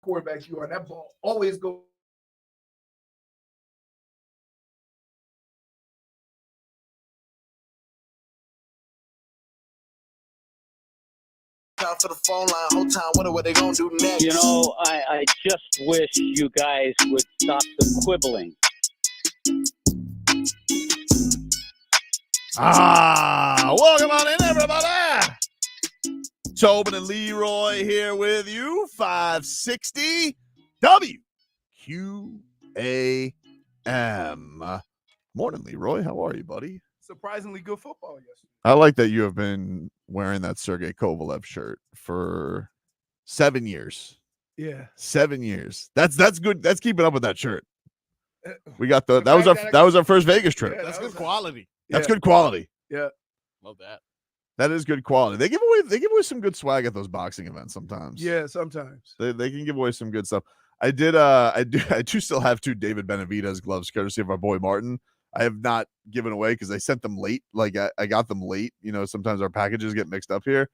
quarterbacks you are. That ball always goes. To the phone line, whole time, wonder what they gonna do next. You know, I just wish you guys would stop the quibbling. Welcome on in, everybody. Tobin and Leroy here with you. 560 WQAM. Morning, Leroy. How are you, buddy? Surprisingly good football yesterday. I like that you have been wearing that Sergei Kovalev shirt for 7 years. Yeah, 7 years. That's good. That's keeping up with that shirt. We got that fact was our first Vegas trip. Yeah, That's that good was quality. That's good quality. Yeah. Love that. That is good quality. They give away some good swag at those boxing events sometimes. Yeah, sometimes. They can give away some good stuff. I do still have 2 David Benavidez gloves courtesy of our boy Martin. I have not given away because I sent them late. Like I got them late. You know, sometimes our packages get mixed up here.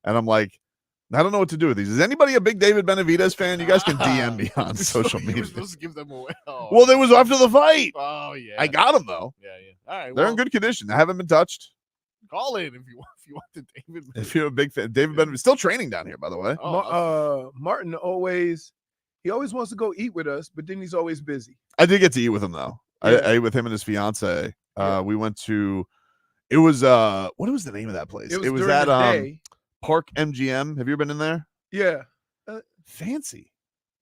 And I'm like, I don't know what to do with these. Is anybody a big David Benavidez fan? You guys can DM me on social You media. were supposed to give them away. Oh. Well, there was after the fight. Oh yeah. I got them though. Yeah. All right. They're in good condition. They haven't been touched. Call in if you want the David. If you're a big fan, David Benavidez still training down here, by the way. Martin always wants to go eat with us, but then he's always busy. I did get to eat with him though. Yeah. I ate with him and his fiance. Yeah. We went to. It was what was the name of that place? It was during at the day. Park MGM. Have you ever been in there? Yeah. Fancy.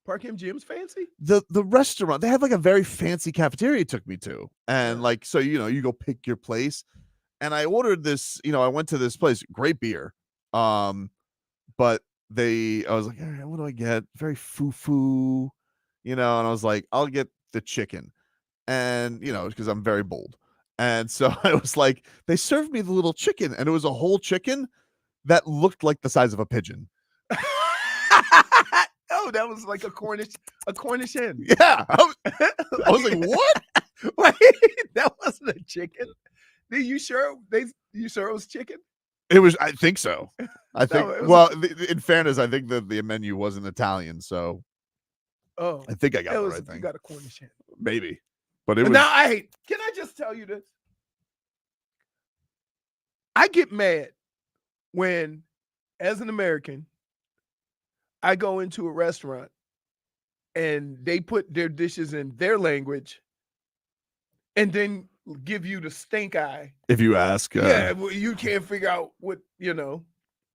Park MGM's fancy. The restaurant, they have like a very fancy cafeteria he took me to. And like, so, you know, you go pick your place. And I ordered this, you know, I went to this place, great beer. But I was like, all right, what do I get? Very foo-foo, you know, and I was like, I'll get the chicken. And, you know, because I'm very bold. And so I was like, they served me the little chicken, and it was a whole chicken that looked like the size of a pigeon. Oh, that was like a Cornish hen. Yeah. I was like, what? Wait, that wasn't a chicken. You sure it was chicken? It was, I think so. I think, it was well, in fairness, I think the menu wasn't Italian, so Oh, I think I got the right you thing. got a Cornish hen. Maybe. But it was. Now can I just tell you this? I get mad when, as an American, I go into a restaurant and they put their dishes in their language and then give you the stink eye. If you ask. Yeah, well, you can't figure out what, you know.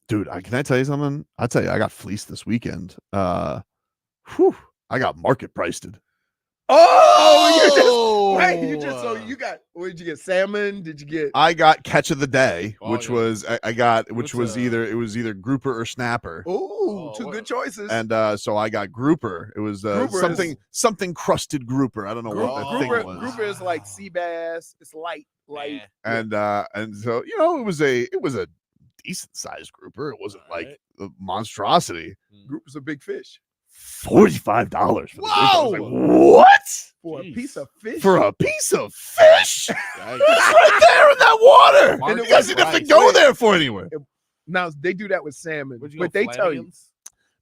Dude, can I tell you something? I'll tell you, I got fleeced this weekend. I got market priced. Oh, you got, what did you get? Salmon? Did you get? I got catch of the day, which yeah. was either grouper or snapper. Oh, two good choices. And so I got grouper. It was something crusted grouper. I don't know what that thing was. Grouper is like sea bass. It's light. Yeah. And so, you know, it was a decent sized grouper. It wasn't like a monstrosity. Grouper's a big fish. $45 for the Whoa! I was like, what? For a piece of fish? For a piece of fish? It's right there in that water. And It doesn't have to go there for anywhere. Now, they do that with salmon, Where'd you but go, they tell you. Flanagan's?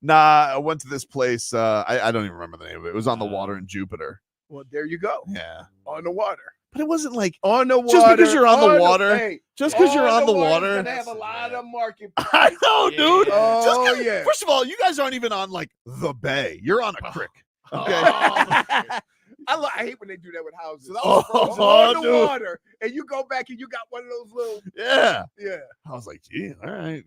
Nah, I went to this place. I don't even remember the name of it. It was on the water in Jupiter. Well, there you go. Yeah. On the water. But it wasn't like On the water. just because you're on the water. Hey, Just because you're on the water. water. They have a lot of market. I know, Yeah. dude. Oh, Just 'cause- yeah. First of all, you guys aren't even on like the bay. You're on a creek. Okay. I hate when they do that with houses. So that was frozen. on the dude. water, and you go back and you got one of those little. Yeah. Yeah. I was like, gee, all right.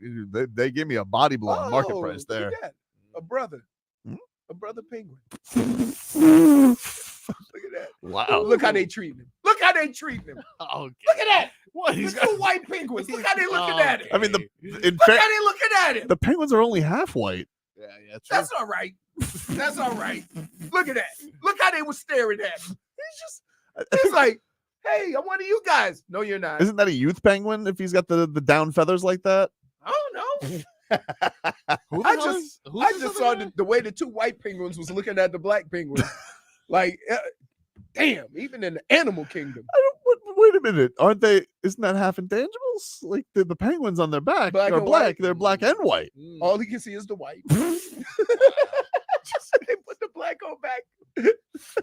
They gave me a body blow on market price look there. at that. A brother. Hmm? A brother penguin. Look at that. Wow. Look how they treating him. Look how they treating him. Okay. Look at that. What? The He's two got. white penguins. Look how they looking at him. I mean, in Look fact, how they looking at him. the penguins are only half white. Yeah. True. That's all right. That's all right. Look at that. Look how they were staring at him. He's like, hey, I'm one of you guys. No, you're not. Isn't that a youth penguin if he's got the down feathers like that? I don't know. Who the I hell just is- who's I this just other saw guy? the way the two white penguins was looking at the black penguin. Like, damn, even in the animal kingdom. Wait a minute. Aren't they? Isn't that half intangibles? Like the penguins on their back Black are and black. white. They're black and white. Mm. All he can see is the white. They go back.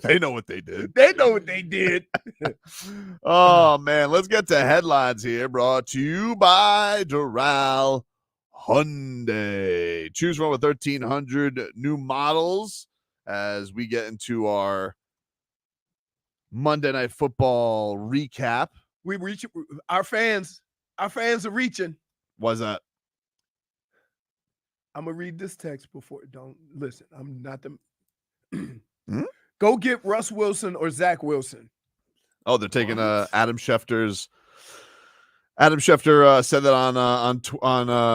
They know what they did. They know what they did. Oh man, let's get to headlines here. Brought to you by Doral Hyundai. Choose from over 1,300 new models as we get into our Monday Night Football recap. We reach our fans. Our fans are reaching. Was that? I'm gonna read this text before. Don't listen. I'm not the. Go get Russ Wilson or Zach Wilson. Oh, they're taking Adam Schefter's. Adam Schefter said that on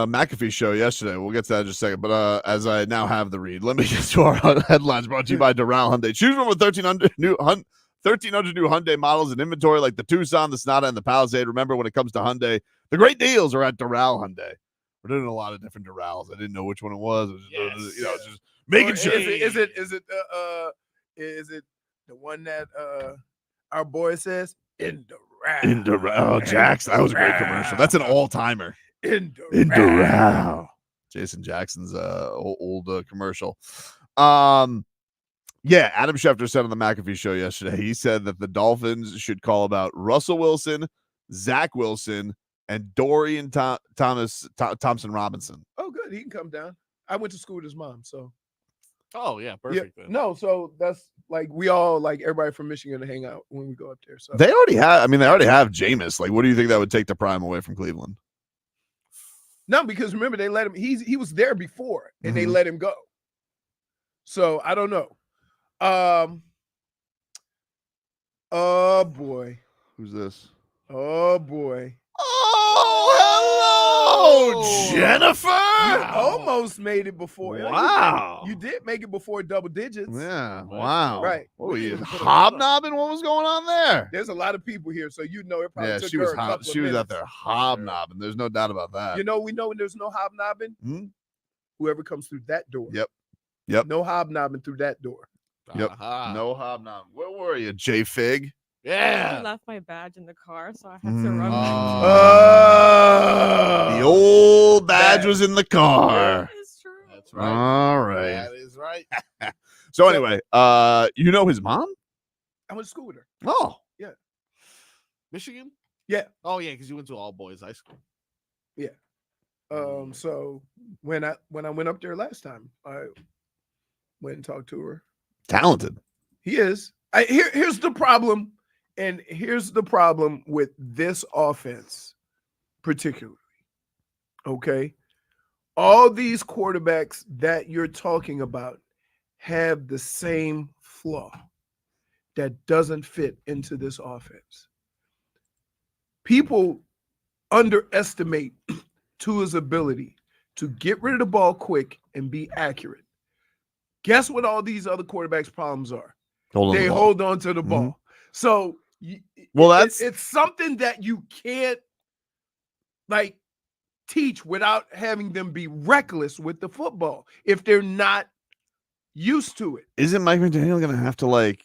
McAfee's show yesterday. We'll get to that in just a second. But as I now have the read, let me get to our headlines brought to you by Doral Hyundai. Choose from 1,300 new Hyundai models in inventory like the Tucson, the Sonata, and the Palisade. Remember, when it comes to Hyundai, the great deals are at Doral Hyundai. We're doing a lot of different Dorals. I didn't know which one it was. It was just, just making sure. Is it the one that our boy says in Doral? Oh, Jax, that was a great commercial. That's an all-timer. In Doral. Jason Jackson's old commercial. Adam Schefter said on the McAfee show yesterday, he said that the Dolphins should call about Russell Wilson, Zach Wilson, and Dorian Thompson-Robinson. Oh, good. He can come down. I went to school with his mom, so. Oh, yeah. Perfect. Yeah, no, so that's like we all like everybody from Michigan to hang out when we go up there. So They already have Jameis. Like, what do you think that would take the prime away from Cleveland? No, because remember they let him. He was there before, and they let him go. So I don't know. Oh boy. Who's this? Oh boy. Oh, hello, Jennifer. You almost made it before. Wow. You did make it before double digits. Yeah. Wow. Right. What were you hobnobbing? What was going on there? There's a lot of people here, so you know it probably took she her was a couple of she was out minutes. there hobnobbing. There's no doubt about that. You know, we know when there's no hobnobbing. Whoever comes through that door. Yep. No hobnobbing through that door. Yep. No hobnobbing. Where were you, JFig? I Yeah. left my badge in the car, so I had to run. The old badge was in the car. That is true. That's right. All right. That is right. So anyway, you know his mom? I went to school with her. Oh, Michigan? Yeah. Oh, yeah, because you went to all boys high school. So when I went up there last time, I went and talked to her. talented. He is. Here's the problem, and here's the problem with this offense, particularly. Okay, all these quarterbacks that you're talking about have the same flaw that doesn't fit into this offense. People underestimate Tua's ability to get rid of the ball quick and be accurate. Guess what all these other quarterbacks' problems are? They hold on to the ball. So it's something that you can't like teach without having them be reckless with the football if they're not used to it. Isn't Mike McDaniel going to have to like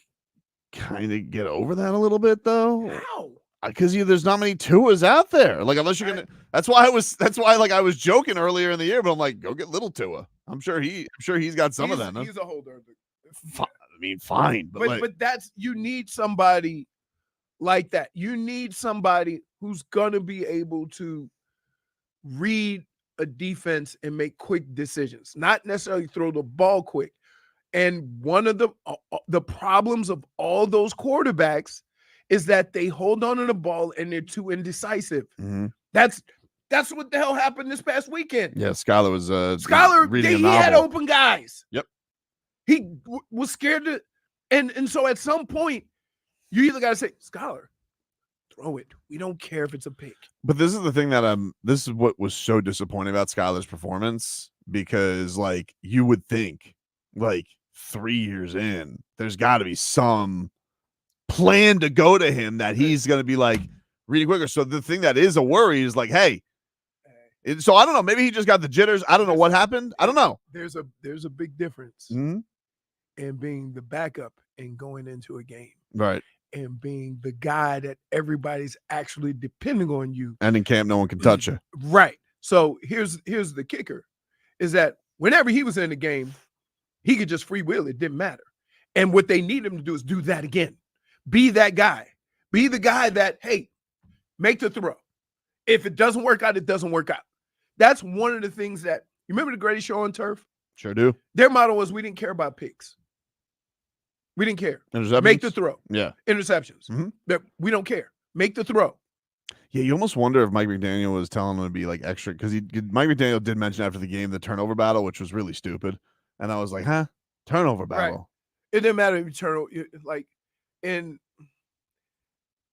kind of get over that a little bit though? How? Because there's not many Tuas out there. Like unless you're gonna, that's why I was joking earlier in the year, but I'm like, go get little Tua. I'm sure he's got some of that. Huh? He's a holder. I mean, fine, but that's you need somebody like that. You need somebody who's gonna be able to read a defense and make quick decisions, not necessarily throw the ball quick. And one of the problems of all those quarterbacks is that they hold on to the ball and they're too indecisive. That's what the hell happened this past weekend. Yeah, Skyler was reading a he novel. had open guys. Yep. He was scared to, and so at some point, you either got to say, Skyler, throw it. We don't care if it's a pick. But this is the thing that this is what was so disappointing about Skyler's performance, because like you would think like 3 years in, there's got to be some plan to go to him that he's going to be like reading quicker. So the thing that is a worry is like, hey, so I don't know. Maybe he just got the jitters. I don't know what happened. I don't know. There's a big difference in being the backup and going into a game. Right. And being the guy that everybody's actually depending on you. And in camp, no one can touch you. Right. So here's the kicker, is that whenever he was in the game, he could just free will. It didn't matter. And what they need him to do is do that again. Be that guy. Be the guy that, hey, make the throw. If it doesn't work out, it doesn't work out. That's one of the things that, you remember the Greatest Show on Turf? Sure do. Their motto was, we didn't care about picks. We didn't care. Interceptions? Make the throw. Yeah. Interceptions. Mhm. We don't care. Make the throw. Yeah, you almost wonder if Mike McDaniel was telling him to be like extra, because Mike McDaniel did mention after the game the turnover battle, which was really stupid. And I was like, huh? Turnover battle. It didn't matter if you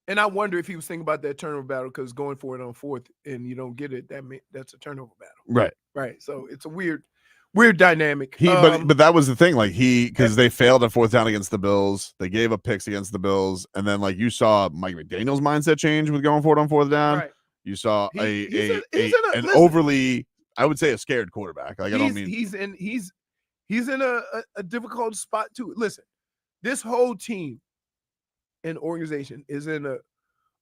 and I wonder if he was thinking about that turnover battle, because going for it on fourth and you don't get it, that's a turnover battle. Right. Right. So it's a weird dynamic. But that was the thing, like because they failed on fourth down against the Bills, they gave up picks against the Bills, and then like you saw Mike McDaniel's mindset change with going forward on fourth down. Right. You saw Listen, overly, I would say, a scared quarterback. Like I don't mean he's in a difficult spot too. Listen, this whole team and organization is in a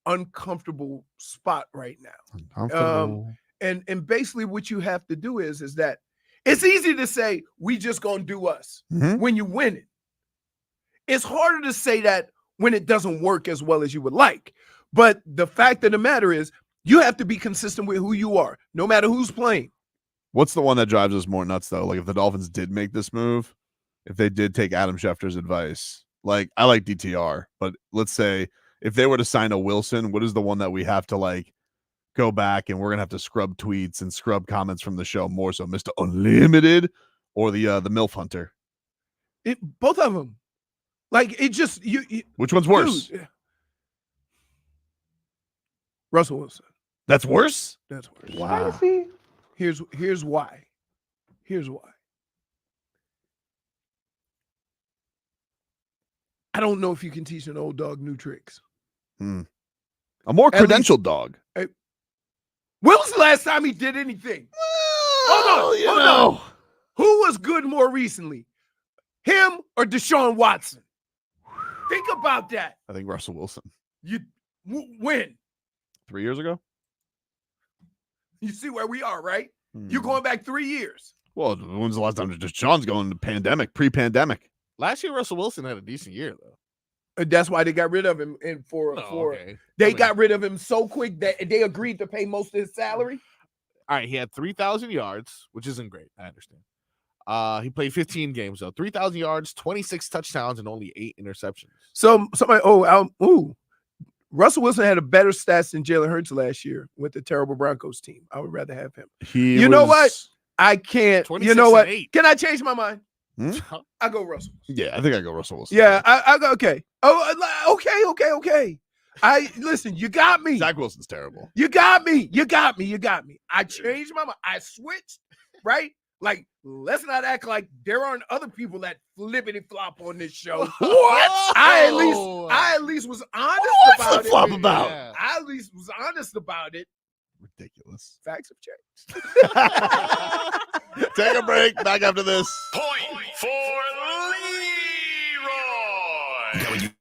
uncomfortable spot right now. uncomfortable. And basically what you have to do is that it's easy to say we just gonna do us Mhm. when you win it. It's harder to say that when it doesn't work as well as you would like. But the fact of the matter is you have to be consistent with who you are, no matter who's playing. What's the one that drives us more nuts though? Like if the Dolphins did make this move, if they did take Adam Schefter's advice, like I like DTR, but let's say if they were to sign a Wilson, what is the one that we have to like go back and we're gonna have to scrub tweets and scrub comments from the show more so, Mr. Unlimited or the MILF Hunter? Both of them. Like it just you Which one's worse? dude, Russell Wilson. That's worse? That's worse. Wow. Here's why. Here's why. I don't know if you can teach an old dog new tricks. A more At credentialed dog. When was the last time he did anything? Hold on. Who was good more recently? Him or Deshaun Watson? Think about that. I think Russell Wilson. When? 3 years ago? You see where we are, right? Hmm. You're going back 3 years. Well, when's the last time Deshaun's going to pandemic, pre-pandemic? Last year, Russell Wilson had a decent year, though. That's why they got rid of him. And Okay. they got rid of him so quick that they agreed to pay most of his salary. All right, he had 3,000 yards, which isn't great. I understand. He played 15 games, though. 3,000 yards, 26 touchdowns, and only 8 interceptions. So Russell Wilson had a better stats than Jalen Hurts last year with the terrible Broncos team. I would rather have him. You know what? I can't. You know what? 26-8. Can I change my mind? Hmm? I go Russell. Yeah, I think I go Russell Wilson. Yeah, I go okay. Oh, okay. Listen. You got me. Zach Wilson's terrible. You got me. I changed my mind. I switched. Right? Like, let's not act like there aren't other people that flippity flop on this show. What? I at least was honest What's about the it. flop about? Yeah. I at least was honest about it. Ridiculous. Facts have changed. Take a break. Back after this. Point for Leroy.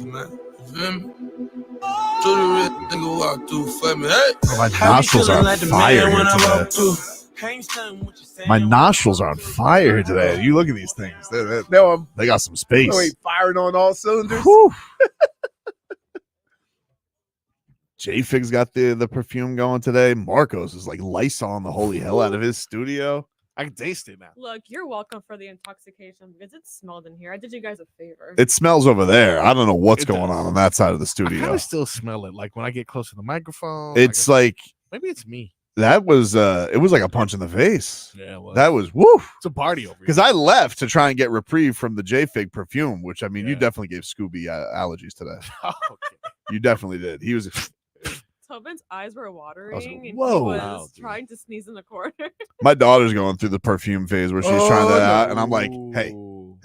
man. You feel me? Do the real nigga walk through for me. Hey, My nostrils are on fire here today. My nostrils are on fire today. You look at these things. No, They got some space. I'm firing on all cylinders. Whew. JFig's got the perfume going today. Marcos is like Lysol the holy hell out of his studio. I can taste it now. Look, you're welcome for the intoxication because it smelled in here. I did you guys a favor. It smells over there. I don't know what's It going does. on that side of the I kind studio. of still smell it. Like when I get close to the microphone. It's like maybe it's me. that was it was like a punch in the face. Yeah, well, That was woo. it's a party over here. Because I left to try and get reprieve from the JFig perfume, which I mean, you Yeah. definitely gave Scooby allergies today. Oh, okay. You definitely did. He was. Tobin's eyes were watering and whoa. he was Wow, dude. trying to sneeze in the corner. My daughter's going through the perfume phase where she's trying that out, and I'm like, hey, Ooh,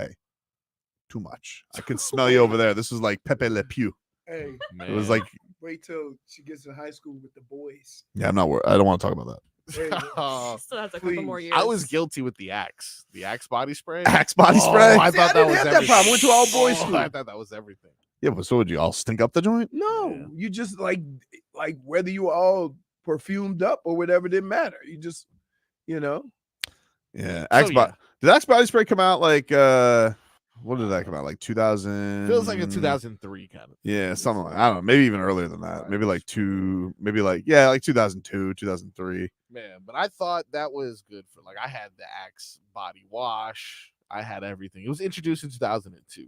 too much. I can smell you over there. This is like Pepe Le Pew. Hey, It was man. like, wait till she gets to high school with the boys. yeah, I'm not worried. I don't want to talk about that. Hey, Oh, Still has a couple more please. years. I was guilty with the Axe body spray. Axe body Oh, spray. I See, thought I that didn't was have that everything. problem. Went to all boys school. I thought that was everything. Yeah, but so would you all stink up the joint? no, Yeah. you just like whether you were all perfumed up or whatever didn't matter. You just, you know, Yeah. So, yeah. Did Axe body spray come out like what did that come out like 2000? Feels like a 2003 kind of. Yeah, something like I don't know, maybe even earlier than that. Maybe like like 2002, 2003. Man, but I thought that was good for like I had the Axe body wash. I had everything. It was introduced in 2002,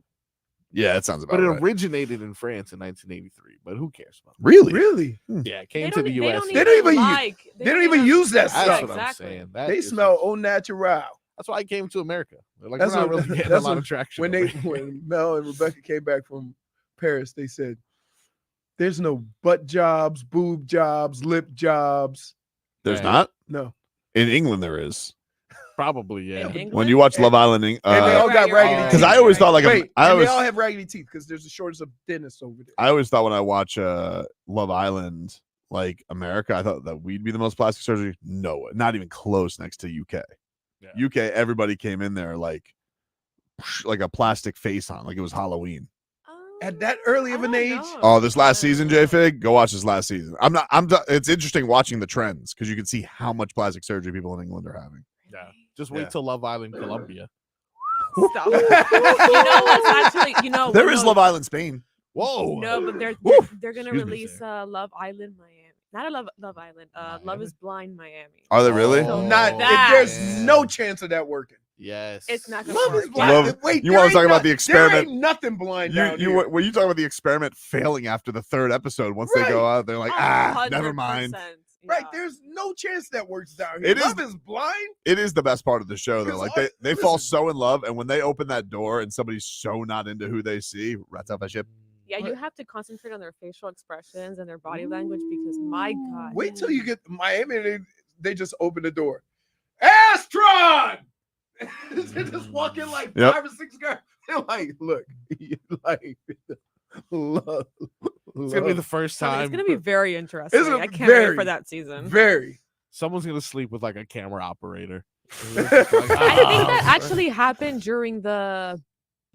Yeah, that sounds about but it right. originated in France in 1983. But who cares about Really? really, that? Yeah, it They came to the don't- US. They don't even like. they don't even use that That's stuff. what I'm exactly. saying. That They is- smell au natural. That's why I came to America. They're like, That's we're not what- really getting a that's lot what- of traction. When over they here. when Mel and Rebecca came back from Paris, they said, "There's no butt jobs, boob jobs, lip jobs. There's Man. not? No." In England there is. Probably, yeah. In When England? you watch And- Love Island, And they all got Right, raggedy right, teeth. because I always thought like Wait, I and always they all have raggedy teeth because there's a shortage of dentists over there. I always thought when I watch Love Island, like America, I thought that we'd be the most plastic surgery. No, not even close next to UK. Yeah. UK, everybody came in there like a plastic face on, like it was Halloween. At that early of I an don't age? know. Oh, this last season, Yeah. JFig, go watch this last season. It's interesting watching the trends because you can see how much plastic surgery people in England are having. Yeah. Just wait Yeah. till Love Island, Colombia. Stop. You know what's actually, There is Love Island Spain. Whoa. No, but they're Woo. they're gonna Excuse me, release Love Island Miami. Not a Love Island. Love Miami? is Blind Miami. Are they really? Oh. Not That- there's Yeah. no chance of that working. Yes. It's not gonna Love work. is blind. Love- Wait, you there wanna ain't talk about no- the experiment? There ain't nothing blind down You here. when you talk about the experiment failing after the third episode, once they go out, they're like, never mind. 100%, Right, yeah. there's no chance that works down here. It is- Love is blind. It is the best part of the show, though. Because Like they fall listen. so in love, and when they open that door and somebody's so not into who they see, rats off a ship. Yeah, you have to concentrate on their facial expressions and their body language because my God. Wait till you get to Miami. They just open the door. Astron. They just walk in like Yep. 5 or 6 guys. They're like, look, like, love. It's gonna be the first I mean, time it's gonna be very interesting. Isn't it I can't wait very, for that season. very. someone's gonna sleep with like a camera operator. I think that actually happened during the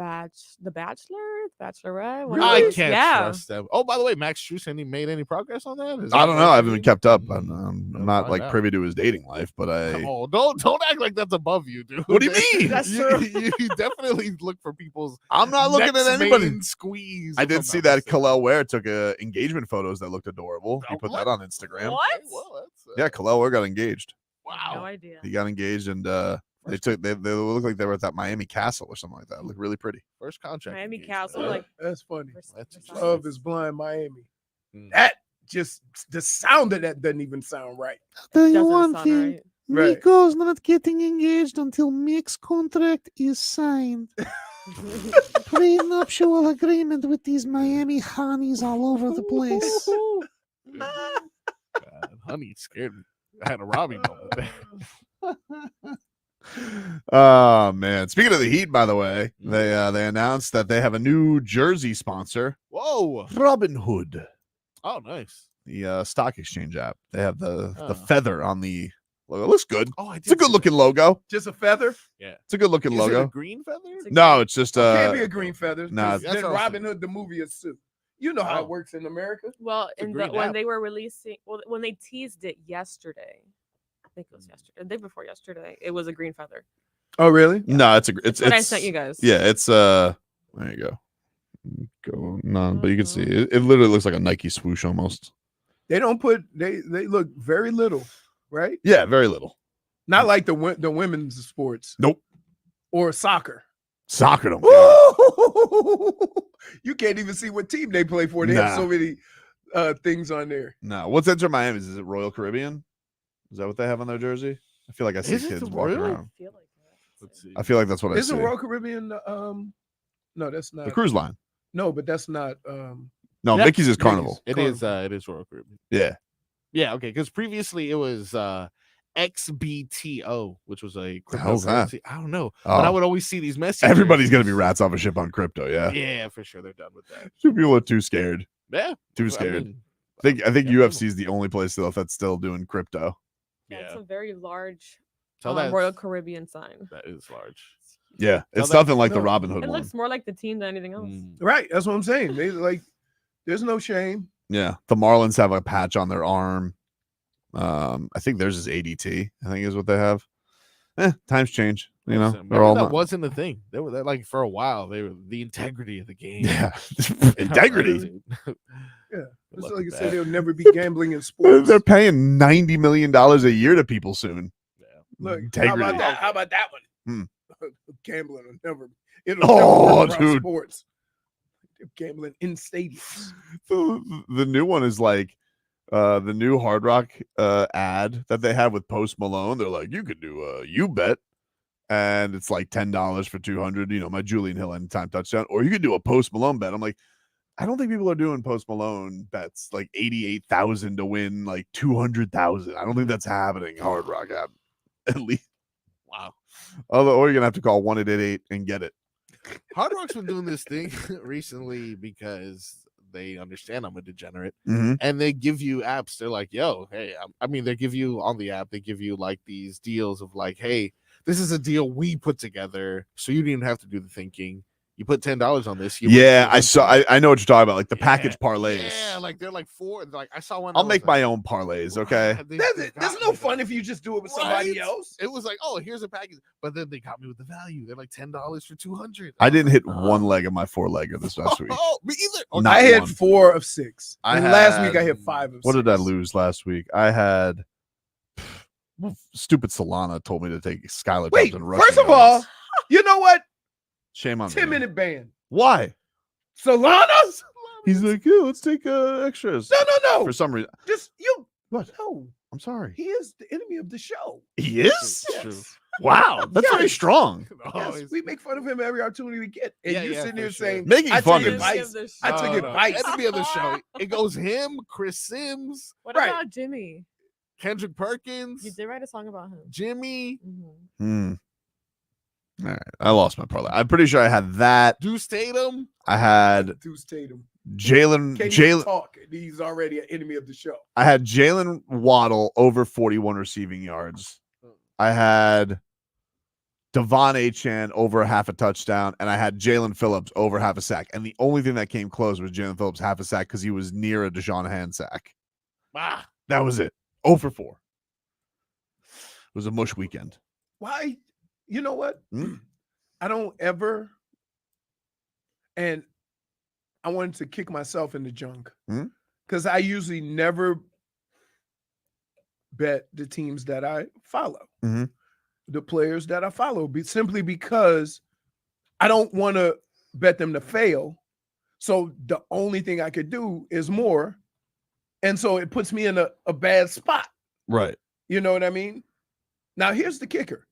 Bachelorette. one of I those. can't Yeah. trust them. Oh, by the way, Max Struess, any made any progress on that? Is I that don't know. I haven't been working? kept up. I'm Let's not find like out. privy to his dating life, but I. Oh, don't act like that's above you, dude. What do you mean? That's you, true. you definitely look for people's. I'm not looking next at anybody. main squeeze. I if did I'm see not that mistaken. Kalel Ware took engagement photos that looked adorable. He Oh, put what? that on Instagram. What? Okay, well, that's, Yeah, Kalel Ware got engaged. No Wow. idea. He got engaged, and they look like they were at that Miami Castle or something like that. It looked really pretty. First contract. Miami engagement. Castle, like That's funny. That's Versailles. Love is blind Miami. Mm. That just the sound of that doesn't even sound right. doesn't sound right. Right. Nico's not getting engaged until Mick's contract is signed. Prenuptial agreement with these Miami honeys all over the place. God, honey scared me. I had a Robbie moment there. Oh man! Speaking of the Heat, by the way, they announced that they have a new jersey sponsor, Whoa. Robin Hood, Oh, nice. the stock exchange app. They have the Oh. feather on the logo. It looks good. Oh, I did It's a good see looking logo. Just a feather? It's a good looking Is it a logo. green feather? No, it's just Can't be a green feather. nah, Then that's Robin awesome. Hood the movie is suit. You know how Oh. it works in America. Well, a in the, green when app. they were releasing, when they teased it yesterday, I think it was yesterday, the day before yesterday, it was a green feather. Oh, really? no, it's That's what I sent you guys. Yeah, it's there you go. Go no, but you can see it literally looks like a Nike swoosh almost. They don't put they look very little, right? Yeah, very little. Not like the women's sports. Nope. Or soccer. Soccer don't. You can't even see what team they play for. They have Nah. so many things on there. No, what's Enter Miami's? Is it Royal Caribbean? Is that what they have on their jersey? I feel like I see Is it kids the walking Royal? around. I feel like that. Let's see. I feel like that's what I Isn't see. Royal Caribbean no, that's not The cruise line. no, but that's not No, Yeah, Mickey's is Carnival. It is Royal Caribbean. Yeah. Yeah, okay, because previously it was XBTO, which was a The hell's that? cryptocurrency. I don't know. But I Oh, would always see these messages. everybody's gonna be rats off a ship on crypto. Yeah. Yeah, for sure. They're done with that. Two people are too scared. Yeah. Too I scared. mean, I think yeah, UFC is the only place that's still doing crypto. That's yeah. a very large Tell that Royal Caribbean sign. that is large. Yeah, it's that- nothing like the no, Robin Hood It one. looks more like the team than anything else. Mm. right. That's what I'm saying. They like there's no shame. Yeah, the Marlins have a patch on their arm. I think theirs is ADT. I think is what they have. Times change. You know, Listen, they're remember all that not- wasn't the thing. They were like for a while. They were the integrity of the game. yeah, integrity. Yeah. It's Look like I at said, that. they'll never be gambling in sports. They're paying $90 million a year to people soon. Yeah. Look, Integrity. how about that one? Gambling will never it'll Oh, never work around dude. sports. They're gambling in stadiums. The new one is like the new Hard Rock ad that they have with Post Malone. They're like, you could do a you bet, and it's like $10 for 200. You know, my Julian Hill anytime touchdown, or you could do a Post Malone bet. I'm like, I don't think people are doing Post Malone bets like 88,000 to win like 200,000. I don't think that's happening. Hard Rock app, at least. Wow. Although, or you're gonna have to call 1-888 and get it. Hard Rock's been doing this thing recently because they understand I'm a degenerate, Mm-hmm. and they give you apps. They're like, "Yo, hey," I mean, they give you on the app. They give you like these deals of like, "Hey, this is a deal we put together, so you didn't even have to do the thinking. You put $10 on this." You win Yeah, I 200. saw. I know what you're talking about, like the Yeah, package parlays. Yeah, like they're like four. Like I saw one. I'll that make was my like, own parlays. Okay. "Wow, they That's got no me fun there." if you just do it with somebody Right? else. It was like, oh, here's a package, but then they got me with the value. They're like $10 for 200. I didn't hit Uh, one leg of my 4-legger this last week. Oh, me either. Oh, Not I had one. 4 of 6. I And last week I had- hit 5 of 6. What did I lose last week? I had stupid Solana told me to take Skylar Wait, Thompson. first of all, you know what? shame on me. 10-minute ban. Why? Solana? He's like, yeah, let's take extras. No. For some reason, Just you. What? No. I'm sorry. He is the enemy of the show. He is. It's true. Wow, that's very Yes. strong. Oh, Yes, it's- we make fun of him every opportunity we get. And Yeah, you're yeah, sitting for there sure. saying, Making I fun took of him. advice. I took No, advice. Enemy of the show. It goes him, Chris Sims, What Right. about Jimmy? Kendrick Perkins, You did write a song about him. Jimmy, Mhm. All right, I lost my parlay. I'm pretty sure I had that. Deuce Tatum. I had Deuce Tatum. Jalen. Can't even Jalen. talk. He's already an enemy of the show. I had Jalen Waddle over 41 receiving yards. I had Devon Achane over half a touchdown, and I had Jalen Phillips over half a sack. And the only thing that came close was Jalen Phillips half a sack because he was near a Deshaun Hand sack. Ah, That was it. 0 for 4. It was a mush weekend. Why? You know what? Hmm? I don't ever, and I wanted to kick myself in the junk Hmm? because I usually never bet the teams that I follow, Mhm. the players that I follow, simply because I don't want to bet them to fail. So the only thing I could do is more. And so it puts me in a bad spot. Right. You know what I mean? Now, here's the kicker.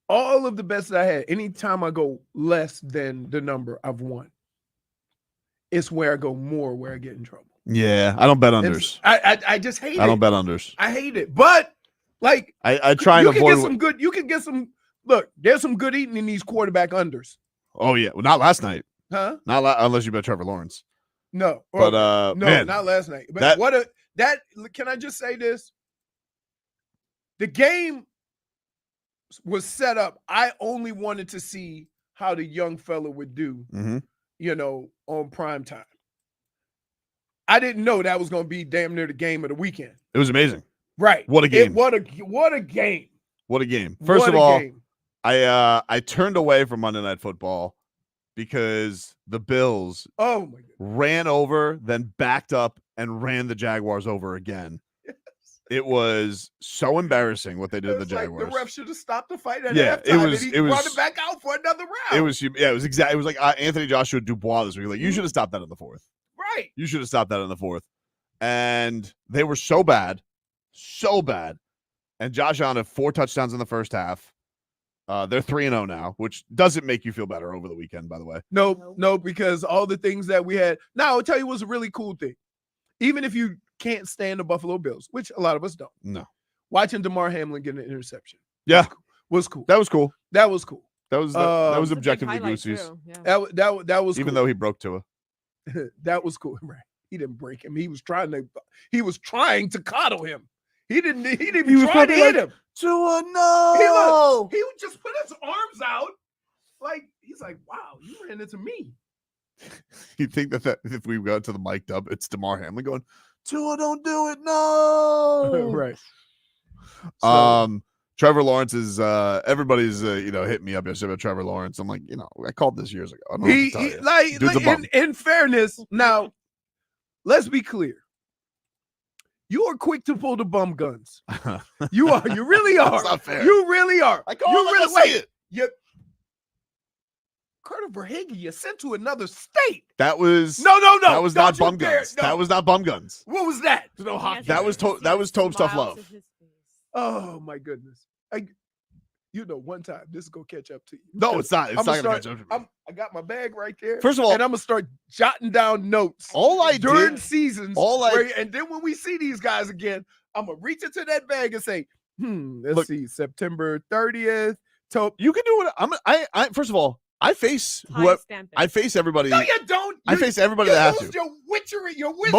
All of the bets that I had, anytime I go less than the number I've won, it's where I go more, where I get in trouble. Yeah, I don't bet And unders. I just hate it. I don't bet unders. I hate it. But like I try and you can avoid. get some good, you can get some look, there's some good eating in these quarterback unders. Oh yeah, well, not last night. Huh? Not unless you bet Trevor Lawrence. No. But no, man, not last night. But that- what a that can I just say this? the game was set up. I only wanted to see how the young fella would do, on prime time. I didn't know that was going to be damn near the game of the weekend. It was amazing. Right. What a game. What a game. What a game. First What of a all, game. I turned away from Monday Night Football because the Bills Oh my God. ran over, then backed up and ran the Jaguars over again. It was so embarrassing what they did to the It's like Jaguars. the ref should have stopped the fight at Yeah, halftime it was- and he it was- brought it back out for another round. It was like Anthony Joshua Dubois this week. Like, you should have stopped that in the fourth. right. You should have stopped that in the fourth. And they were so bad. And Josh Allen had 4 touchdowns in the first half. They're 3-0 now, which doesn't make you feel better over the weekend, by the way. No, because all the things that we had. Now, I'll tell you what's a really cool thing. Even if you can't stand the Buffalo Bills, which a lot of us don't. No. Watching DeMar Hamlin get an interception. Yeah. Was cool. That was cool. That was cool. That was It's a big objectively highlight, Goosey's. too, yeah. That was Even cool. though he broke Tua. That was cool. Right. He didn't break him. He was trying to coddle him. He didn't even was try to probably hit like, him. Tua, no. He would just put his arms out. Like, he's like, wow, you ran into me. You think that if we got to the mic dub, it's DeMar Hamlin going, Tua, don't do it, no. Right. Trevor Lawrence is everybody's hitting me up yesterday about Trevor Lawrence. I'm like, I called this years ago. I don't know what to tell you. Dude's a bum. in fairness, now let's be clear. You are quick to pull the bum guns. You are. You really are. That's not fair. You really are. I call you it like really I see it. You, Carter Verhaeghe, you sent to another state. That was No. That was not Don't bum you dare. guns. No. That was not bum guns. What was that? No, He has that to was see Tobe's tough smiles love. to his face. Oh my goodness. One time this is gonna catch up to you. No, it's not. It's I'm not gonna gonna catch up to me. I got my bag right there. First of all, and I'm gonna start jotting down notes all I during did, seasons. And then when we see these guys again, I'm gonna reach into that bag and say, let's Look. see, September 30th. you can do what I first of all, I face Timestamp it. I face everybody. No, you don't. I face everybody that has to. Your witchery, your wizardry.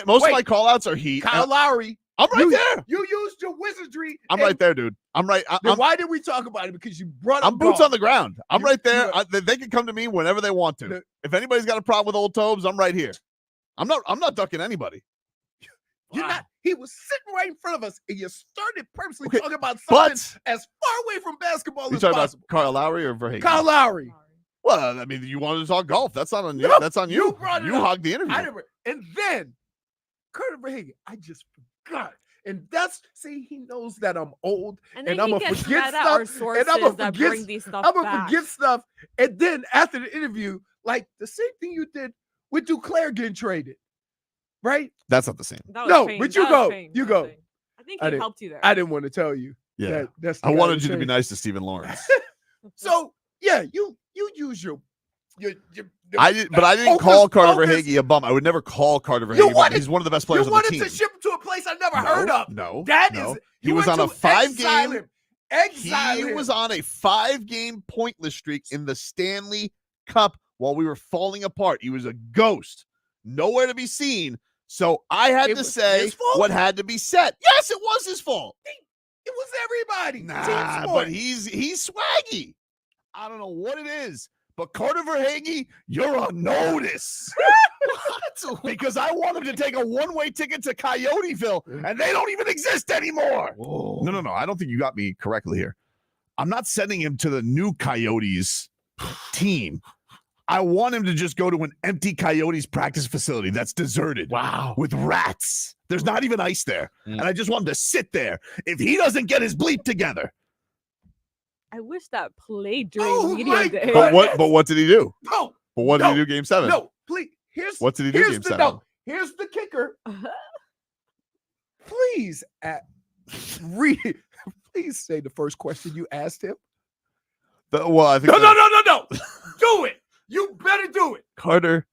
Most of my call outs are heat. Kyle Lowry. I'm right there. You used your wizardry. I'm and right there, dude. I'm right. Then why did we talk about it? Because you brought up I'm boots golf. on the ground. I'm You- right there. you- They can come to me whenever they want to. The- If anybody's got a problem with old Tobes, I'm right here. I'm not ducking anybody. You're not. He was sitting right in front of us, and you started purposely Okay, talking about but- something as far away from basketball You as talking about possible. Kyle Lowry or Verhaeghe? Kyle Lowry. Well, I mean, you wanted to talk golf. That's not on you. No, That's on you you. brought it You up. hogged the interview. I never. And then Carter Verhaeghe, I just forgot. And he knows that I'm old, And then I'm he gonna gets forget mad at our stuff, sources and I'm gonna that forget. bring these stuff I'm gonna back. forget stuff. And then after the interview, like the same thing you did with Duclair getting traded, right? That's not the same. That was No, pain. but you That was go. pain. You That was go. pain. I think I he didn't- helped you there. I didn't want to tell you. Yeah. That's the I guy wanted that you to be changed. nice to Stephen Lawrence. So yeah, you use your I didn't call Carter Verhaeghe a bum. I would never call Carter Verhaeghe a bum. He's one of the best players You on the wanted team. to ship him to a place I never heard of. No, That no. is. He you was went on a to 5-game. Exile He him. was on a 5-game pointless streak in the Stanley Cup while we were falling apart. He was a ghost, nowhere to be seen. So I had It to was say his fault? what had to be said. Yes, it was his fault. It was everybody. Team Nah, sport. but he's swaggy. I don't know what it is, but Carter Verhaeghe, you're on notice. Because I want him to take a one-way ticket to Coyoteville, and they don't even exist anymore. No. I don't think you got me correctly here. I'm not sending him to the new Coyotes team. I want him to just go to an empty Coyotes practice facility that's deserted. Wow. With rats. There's not even ice there. And I just want him to sit there. If he doesn't get his bleep together. I wish that played during Oh media my day. God. But what did he do? No. But what did No. he do game 7? No, please. What did he do game 7? No, here's the kicker. Please, please say the first question you asked him. Well, I think No. Do it. You better do it. Carter,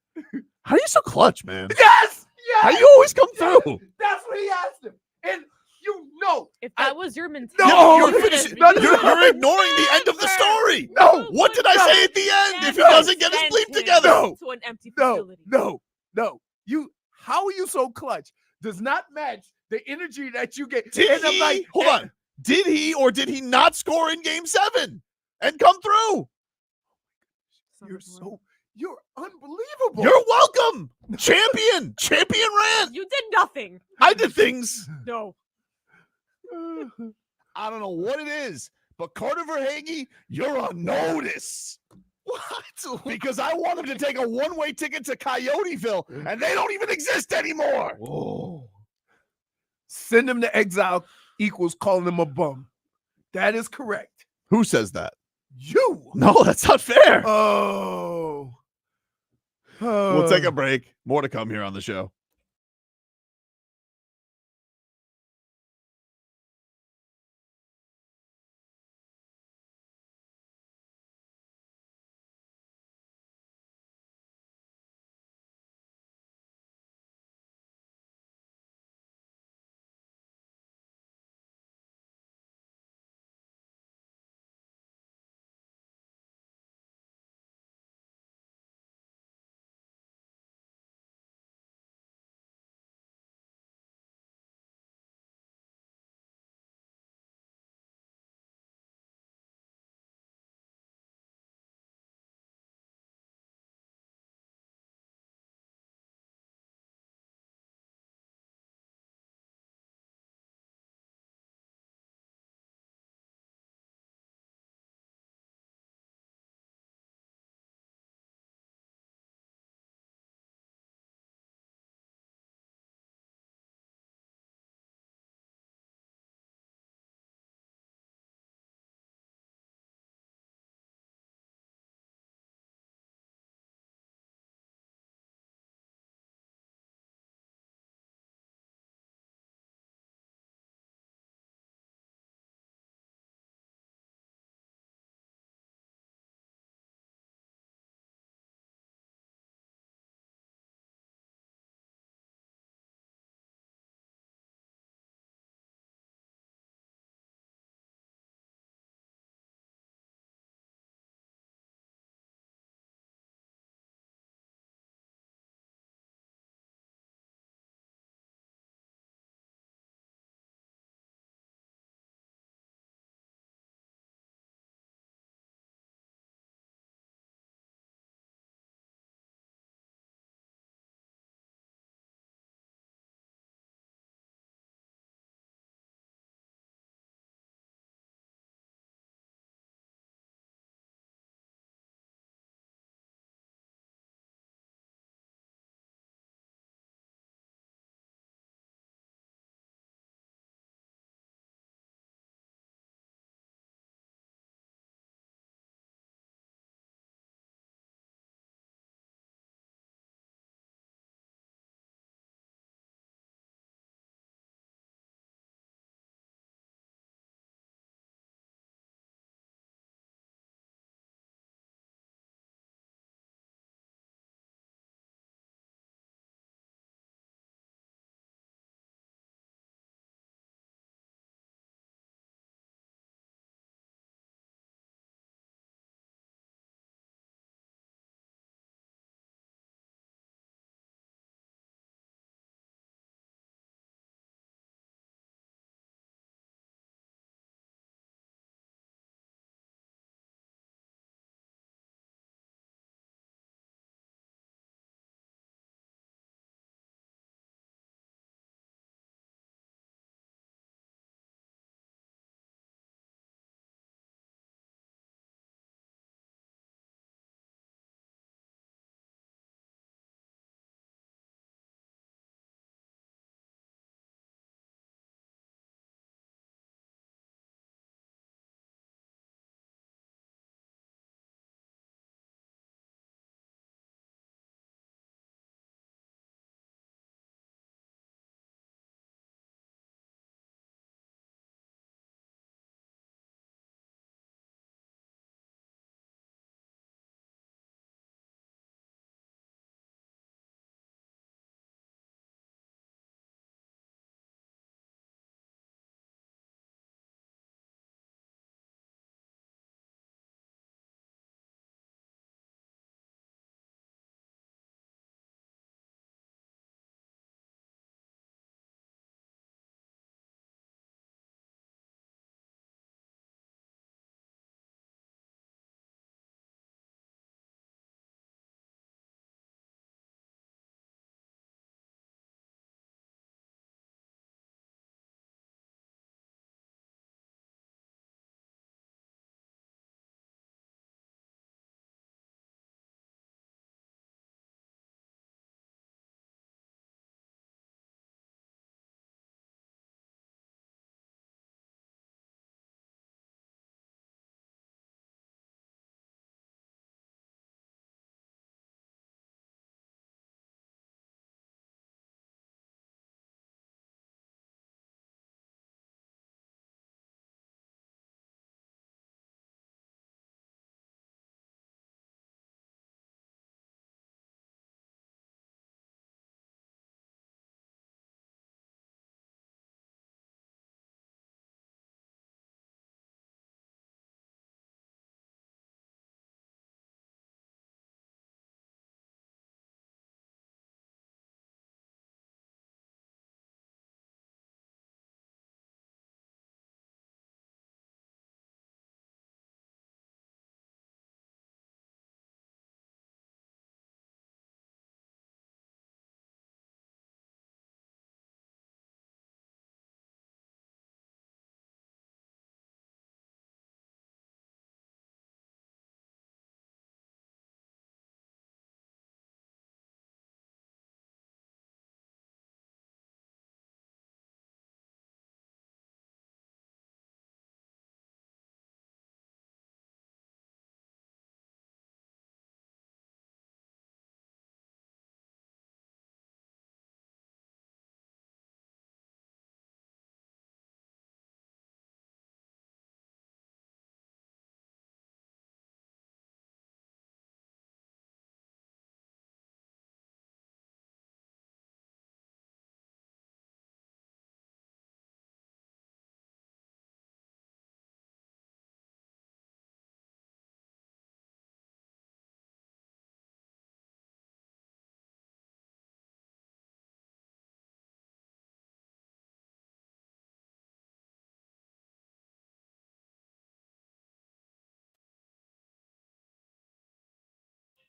how are you so clutch, man? Yes. How you always come through? That's what he asked him. And you know. If that was your mentality, No, you you're, would've finishing, been no, doing you're it. ignoring the end of the story. No. What did I No. say at the end? If he And doesn't get his sent bleep him together. No. to an empty No. facility. How are you so clutch? Does not match the energy that you get. Did And I'm he? like, Hold and- on. Did he or did he not score in game 7 and come through? You're unbelievable. You're welcome. Champion ran. You did nothing. I did things. No. I don't know what it is, but Carter Verhaeghe, you're on notice. What? Because I want him to take a one-way ticket to Coyoteville, and they don't even exist anymore. Whoa. Send him to exile equals calling him a bum. That is correct. Who says that? You. No, that's not fair. Oh. We'll take a break. More to come here on the show.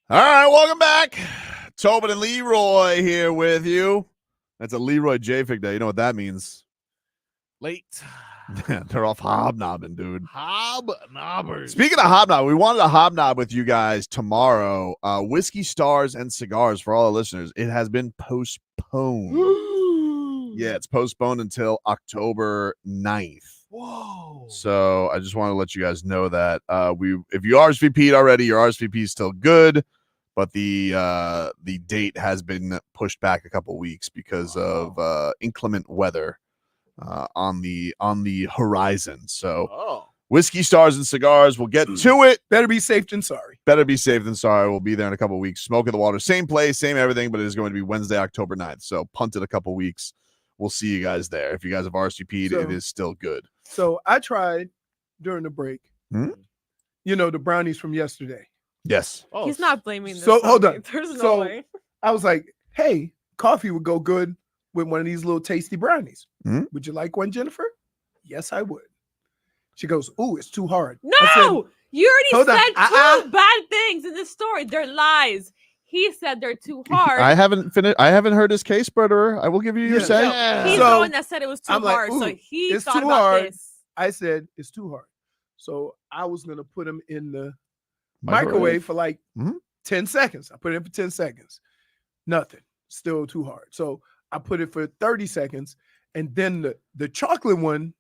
All right, welcome back. Tobin and Leroy here with you. That's a Leroy JFig day. You know what that means? Late. They're off hobnobbing, dude. Hobnobbers. Speaking of hobnob, we wanted to hobnob with you guys tomorrow. Whiskey Stars and Cigars for all our listeners. It has been postponed. Yeah, it's postponed until October 9th. Whoa. So I just want to let you guys know that if you RSVP'd already, your RSVP is still good, but the date has been pushed back a couple weeks because of inclement weather on the horizon. So Whiskey Stars and Cigars, we'll get to it. Better be safe than sorry. Better be safe than sorry. We'll be there in a couple weeks. Smoke in the Water, same place, same everything, but it is going to be Wednesday, October 9th. So punted a couple weeks. We'll see you guys there. If you guys have RSVP'd, it is still good. So I tried during the break, Hmm? you know, the brownies from yesterday. Yes. Oh, He's not blaming this. So, on hold me. on. There's no So- way. I was like, hey, coffee would go good with one of these little tasty brownies. Hmm? Would you like one, Jennifer? Yes, I would. She goes, ooh, it's too hard. I said, No, you hold on. already said Uh-uh. two bad things in this story. They're lies. He said they're too hard. I haven't finished. I haven't heard his case, Brother. I will give you your Yeah. say. Yeah. He's So, the one that said it was too I'm like, hard. So ooh, he it's thought too about hard. this. I said, it's too hard. So I was going to put them in the microwave for like Mhm. 10 seconds. I put it in for 10 seconds. Nothing. Still too hard. So I put it for 30 seconds. And then the chocolate one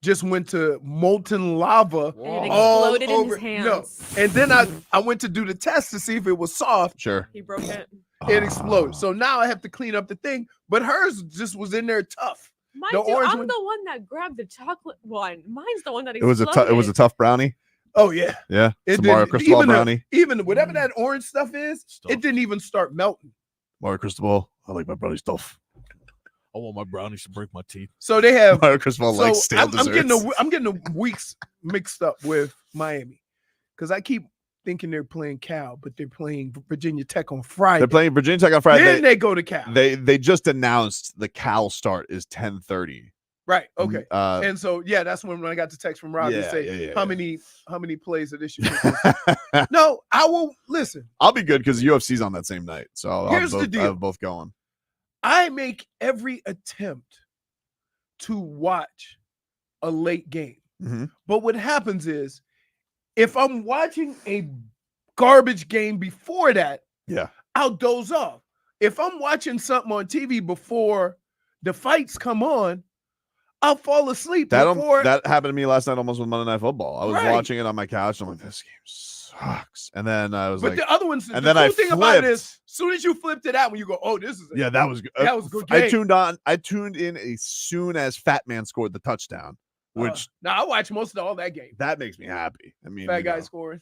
just went to molten lava. And it all exploded in over. his hands. No. And then I went to do the test to see if it was soft. Sure. He broke it. It exploded. So now I have to clean up the thing. But hers just was in there tough. Mind The you, orange I'm one- the one that grabbed the chocolate one. Mine's the one that It was exploded. a tough brownie. Oh, yeah. Yeah. It It's a Mario didn't- Cristobal even the- brownie. Even whatever that orange stuff is, it didn't even start melting. Mario Cristobal. I like my brownie stuff. I want my brownies to break my teeth. So they have Mario Cristobal so likes stale I'm desserts. getting the weeks mixed up with Miami because I keep thinking they're playing Cal, but they're playing Virginia Tech on Friday. They're playing Virginia Tech on Friday. Then they go to Cal. They just announced the Cal start is 10:30. Right. Okay. Uh, And so yeah, that's when I got the text from Rob to Yeah, say yeah, how yeah. many plays of this. No, I will listen. I'll be good because UFC's on that same night, so I'll Here's the both, I deal. have both going. I make every attempt to watch a late game. Mhm. But what happens is if I'm watching a garbage game before that, Yeah. I'll doze off. If I'm watching something on TV before the fights come on, I'll fall asleep before. That happened to me last night almost with Monday Night Football. I was Right. watching it on my couch. And I'm like, this game sucks. And then I was but like, the other ones, and the then cool I thing about it flipped. is, as soon as you flip to that one, you go, oh, this is yeah, that was good. that was a good I game. tuned in as soon as Fat Man scored the touchdown, which now I watch most of all that game. that makes me happy. I mean, Fat you guy know, scoring.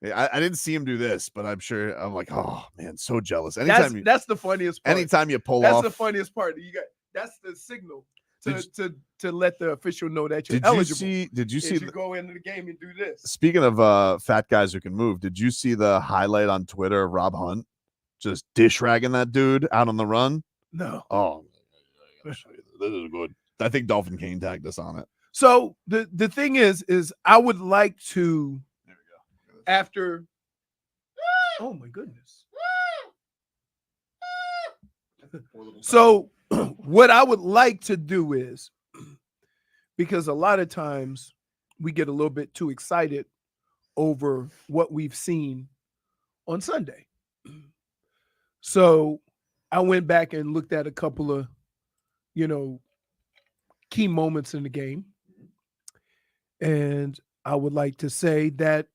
I didn't see him do this, but I'm sure I'm like, oh man, so jealous. Anytime That's the funniest part. anytime you pull That's off. the funniest part. That's the signal to let the official know that you're Did you eligible. see you go into the game and do this. Speaking of fat guys who can move, did you see the highlight on Twitter of Rob Hunt just dish ragging that dude out on the run? No. Oh, this is good. I think Dolphin Kane tagged us on it. So the thing is I would like to after. Oh my goodness. So what I would like to do is, because a lot of times we get a little bit too excited over what we've seen on Sunday. So I went back and looked at a couple of, key moments in the game. And I would like to say that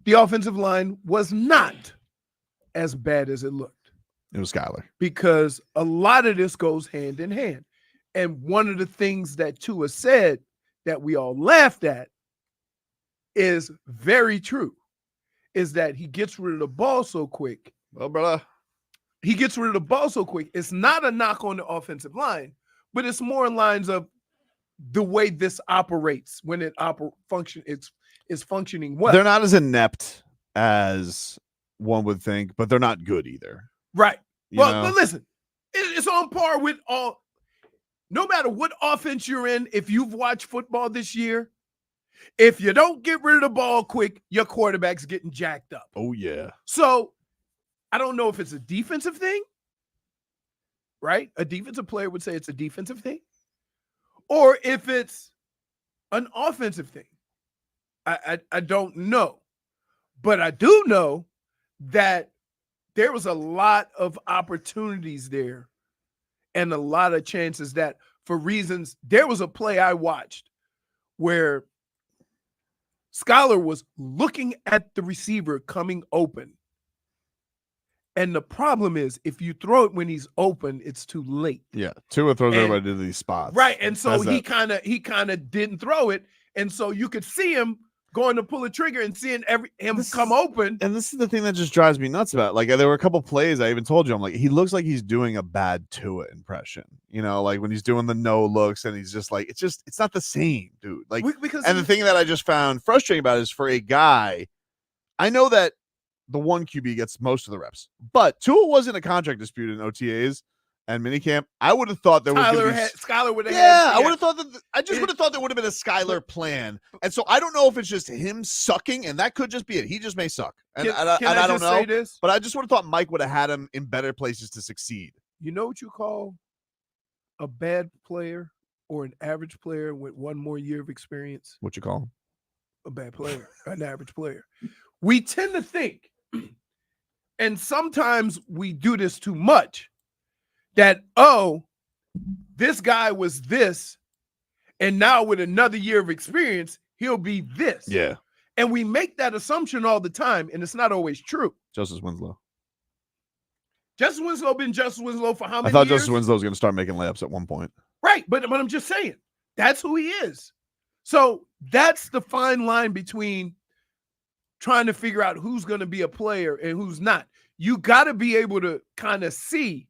the offensive line was not as bad as it looked, It was Skyler. because a lot of this goes hand in hand. And one of the things that Tua said that we all laughed at is very true, is that he gets rid of the ball so quick. Well, brother. He gets rid of the ball so quick. It's not a knock on the offensive line, but it's more in lines of the way this operates when it is functioning well. They're not as inept as one would think, but they're not good either. Right. You Well, know? but listen, it's on par with all. No matter what offense you're in, if you've watched football this year, if you don't get rid of the ball quick, your quarterback's getting jacked up. Oh yeah. So I don't know if it's a defensive thing, right? A defensive player would say it's a defensive thing, or if it's an offensive thing. I don't know, but I do know that there was a lot of opportunities there and a lot of chances that for reasons, there was a play I watched where Skyler was looking at the receiver coming open. And the problem is if you throw it when he's open, it's too late. Yeah. Tua throws everybody to these spots. Right. And so he kind of didn't throw it. And so you could see him going to pull a trigger and seeing him come open. And this is the thing that just drives me nuts about it. Like there were a couple plays I even told you, I'm like, he looks like he's doing a bad Tua impression. You know, like when he's doing the no looks and he's just like, it's not the same, dude. Like, and the thing that I just found frustrating about it is for a guy, I know that the one QB gets most of the reps, but Tua wasn't a contract dispute in OTAs and minicamp. I would have thought there was Skyler would have I would have thought that I just would have thought there would have been a Skyler plan. And so I don't know if it's just him sucking, and that could just be it. He just may suck. And I don't know. This? But I just would have thought Mike would have had him in better places to succeed. You know what you call a bad player or an average player with one more year of experience? What you call him? A bad player, an average player. We tend to think, and sometimes we do this too much, that, oh, this guy was this, and now with another year of experience, he'll be this. Yeah. And we make that assumption all the time, and it's not always true. Justice Winslow. Justice Winslow been Justice Winslow for how many years? I thought years? Justice Winslow was going to start making layups at one point. Right, but I'm just saying, that's who he is. So that's the fine line between trying to figure out who's going to be a player and who's not. You got to be able to kind of see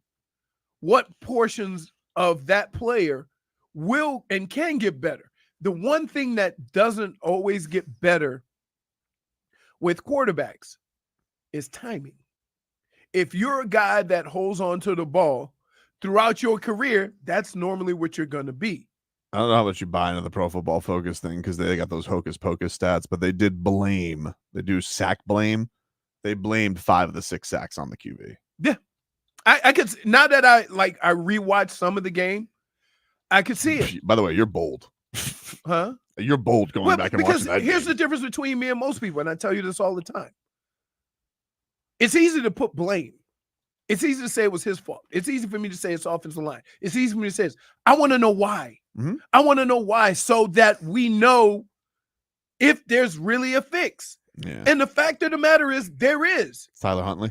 what portions of that player will and can get better. The one thing that doesn't always get better with quarterbacks is timing. If you're a guy that holds on to the ball throughout your career, that's normally what you're going to be. I don't know how much you buy into the Pro Football Focus thing because they got those hocus pocus stats, but they did blame. They do sack blame. They blamed 5 of the 6 sacks on the QB. Yeah. I could, now that I rewatched some of the game, I could see it. By the way, you're bold. Huh? You're bold going back and watching that. Here's the difference between me and most people, and I tell you this all the time. It's easy to put blame. It's easy to say it was his fault. It's easy for me to say it's offensive line. It's easy for me to say this. I want to know why. Mm-hmm. I want to know why so that we know if there's really a fix. Yeah. And the fact of the matter is there is. Tyler Huntley.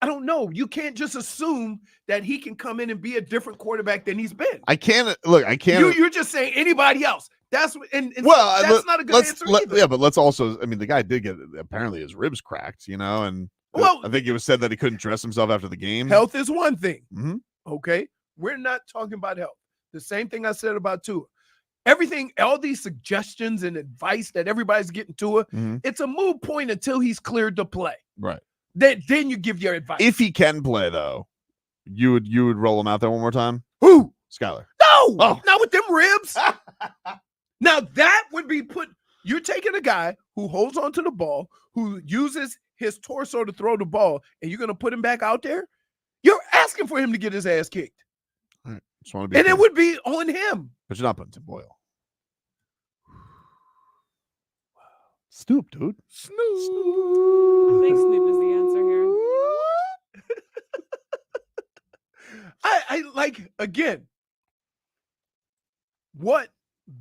I don't know. You can't just assume that he can come in and be a different quarterback than he's been. I can't. You're just saying anybody else. That's what. And well, that's not a good answer either. Yeah, but let's also. I mean, the guy did get apparently his ribs cracked. You know, and I think it was said that he couldn't dress himself after the game. Health is one thing. Mm-hmm. Okay, we're not talking about health. The same thing I said about Tua. Everything, all these suggestions and advice that everybody's getting to it, it's a moot point until he's cleared to play. Right. Then you give your advice. If he can play, though, you would roll him out there one more time. Who? Skyler. No, not with them ribs. Now that would be you're taking a guy who holds onto the ball, who uses his torso to throw the ball, and you're going to put him back out there? You're asking for him to get his ass kicked. All right. Just want to be and it would be on him. But you're not putting Tim Boyle. Snoop, dude. Snoop. I think Snoop is the answer here. I like, again, what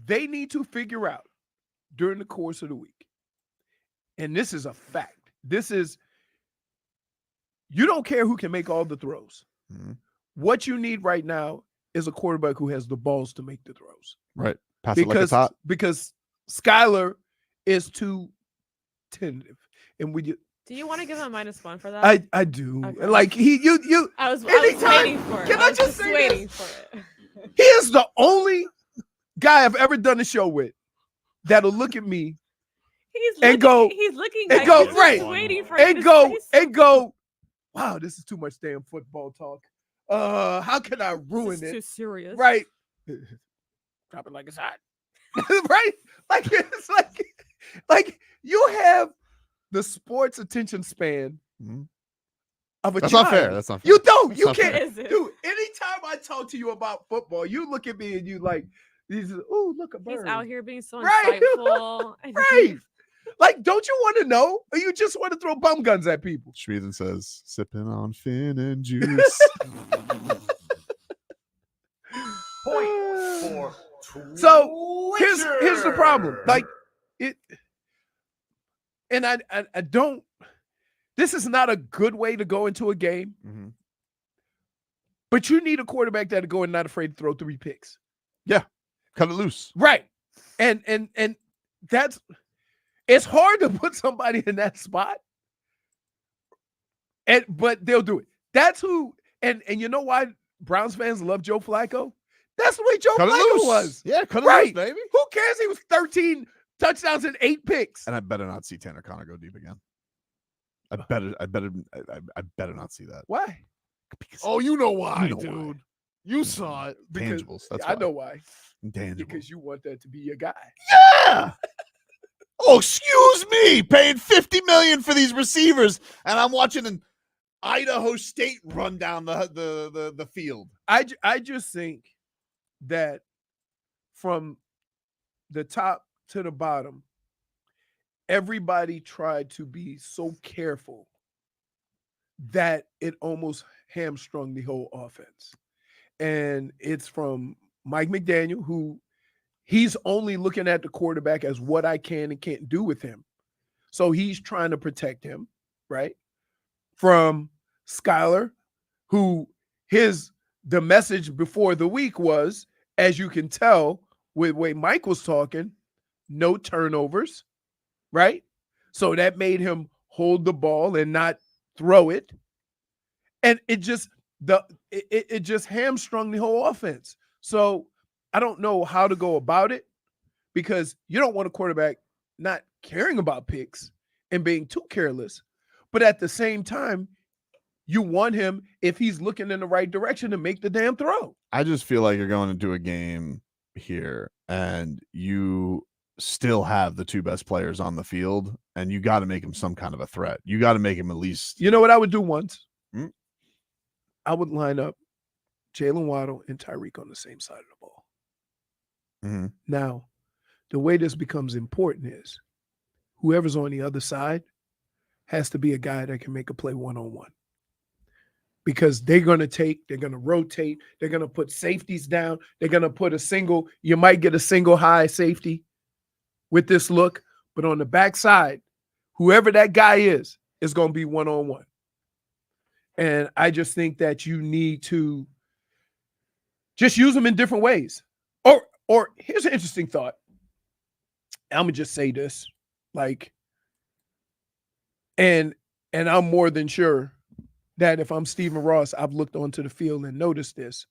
they need to figure out during the course of the week, and this is a fact. You don't care who can make all the throws. Mm-hmm. What you need right now is a quarterback who has the balls to make the throws. Right. Pass it like it's hot. Because Skyler is too tentative. And do you want to give him a -1 for that? I do. Okay. Like I was waiting for it. Can I just say waiting this? for it. He is the only guy I've ever done a show with that'll look at me He's and go, he's looking and like go, he's right, just waiting for and you to go, say and go, wow, this is too much damn football talk. How can I ruin this is it? too serious. Right. Drop it like it's hot. Right? Like it's like you have the sports attention span of a That's child. not fair. That's not fair. You don't. That's You not can't. fair. Is it? Dude, anytime I talk to you about football, you look at me and you like, oh, look, a bird. He's out here being so Right. insightful. Right. Like, don't you want to know? Or you just want to throw bum guns at people? Schmieden says, sipping on Finn and juice. So here's the problem. Like it, and I don't. This is not a good way to go into a game. Mm-hmm. But you need a quarterback that'll go and not afraid to throw 3 picks. Cut it loose. Right. And that's it's hard to put somebody in that spot. But they'll do it. That's who and you know why Browns fans love Joe Flacco? That's the way Joe Cut it Flacco loose. was. Yeah, cut it Right. loose, baby. Who cares? He was 13 touchdowns and 8 picks. And I better not see Tanner Connor go deep again. I better not see that. Why? Because Oh, you know why, You know dude. why. You saw it. Because Intangibles. That's I why. know why. Intangibles. Because you want that to be your guy. Yeah. Oh, excuse me. Paying $50 million for these receivers, and I'm watching an Idaho State run down the field. I just think that from the top to the bottom, everybody tried to be so careful that it almost hamstrung the whole offense. And it's from Mike McDaniel, who he's only looking at the quarterback as what I can and can't do with him. So he's trying to protect him, right? From Skyler, who the message before the week was, as you can tell with the way Mike was talking, no turnovers, right? So that made him hold the ball and not throw it. And it just hamstrung the whole offense. So I don't know how to go about it because you don't want a quarterback not caring about picks and being too careless. But at the same time, you want him, if he's looking in the right direction, to make the damn throw. I just feel like you're going into a game here and you still have the 2 best players on the field and you got to make him some kind of a threat. You got to make him at least. You know what I would do once? Hmm? I would line up Jalen Waddle and Tyreek on the same side of the ball. Mm-hmm. Now, the way this becomes important is whoever's on the other side has to be a guy that can make a play one-on-one. Because they're going to rotate, they're going to put safeties down, they're going to put you might get a single high safety with this look, but on the backside, whoever that guy is going to be one-on-one. And I just think that you need to just use them in different ways. Or here's an interesting thought. I'm going to just say this, and I'm more than sure that if I'm Stephen Ross, I've looked onto the field and noticed this.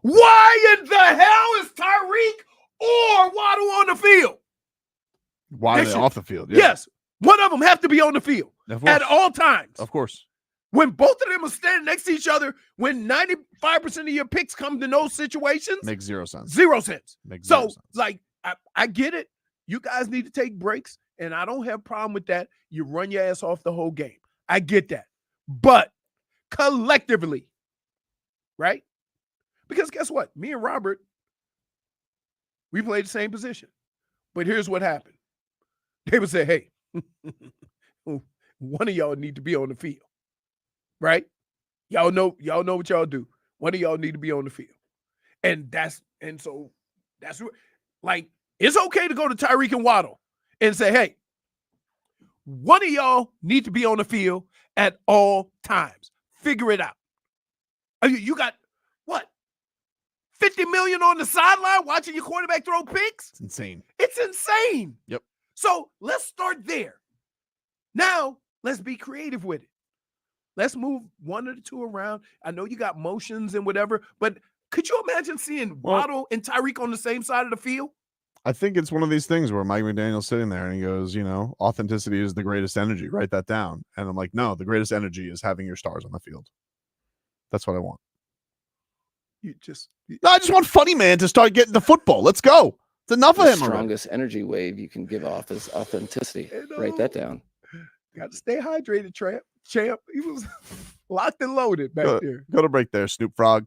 Why in the hell is Tyreek or Waddle on the field? Why are they off the field? Yeah. Yes. One of them have to be on the field Of at course. all times. Of course. When both of them are standing next to each other, when 95% of your picks come to those situations, Makes 0 sense. 0 cents. Makes So, 0 sense. I get it. You guys need to take breaks, and I don't have a problem with that. You run your ass off the whole game. I get that. But collectively, right? Because guess what? Me and Robert, we played the same position. But here's what happened. They would say, hey, one of y'all need to be on the field. Right? Y'all know what y'all do. One of y'all need to be on the field. So that's like, it's okay to go to Tyreek and Waddle and say, hey, one of y'all need to be on the field at all times. Figure it out. You got what? $50 million on the sideline watching your quarterback throw picks? It's insane. It's insane. Yep. So let's start there. Now, let's be creative with it. Let's move one or the two around. I know you got motions and whatever, but could you imagine seeing Waddle and Tyreek on the same side of the field? I think it's one of these things where Mike McDaniel's sitting there and he goes, authenticity is the greatest energy. Write that down. And I'm like, no, the greatest energy is having your stars on the field. That's what I want. No, I just want Funny Man to start getting the football. Let's go. It's enough of The him already. strongest energy wave you can give off is authenticity. Write that down. Got to stay hydrated, Tramp. champ. He was locked and loaded back there. Go to break there, Snoop Frog.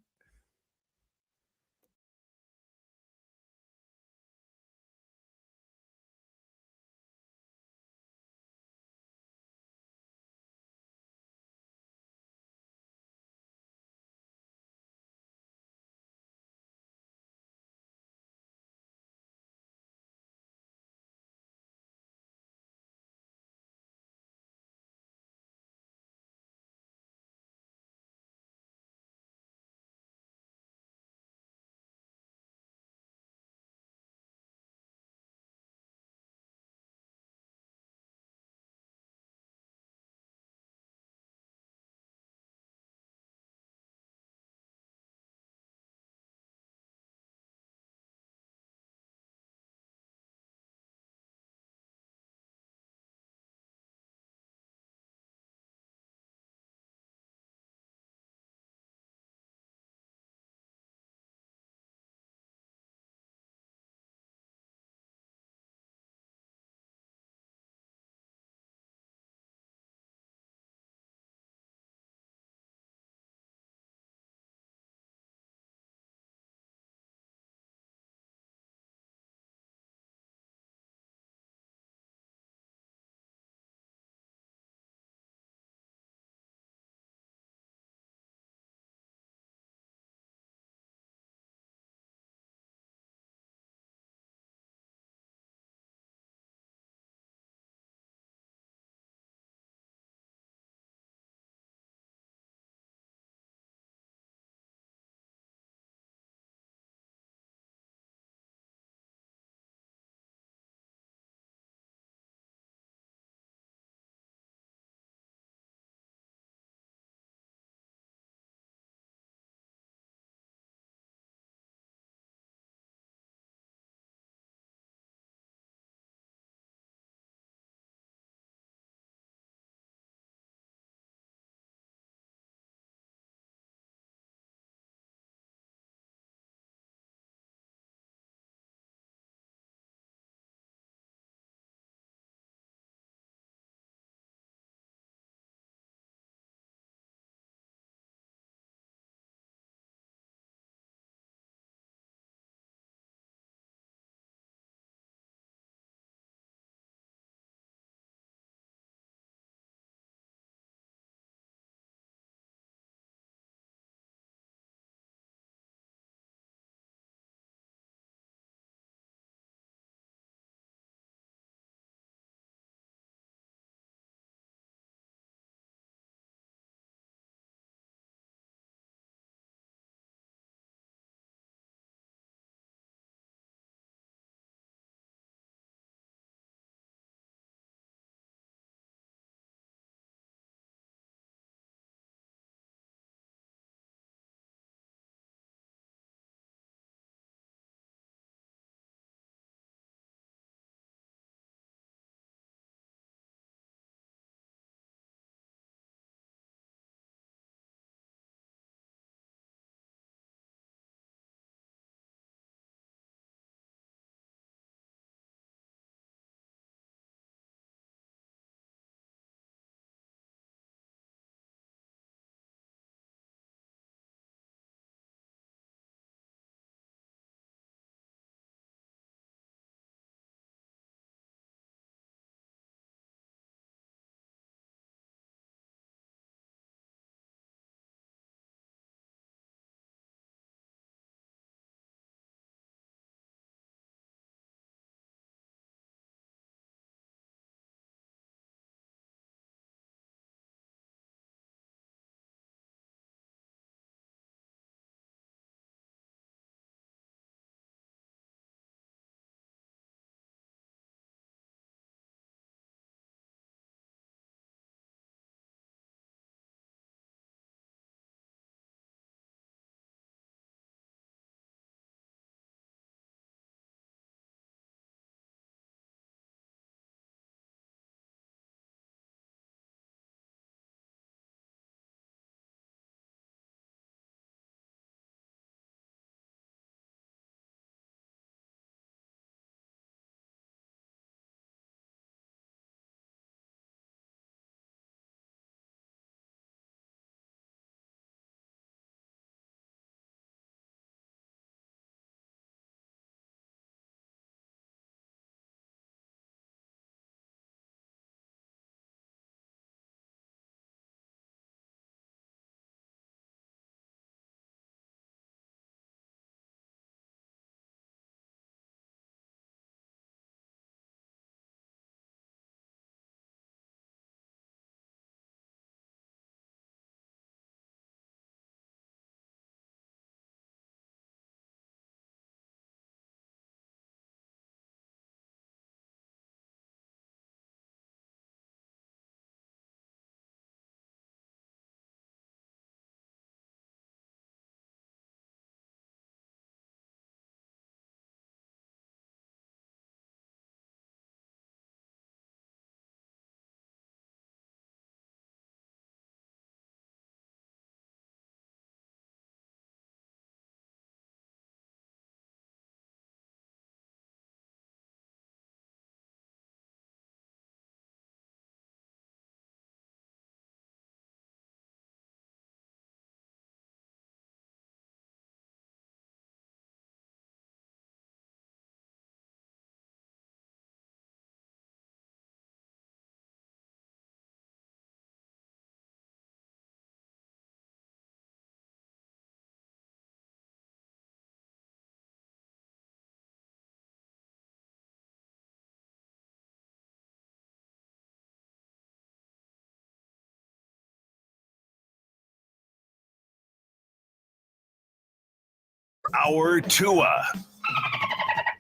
our Tua.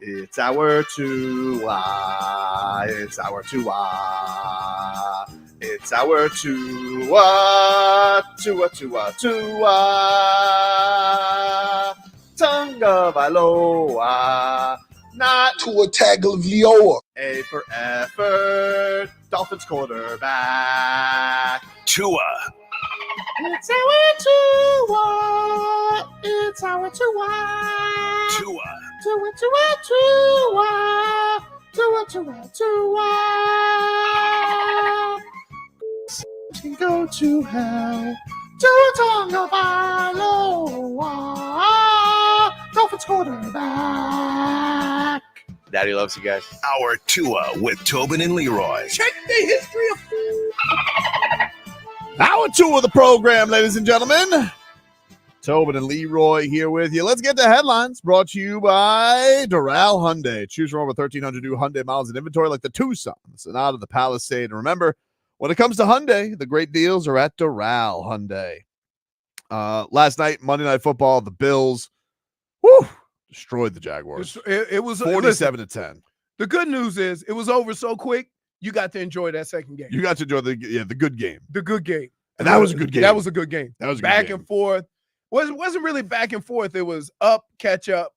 It's our Tua. It's our Tua. It's our Tua. Tua, Tua, Tua. Tonga Vailoa. Not Tua Tagovailoa. A for effort. Dolphins quarterback. Tua. It's our Tua. It's our Tua. Tua. Tua, Tua, Tua. Tua, Tua, Tua. Can go to hell. Tua Tagovailoa. Dolphins quarterback. Daddy loves you guys. Our Tua with Tobin and Leroy. Check the history of Hour 2 of the program, ladies and gentlemen. Tobin and Leroy here with you. Let's get to headlines brought to you by Doral Hyundai. Choose from over 1,300 new Hyundai miles in inventory like the Tucson, the Sonata, the Palisade. And remember, when it comes to Hyundai, the great deals are at Doral Hyundai. Last night, Monday Night Football, the Bills, destroyed the Jaguars. it was 47-10. The good news is it was over so quick. You got to enjoy that second game. You got to enjoy the good game. The good game. And that was a good game. That was a good game. That was a good back game. and forth. Wasn't really back and forth. It was up, catch up,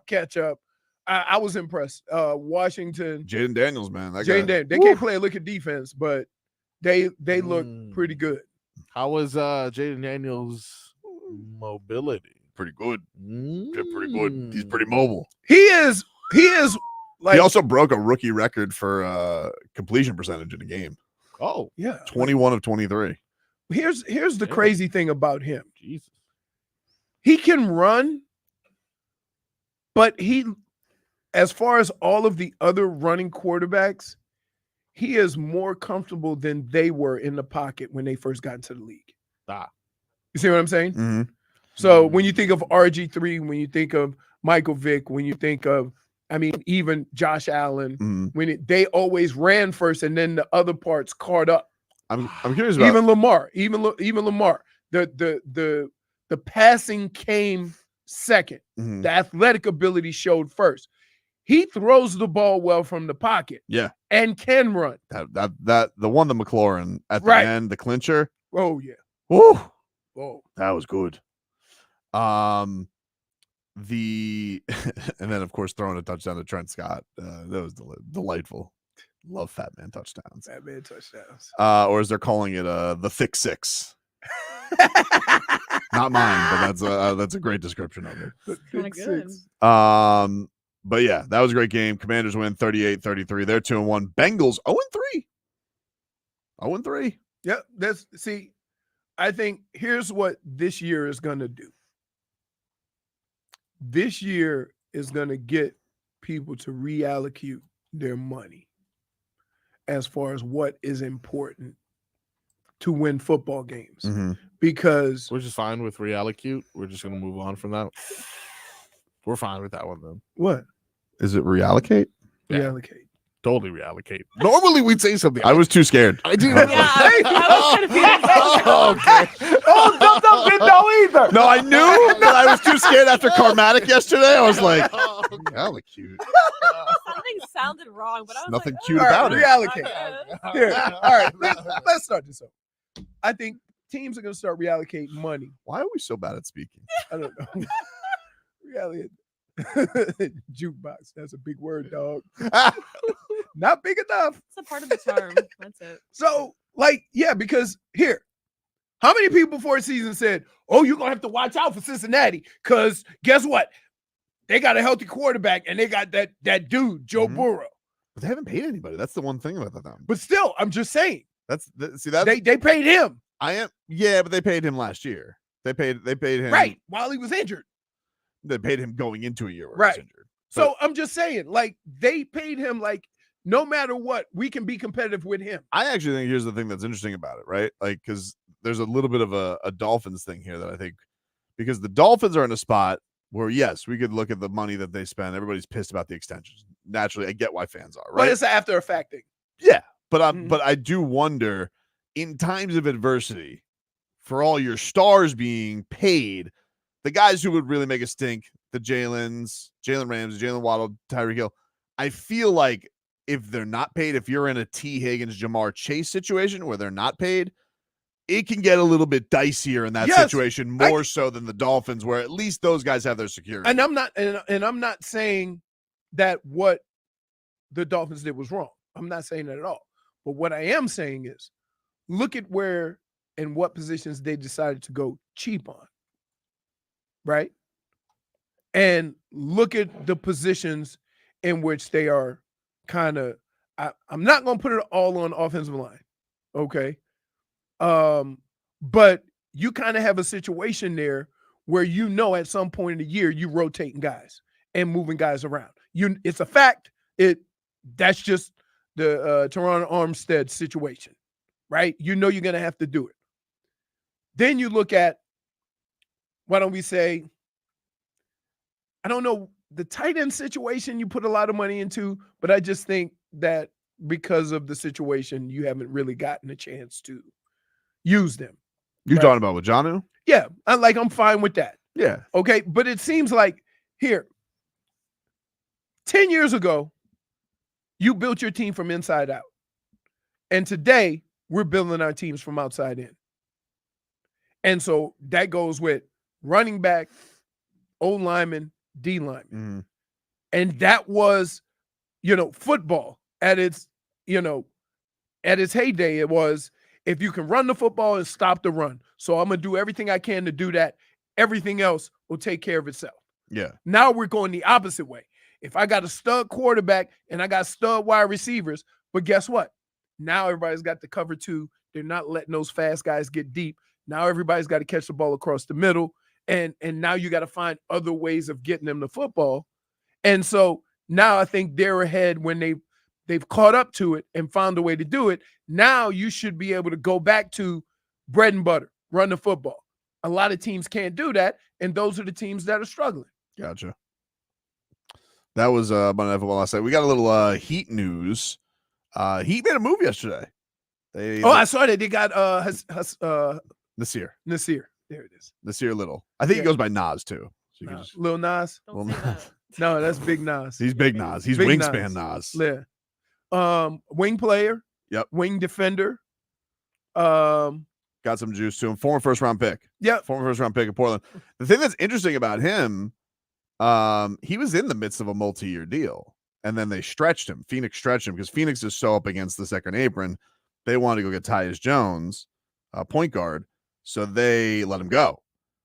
catch up. I was impressed. Washington. Jaden Daniels, man. That Jaden guy. Daniels. They can't play a lick of defense, but they look pretty good. How was Jaden Daniels' mobility? Pretty good. Pretty good. He's pretty mobile. He is like He also broke a rookie record for completion percentage in a game. Oh, yeah. 21 of 23. Here's the crazy thing about him. Jesus. He can run, but as far as all of the other running quarterbacks, he is more comfortable than they were in the pocket when they first got into the league. Ah. You see what I'm saying? Mm-hmm. So when you think of RG3, when you think of Michael Vick, when you think of, even Josh Allen, they always ran first and then the other parts caught up. I'm curious about Even Lamar, the passing came second. The athletic ability showed first. He throws the ball well from the pocket. Yeah. And can run. That the one to McLaurin at the end, the clincher. Oh yeah. Woo. Oh, that was good. And then of course throwing a touchdown to Trent Scott. That was delightful. Love fat man touchdowns. Fat man touchdowns. Or as they're calling it, the thick six. Not mine, but that's a great description of it. Kind of good. But yeah, that was a great game. Commanders win 38-33. They're 2-1. Bengals 0-3. 0-3. Yeah, I think here's what this year is going to do. This year is going to get people to reallocate their money as far as what is important to win football games. Because we're just fine with reallocate. We're just going to move on from that. We're fine with that one then. What? Is it reallocate? Yeah. Reallocate. Totally reallocate. Normally we'd say something. I was too scared. I do. Yeah, I was confused. Okay. Dum didn't know either. No, I knew, but I was too scared after Carmatic yesterday. I was like, reallocate. Something sounded wrong, but I was Nothing like, cute oh, about it. Reallocate. okay. Here. All right. Let's start this off. I think teams are going to start reallocating money. Why are we so bad at speaking? I don't know. Reallocate. Jukebox. That's a big word, dog. Not big enough. It's a part of the charm. That's it. So, because here, how many people before the season said, oh, you're going to have to watch out for Cincinnati because guess what? They got a healthy quarterback and they got that dude, Joe Burrow. But they haven't paid anybody. That's the one thing about them. But still, I'm just saying. That's They paid him. but they paid him last year. They paid him Right, while he was injured. They paid him going into a year where Right. he was injured. So I'm just saying, they paid him no matter what, we can be competitive with him. I actually think here's the thing that's interesting about it, right? Because there's a little bit of a Dolphins thing here that I think, because the Dolphins are in a spot where, yes, we could look at the money that they spend. Everybody's pissed about the extensions. Naturally, I get why fans are, right? But it's an after effect thing. Yeah, but I do wonder, in times of adversity, for all your stars being paid, the guys who would really make a stink, the Jalen Ramsey, Jalen Waddle, Tyreek Hill. I feel like if they're not paid, if you're in a T. Higgins, Jamar Chase situation where they're not paid, it can get a little bit dicier in that situation, more so than the Dolphins, where at least those guys have their security. And I'm not saying that what the Dolphins did was wrong. I'm not saying that at all. But what I am saying is, look at where and what positions they decided to go cheap on, right? And look at the positions in which they are kind of, I'm not going to put it all on offensive line, okay? But you kind of have a situation there where at some point in the year you rotating guys and moving guys around. It's a fact. That's just the Teron Armstead situation, right? You're going to have to do it. Then you look at, why don't we say, I don't know, the tight end situation you put a lot of money into, but I just think that because of the situation, you haven't really gotten a chance to use them. You're talking about with Jonnu? Yeah, I'm fine with that. Yeah. Okay, but it seems like, here, 10 years ago, you built your team from inside out. And today, we're building our teams from outside in. And so that goes with running back, O-lineman, D-lineman. Mm-hmm. And that was, football at its heyday. It was, if you can run the football and stop the run. So I'm going to do everything I can to do that. Everything else will take care of itself. Yeah. Now we're going the opposite way. If I got a stud quarterback and I got stud wide receivers, but guess what? Now everybody's got the cover two. They're not letting those fast guys get deep. Now everybody's got to catch the ball across the middle. And now you got to find other ways of getting them the football. And so now I think they're ahead when they've caught up to it and found a way to do it. Now you should be able to go back to bread and butter, run the football. A lot of teams can't do that, and those are the teams that are struggling. Gotcha. That was about NFL last night. We got a little Heat news. Heat made a move yesterday. I saw that. They got Nassir. There it is. Nassir Little. I think he goes by Nas too. So Lil Nas. Don't say that. No, that's Big Nas. He's Big Nas. He's Big wingspan Nas. Yeah. Wing player. Yep. Wing defender. Got some juice to him. Former first-round pick. Yep. Former first-round pick of Portland. The thing that's interesting about him, he was in the midst of a multi-year deal, and then they stretched him. Phoenix stretched him because Phoenix is so up against the second apron. They wanted to go get Tyus Jones, point guard, so they let him go.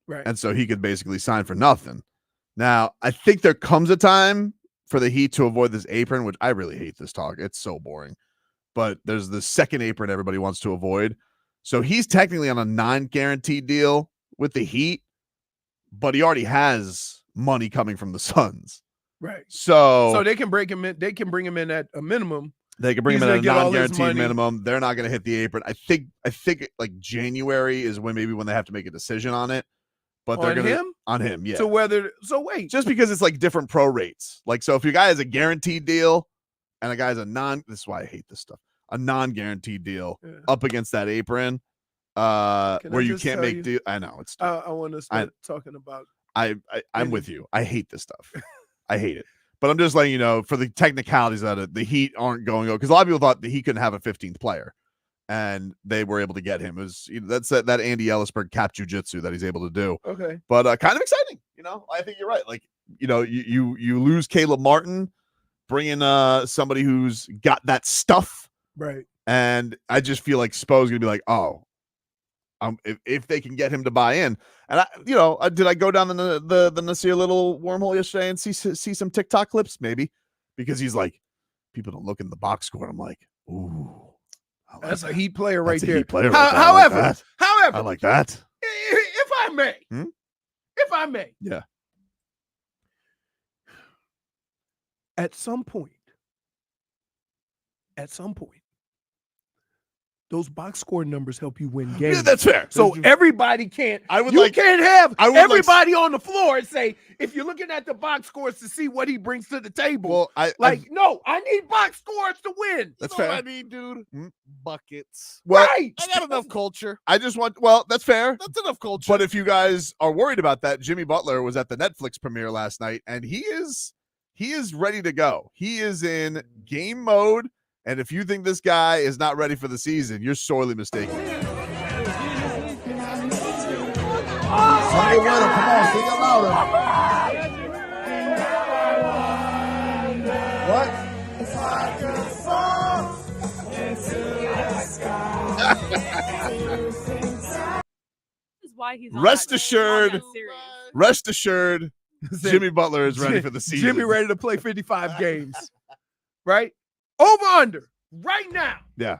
Right. And so he could basically sign for nothing. Now, I think there comes a time for the Heat to avoid this apron, which I really hate this talk. It's so boring. But there's the second apron everybody wants to avoid. So he's technically on a non-guaranteed deal with the Heat, but he already has money coming from the Suns. Right. So they can break him in. They can bring him in at a minimum. They can bring him in at a non-guaranteed minimum. They're not going to hit the apron. I think like January is when they have to make a decision on it. But they're going to on him, yeah. So wait. Just because it's like different pro rates. Like, so if your guy has a guaranteed deal and a guy has this is why I hate this stuff. A non-guaranteed deal up against that apron, where you can't make deal. I know it's. I want to start talking about. I'm with you. I hate this stuff. I hate it. But I'm just letting you know, for the technicalities of it, the Heat aren't going over, because a lot of people thought that he couldn't have a 15th player, and they were able to get him. It was that's that Andy Ellisberg cap jujitsu that he's able to do. Okay, but kind of exciting. I think you're right. Like you lose Caleb Martin, bring in somebody who's got that stuff. Right. And I just feel like Spo's gonna be like, if they can get him to buy in. And did I go down the Nassir Little wormhole yesterday and see some TikTok clips? Maybe, because he's like, people don't look in the box score. And I'm like, ooh, that's a Heat player right there. However, I like that. If I may, yeah. At some point, those box score numbers help you win games. Yeah, that's fair. So everybody can't. I would you like- can't have I would like- everybody on the floor and say, if you're looking at the box scores to see what he brings to the table. Well, no, I need box scores to win. That's You know fair. what I mean, dude? Buckets. Well, Right. I got enough culture. I just want. Well, that's fair. That's enough culture. But if you guys are worried about that, Jimmy Butler was at the Netflix premiere last night, and he is ready to go. He is in game mode, and if you think this guy is not ready for the season, you're sorely mistaken. Somebody with him. Come on, sing it louder. What? This is why he's on Rest that- assured- on that series. Rest assured, Jimmy Butler is ready for the season. Jimmy ready to play 55 games. Right? Over under right now. Yeah.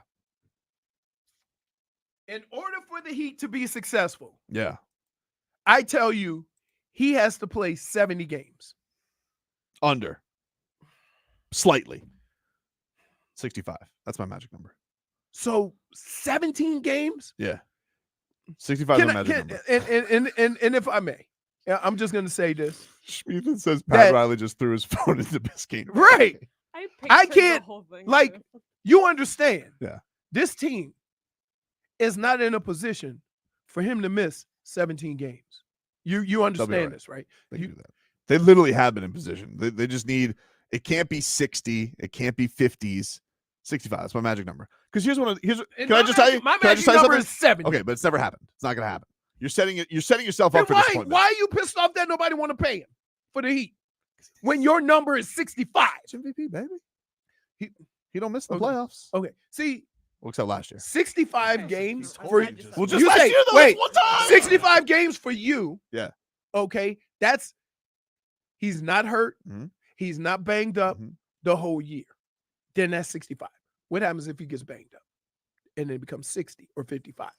In order for the Heat to be successful, Yeah. I tell you, he has to play 70 games. Under. Slightly. 65. That's my magic number. So 17 games? Yeah. 65 is my magic number. And if I may, I'm just going to say this. Schmieden says Pat That- Riley just threw his phone into Biscayne. Right. I pictured the can't, whole thing, like, too. you understand. Yeah. This team is not in a position for him to miss 17 games. You understand right. this, right? They can do that. They literally have been in position. They just need, it can't be 60. It can't be 50s. 65. That's my magic number. Because can I just tell you? My Can I just magic tell you number something? is 70. Okay, but it's never happened. It's not going to happen. You're setting yourself Then up for why disappointment. are you pissed off that nobody want to pay him for the Heat when your number is 65? It's MVP, baby. He don't miss the Okay. playoffs. Okay, see, Well, except last year. 65 games I for just- Well, you just last say, year, though. wait, That's one time. 65 games for you. Yeah. Okay, he's not hurt. Mhm. He's not banged up Mhm. the whole year. Then that's 65. What happens if he gets banged up and then it becomes 60 or 55?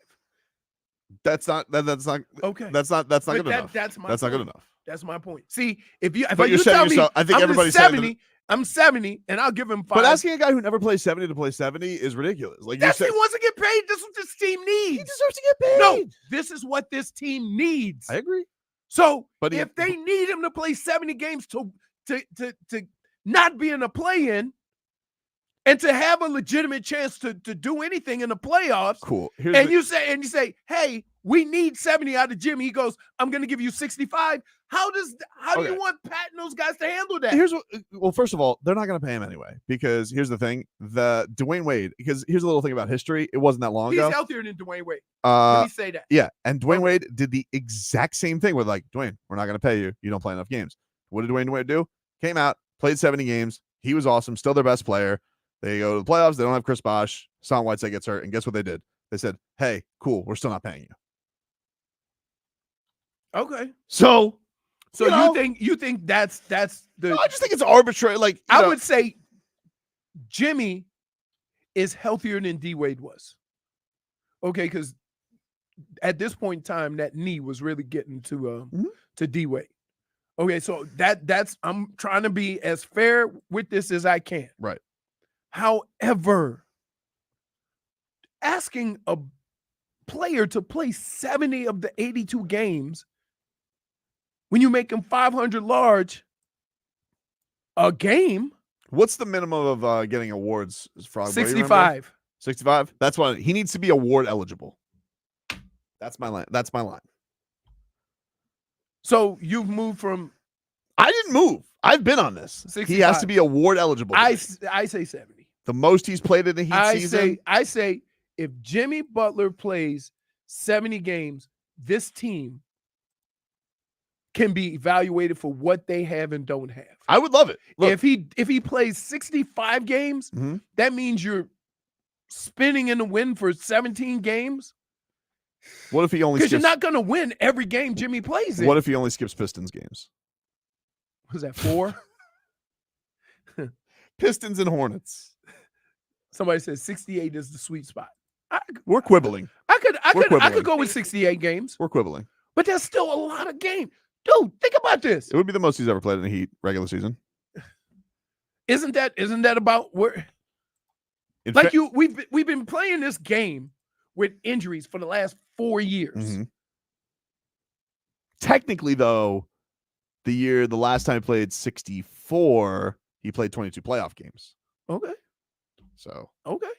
That's not Okay, good But enough. That's my That's not good point. enough. That's my point. See, if you But you're you setting tell me yourself- I think I'm everybody's 70, I'm 70, and I'll give him 5. But asking a guy who never plays 70 to play 70 is ridiculous. Like That's you he said, wants to get paid. This is what this team needs. he deserves to get paid. No, this is what this team needs. I agree. So But if they need him to play 70 games to not be in a play-in and to have a legitimate chance to do anything in the playoffs, Cool. you say, hey, we need 70 out of Jimmy. He goes, I'm going to give you 65. How do Okay. you want Pat and those guys to handle that? Well, first of all, they're not going to pay him anyway because here's the thing: the Dwayne Wade. Because here's a little thing about history. It wasn't that long He's ago. healthier than Dwayne Wade. Let me say that. Yeah, and Dwayne Wade did the exact same thing with like Dwayne. We're not going to pay you. You don't play enough games. What did Dwayne Wade do? Came out, played 70 games. He was awesome. Still their best player. They go to the playoffs. They don't have Chris Bosh. Hassan Whiteside gets hurt, and guess what they did? They said, "Hey, cool. We're still not paying you." Okay. So you think that's the no, I just think it's arbitrary. Like I would say Jimmy is healthier than D Wade was. Okay, because at this point in time, that knee was really getting to D Wade. Okay, so that's I'm trying to be as fair with this as I can. Right. However, asking a player to play 70 of the 82 games when you make him 500 large a game. What's the minimum of getting awards? Frog Boy, you remember? 65. 65. That's what he needs to be award eligible. That's my line. That's my line. So you've moved from I didn't move. I've been on this. 65. He has to be award eligible. I say 70. The most he's played in the Heat season. I say if Jimmy Butler plays 70 games, this team can be evaluated for what they have and don't have. I would love it. Look, If he plays 65 games, Mhm. that means you're spinning in the win for 17 games. what if he only Because skips? you're not going to win every game Jimmy plays in. What if he only skips Pistons games? Was that 4? Pistons and Hornets. Somebody said 68 is the sweet spot. We're quibbling. I We're could quibbling. go with 68 games, We're quibbling. but that's still a lot of games. Dude, think about this. It would be the most he's ever played in the Heat regular season. Isn't that about where We've been playing this game with injuries for the last 4 years. Mhm. Technically, though, the last time he played 64, he played 22 playoff games. Okay. So Okay.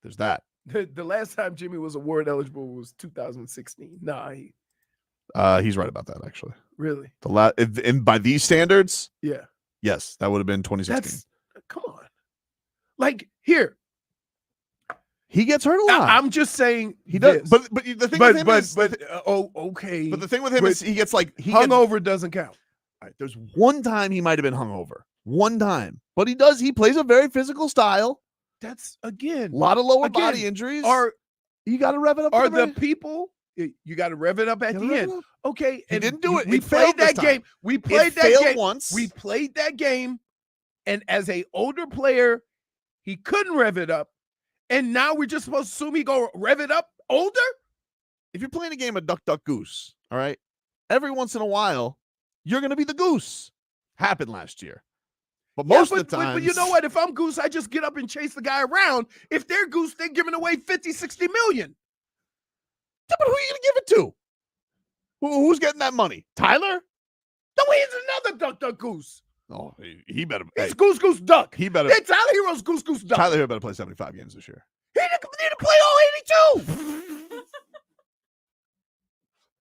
there's that. The last time Jimmy was award eligible was 2016. Nah, He's right about that, actually. really. And by these standards, Yeah. yes, that would have been 2016. Come on. Like here, He gets hurt a lot. I'm just saying he does. this. But the thing with him is, okay. but the thing with him is he gets hungover doesn't count. All right, there's one time he might have been hungover. One time. But he plays a very physical style. That's again A lot of lower body injuries. You got to rev it up. Are the people? You got to rev it up at the end. Okay, He and didn't do it. We It failed played that this game. time. We played that failed game once. We played that game, and as a older player, he couldn't rev it up, and now we're just supposed to assume he go rev it up older. If you're playing a game of duck, duck, goose, all right, every once in a while, you're going to be the goose. Happened last year. But most of the time. But you know what? If I'm goose, I just get up and chase the guy around. If they're goose, they're giving away 50, 60 million. Yeah, but who are you going to give it to? Who's getting that money? Tyler? No, he's another duck, duck, goose. Oh, he better. He's goose, goose, duck. He better. Hey, Tyler Hero's goose, goose, duck. Tyler Hero better play 75 games this year. He didn't play all 82.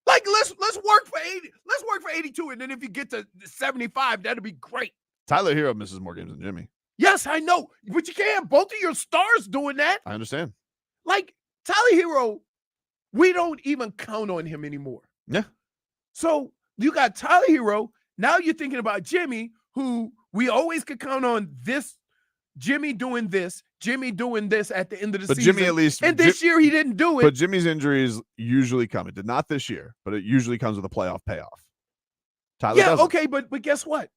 Like let's work for 80. Let's work for 82, and then if you get to 75, that'd be great. Tyler Hero misses more games than Jimmy. Yes, I know, but you can't have both of your stars doing that. I understand. Like Tyler Hero, we don't even count on him anymore. Yeah. So you got Tyler Hero. Now you're thinking about Jimmy, who we always could count on this. Jimmy doing this at the end of the season. Jimmy, at least, and this year he didn't do it. But Jimmy's injuries usually come. It did not this year, but it usually comes with a playoff payoff. Tyler doesn't. Okay, but guess what?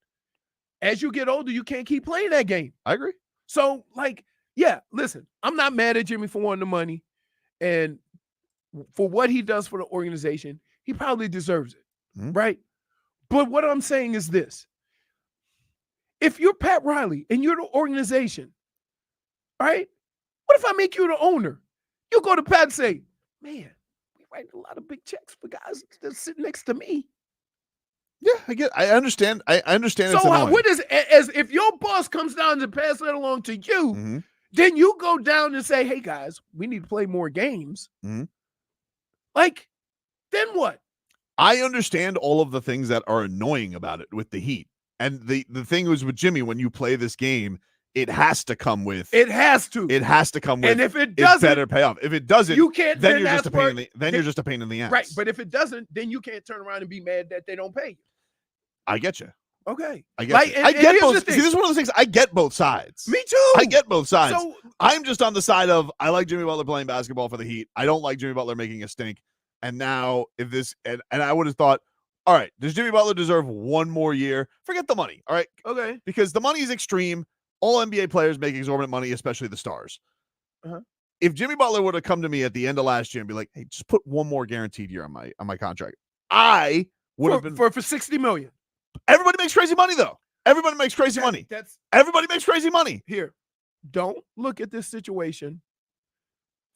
As you get older, you can't keep playing that game. I agree. So, listen, I'm not mad at Jimmy for wanting the money, and for what he does for the organization, he probably deserves it, right? But what I'm saying is this. If you're Pat Riley and you're the organization, all right, what if I make you the owner? You go to Pat and say, man, we write a lot of big checks for guys that sit next to me. Yeah, I understand. I understand. So what is as if your boss comes down to pass that along to you, then you go down and say, hey guys, we need to play more games. Like, then what? I understand all of the things that are annoying about it with the Heat. And the thing was with Jimmy, when you play this game, it has to come with. It has to. It has to come with. And if it doesn't, better pay off. If it doesn't, you can't. Then you're just a pain in the. Then you're just a pain in the ass. Right. But if it doesn't, then you can't turn around and be mad that they don't pay you. I get you. Okay. I get. You. I get both. See, this is one of those things. I get both sides. Me too. I get both sides. So, I'm just on the side of I like Jimmy Butler playing basketball for the Heat. I don't like Jimmy Butler making a stink. And now, if this and I would have thought, all right, does Jimmy Butler deserve one more year? Forget the money. All right. Okay. Because the money is extreme. All NBA players make exorbitant money, especially the stars. If Jimmy Butler would have come to me at the end of last year and be like, hey, just put one more guaranteed year on my contract, I would have been for $60 million. Everybody makes crazy money, though. Everybody makes crazy money. Everybody makes crazy money. Here, don't look at this situation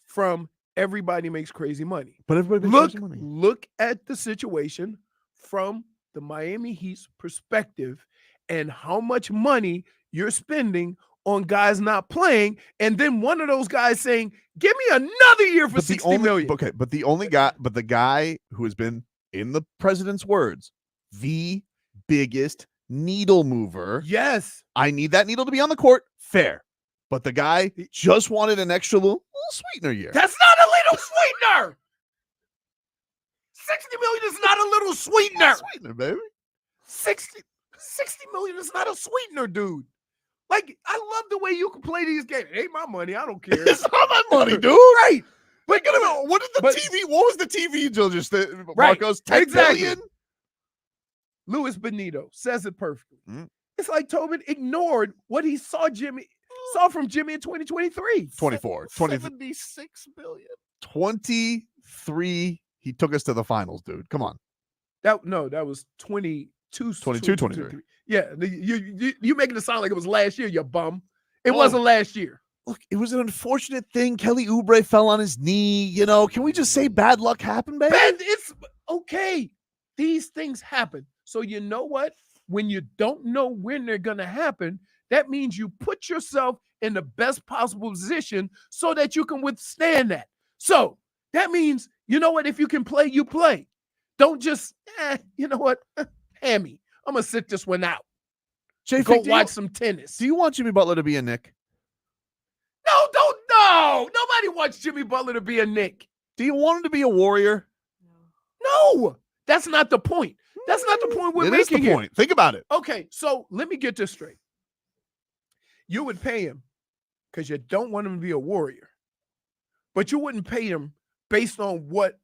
from everybody makes crazy money. But everybody makes crazy money. Look at the situation from the Miami Heat's perspective and how much money you're spending on guys not playing, and then one of those guys saying, give me another year for $60 million. Okay, but the guy who has been, in the president's words, the biggest needle mover. Yes. I need that needle to be on the court. Fair. But the guy just wanted an extra little sweetener year. That's not a little sweetener. $60 million is not a little sweetener. Sweetener, baby. 60 million is not a sweetener, dude. Like, I love the way you can play these games. It ain't my money. I don't care. It's not my money, dude. Right. But what is the TV? What was the TV deal just Marcos? $10 billion? Luis Benito says it perfectly. It's like Tobin ignored what he saw from Jimmy in 2023. 24. 76 billion. 23. He took us to the finals, dude. Come on. That was 22. 23. Yeah, you making it sound like it was last year, you bum. It wasn't last year. look, it was an unfortunate thing. Kelly Oubre fell on his knee. You know, can we just say bad luck happened, baby? It's okay. These things happen. So you know what? When you don't know when they're going to happen, that means you put yourself in the best possible position so that you can withstand that. So that means, you know what? If you can play, you play. Don't just, you know what? Hammy, I'm going to sit this one out. Go watch some tennis. Do you want Jimmy Butler to be a Knick? No. Nobody wants Jimmy Butler to be a Knick. Do you want him to be a Warrior? No. That's not the point. That's not the point we're making here. Point. Think about it. Okay, so let me get this straight. You would pay him because you don't want him to be a Warrior, but you wouldn't pay him based on what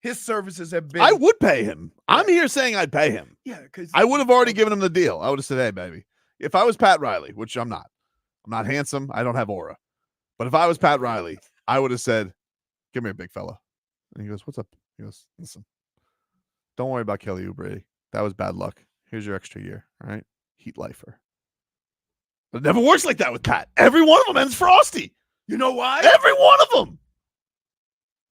his services have been. I would pay him. I'm here saying I'd pay him. Yeah, because I would have already given him the deal. I would have said, hey, baby, if I was Pat Riley, which I'm not handsome. I don't have aura. But if I was Pat Riley, I would have said, come here, big fella. And he goes, what's up? He goes, listen, don't worry about Kelly Oubre. That was bad luck. Here's your extra year. All right. Heat lifer. But it never works like that with Pat. Every one of them ends frosty. You know why? Every one of them.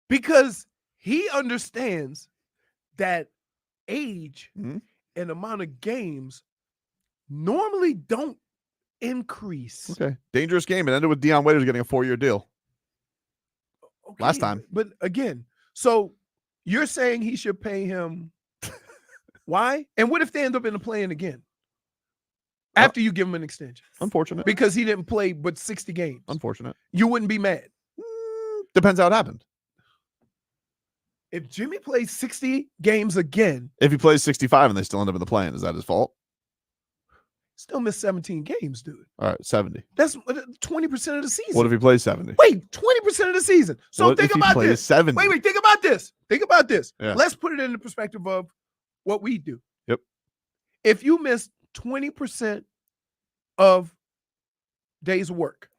Because he understands that age and amount of games normally don't increase. Okay. Dangerous game. It ended with Deion Waiters getting a 4-year deal. Okay, Last time. But again, so you're saying he should pay him why? And what if they end up in the play-in again? After you give him an extension. Unfortunate. Because he didn't play but 60 games. Unfortunate. You wouldn't be mad. Depends how it happened. If Jimmy plays 60 games again. If he plays 65 and they still end up in the play-in, is that his fault? Still missed 17 games, dude. All right, 70. That's 20% of the season. What if he plays 70? Wait, 20% of the season. So what think if he about plays this. 70? Wait, think about this. Think about this. Yeah. Let's put it in the perspective of what we do. Yep. If you miss 20% of days of work,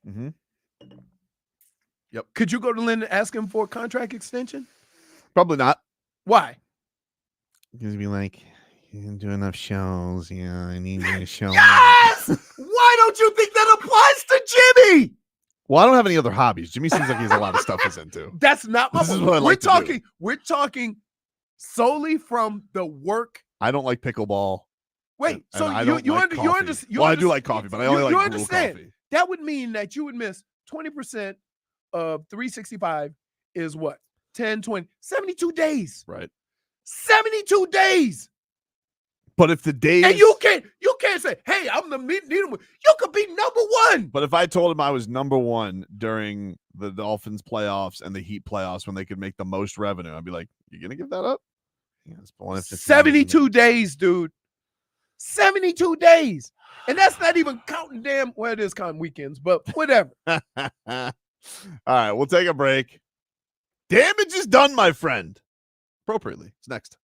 Yep. Could you go to Lynn and ask him for a contract extension? Probably not. Why? Because be like, you didn't do enough shows. Yeah, I need you to show up. Yes! Why don't you think that applies to Jimmy? Well, I don't have any other hobbies. Jimmy seems like he has a lot of stuff he's into. That's not my This is point. what I like to do. We're talking solely from the work. I don't like pickleball. Wait, and so I you don't like understand? coffee. Well, I do like coffee, but I only like you brew understand? coffee. That would mean that you would miss 20% of 365 is what? 10, 20, 72 days. Right. 72 days. But if the days And you can't say, hey, I'm the needle. You could be number one. But if I told him I was number one during the Dolphins playoffs and the Heat playoffs when they could make the most revenue, I'd be like, you gonna give that up? Yes, 72 days, dude. 72 days. And that's not even counting well, it is counting weekends, but whatever. All right, we'll take a break. Damage is done, my friend. Appropriately. It's next.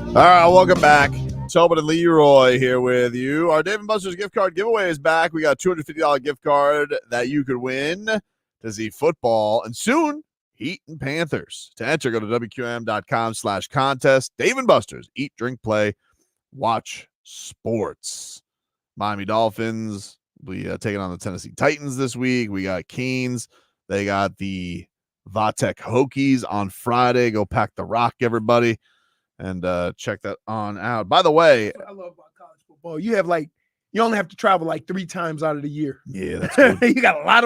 All right, welcome back. Tobin and Leroy here with you. Our Dave & Buster's gift card giveaway is back. We got a $250 gift card that you could win to see football and soon Heat and Panthers. To enter, go to WQM.com/contest. Dave & Buster's. Eat, drink, play, watch sports. Miami Dolphins. We taking on the Tennessee Titans this week. We got Canes. They got the VaTech Hokies on Friday. Go pack the rock, everybody. And check that on out. By the way, That's what I love about college football. You have you only have to travel 3 times out of the year. yeah, that's good. You got a lot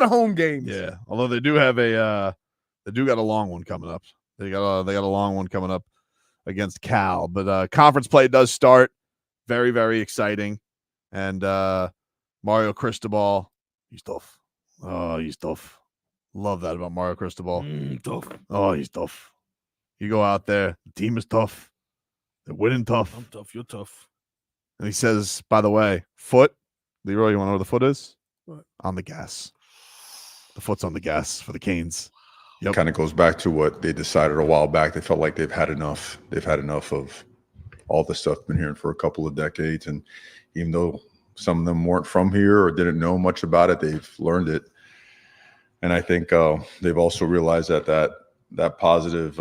of home games. Yeah, although they do have got a long one coming up. They got a long one coming up against Cal. But conference play does start. Very, very exciting. And Mario Cristobal, he's tough. Oh, he's tough. Love that about Mario Cristobal. Tough. Oh, he's tough. You go out there, the team is tough. They're winning tough. I'm tough. You're tough. And he says, by the way, foot. Leroy, you want to know where the foot is? What? On the gas. The foot's on the gas for the Canes. Yep. Kind of goes back to what they decided a while back. They felt like they've had enough. They've had enough of all the stuff been hearing for a couple of decades. And even though some of them weren't from here or didn't know much about it, they've learned it. And I think they've also realized that positive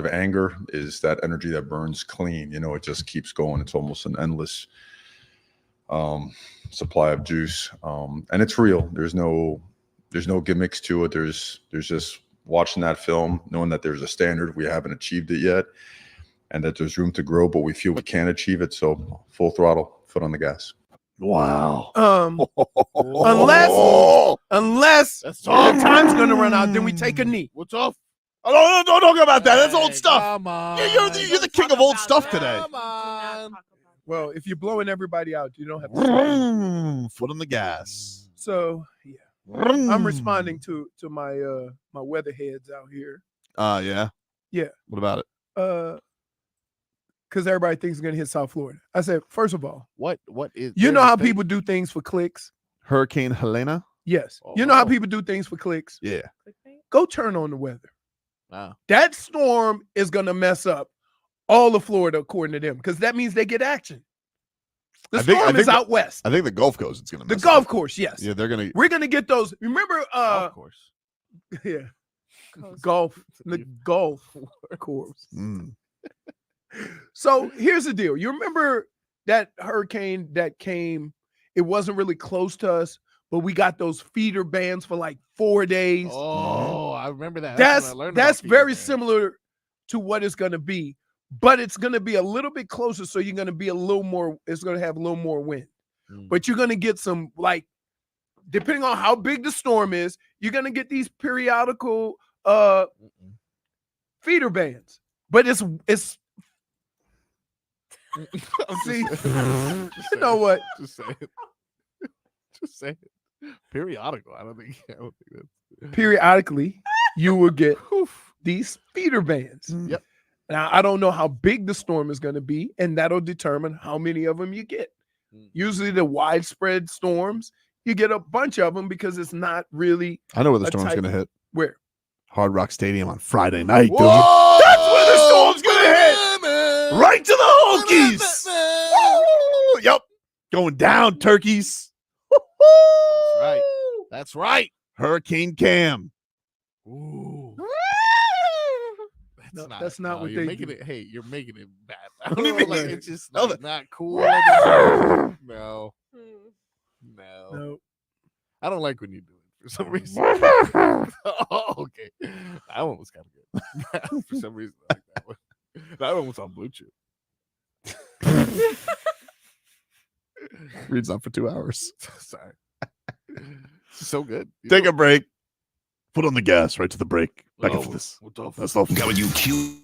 anger is that energy that burns clean. It just keeps going. It's almost an endless supply of juice, and it's real. There's no gimmicks to it. There's just watching that film, knowing that there's a standard, we haven't achieved it yet, and that there's room to grow, but we feel we can achieve it. So full throttle, foot on the gas. Wow. Unless That's the tough. time's gonna run out, then we take a knee. What's up? Oh, no, don't talk about that. That's old stuff. Come on. You're the king of old stuff today. Come on. Well, if you're blowing everybody out, you don't have to. Foot on the gas. So yeah, I'm responding to my my weather heads out here. Yeah. Yeah. What about it? Because everybody thinks it's gonna hit South Florida. I said, first of all, What is? you there's know a how state- people do things for clicks? Hurricane Helena. Yes. Oh, You know how wow. people do things for clicks? Yeah. Go turn on the weather. Wow. That storm is gonna mess up all of Florida, according to them, because that means they get action. The I think- storm I think is out west. I think the Gulf Coast is going to The golf course, yes. Yeah, they're going to. We're gonna get those. Remember, Of course. yeah, Coast. golf, the golf course. Mm. So here's the deal. You remember that hurricane that came? It wasn't really close to us, but we got those feeder bands for 4 days. Oh, I remember that. that's when I learned that's about Peter very Pan. similar to what it's going to be, but it's going to be a little bit closer. So you're going to be a little more. It's going to have a little more wind, but you're going to get some depending on how big the storm is, you're going to get these periodical feeder bands. But it's see, you know what? Just say it. Just say it. Periodical. I don't think that's. Periodically, you will get these feeder bands. Yep. Now, I don't know how big the storm is going to be, and that'll determine how many of them you get. Usually, the widespread storms, you get a bunch of them because it's not really. I know where the a storm's type- going to hit. Where? Hard Rock Stadium on Friday night, dude. Whoa! That's where the storm's going to hit. Right to the Hokies. Woo! Yep. Going down, turkeys. That's right. That's right. Hurricane Cam. Ooh. No, that's not what you're they making do. it. Hey, you're making it bad. I don't even like it's just No, not cool. No. No. No. I don't like when you do it for some reason. Oh, okay. That one was kind of good. For some reason, I like that one. That one was on Blue Chew. Reads on for 2 hours. Sorry. So good. Take a break. Put on the gas right to the break. Back Oh, after this. what's up? That's all. WQ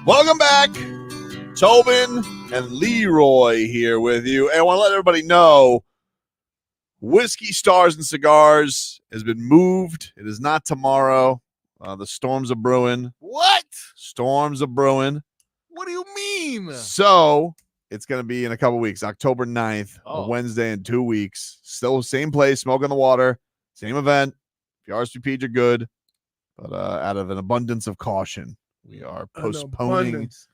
Welcome back. Tobin and Leroy here with you. And I want to let everybody know Whiskey Stars and Cigars has been moved. It is not tomorrow. The storms are brewing. What? Storms are brewing. What do you mean? So it's going to be in a couple weeks, October 9th, a Oh. Wednesday in 2 weeks. Still same place, Smoke on the Water, same event. If your RSVPs are good, but out of an abundance of caution, we are postponing Abundance,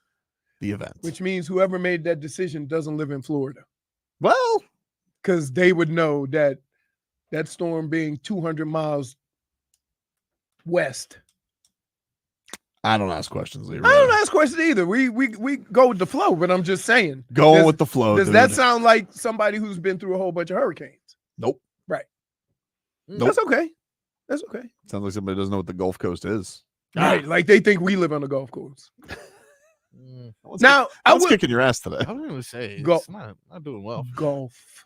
the event. which means whoever made that decision doesn't live in Florida, Well, because they would know that that storm being 200 miles west. I don't ask questions, Leroy. I don't ask questions either. We go with the flow, but I'm just saying. Going does- with the flow. Does dude. that sound like somebody who's been through a whole bunch of hurricanes? Nope. Right. Nope. That's okay. That's okay. Sounds like somebody doesn't know what the Gulf Coast is. Right. Like they think we live on the Gulf Coast. What's Now, I What's would kicking your ass today? I was going to say, Go- it's not doing well. Gulf.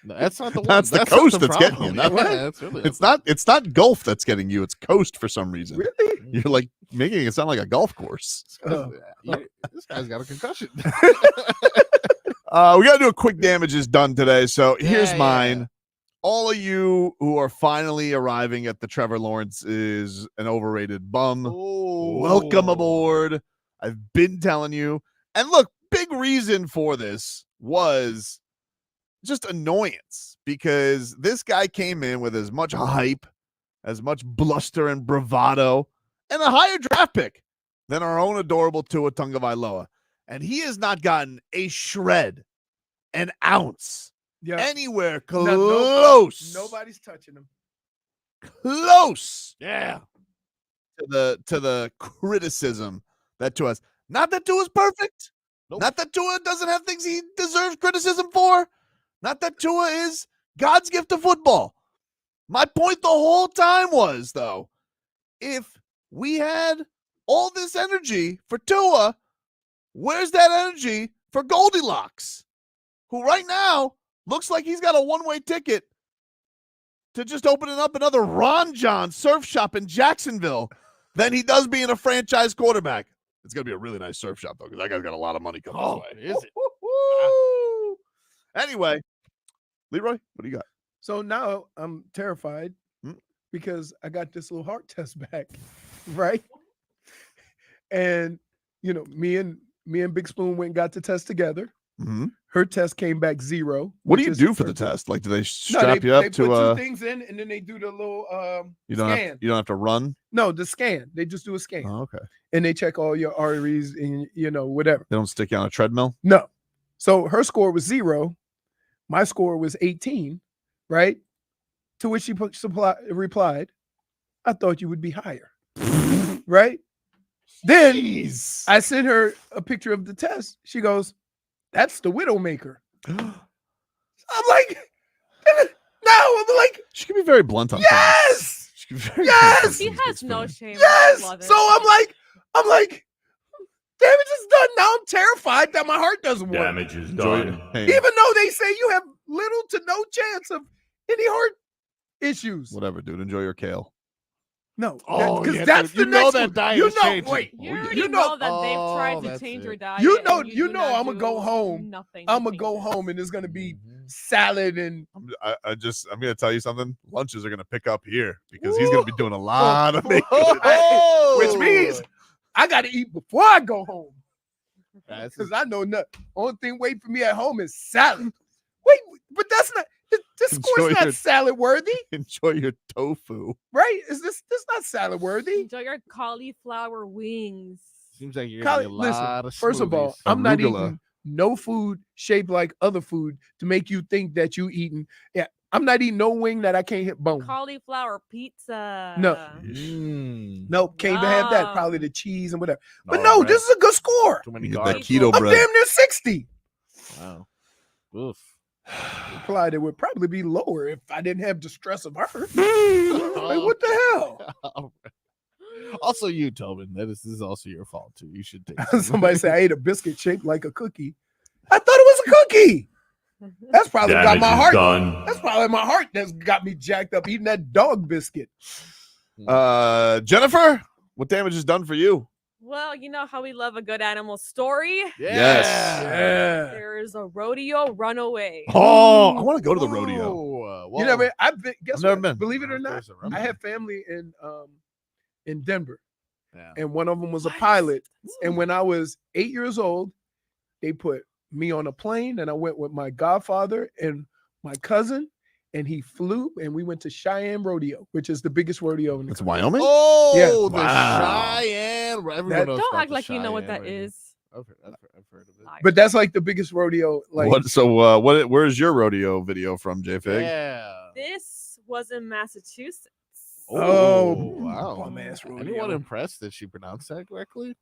No, that's not the one. That's the not coast the that's getting you. problem. Not- Yeah, that's really It's not Gulf that's getting you. It's coast for some reason. Really? You're like making it sound like a golf course. This guy's got a concussion. We got to do a quick damages done today. So here's Yeah, mine. yeah. All of you who are finally arriving at the Trevor Lawrence is an overrated bum. Welcome aboard. I've been telling you. And look, big reason for this was just annoyance because this guy came in with as much hype, as much bluster and bravado, and a higher draft pick than our own adorable Tua Tagovailoa. And he has not gotten a shred, an ounce, Yeah. anywhere No- close. Nobody's touching them. Close. Yeah. To the criticism that Tua has. Not that Tua's perfect. Nope. Not that Tua doesn't have things he deserves criticism for. Not that Tua is God's gift to football. My point the whole time was, though, if we had all this energy for Tua, where's that energy for Goldilocks, who right now looks like he's got a one-way ticket to just opening up another Ron John surf shop in Jacksonville than he does being a franchise quarterback. It's going to be a really nice surf shop, though, because that guy's got a lot of money coming his way. Is it? Woo-hoo-hoo. Anyway, Leroy, what do you got? So now I'm terrified Hmm? because I got this little heart test back, right? And you know, me and Big Spoon went and got the test together. Mm-hmm. Her test came back 0. What do which you is do for the perfect. test? Like, do they No, strap you up they to put a? two things in, and then they do the little You don't scan. have. You don't have to run. No, the scan. They just do a scan, Oh, okay. and they check all your arteries and whatever. They don't stick you on a treadmill. No. So her score was 0. My score was 18, right? To which she replied, I thought you would be higher. Right? Then Jeez. I sent her a picture of the test. She goes, that's the Widowmaker. I'm like, no, I'm like, She can be very blunt on things. yes, She can be very Yes! blunt on He things, has Big no Spoon. shame. yes. I love it. So I'm like, damage is done. Now I'm terrified that my heart doesn't work. Damage is Enjoy done. it. Hey, Even though they say you have little to no chance of any heart issues. whatever, dude. Enjoy your kale. No, Oh, because yeah, that's dude. You the know next that one. diet You is know, changing. wait, You already you know know, that they've Oh, tried to that's change it. your diet. You know, and you do know not I'ma go do home. Nothing. to I'm gonna change go it. home and it's gonna be Mm-hmm. salad and I'm gonna tell you something. Lunches are gonna pick up here because he's gonna be doing a lot of making. which means I got to eat before I go home That's because I know nothing. Only thing waiting for me at home is salad. Wait, but that's not. This Enjoy score's not your- salad worthy, Enjoy your tofu. right? Is this not salad worthy? Enjoy your cauliflower wings. seems like you're gonna get a Listen, lot of first of all, smoothies. I'm not Arugula. eating no food shaped like other food to make you think that you eating. Yeah, I'm not eating no wing that I can't hit bone. Cauliflower pizza. No. Mm. Nope, can't even have that. Yum. Probably the cheese and whatever. But Oh, no, bread. this is a good score. Too many You get that carbs. keto I'm bread. damn near 60. Wow. Oof. Implied it would probably be lower if I didn't have the stress of her. Like, what the hell? Also, you, Tobin. This is also your fault too. You should take Somebody said I ate a biscuit shaped like a cookie. I thought it was a cookie. That's probably got Damage my is heart. done. That's probably my heart that's got me jacked up eating that dog biscuit. Jennifer, what damage is done for you? Well, you know how we love a good animal story. Yes. Yeah. There is a rodeo runaway. Oh, I want to go to the rodeo. Whoa, You know, man, I've been. Guess I've never what? been. Believe it or not, There's a runaway. I have family in Denver, Yeah. and one of them was a What? pilot. And when I was 8 years old, they put me on a plane, and I went with my godfather and my cousin, and he flew, and we went to Cheyenne Rodeo, which is the biggest rodeo in the It's country. Wyoming? Oh, Yeah. the Wow. Cheyenne. Everyone That- knows Don't about act the like you know what that Cheyenne rodeo. is. I've heard of it. But that's like the biggest rodeo. Like, Where's your rodeo video from, JFig? Yeah. This was in Massachusetts. Oh, wow. bum-ass rodeo. Anyone impressed? Did she pronounce that correctly?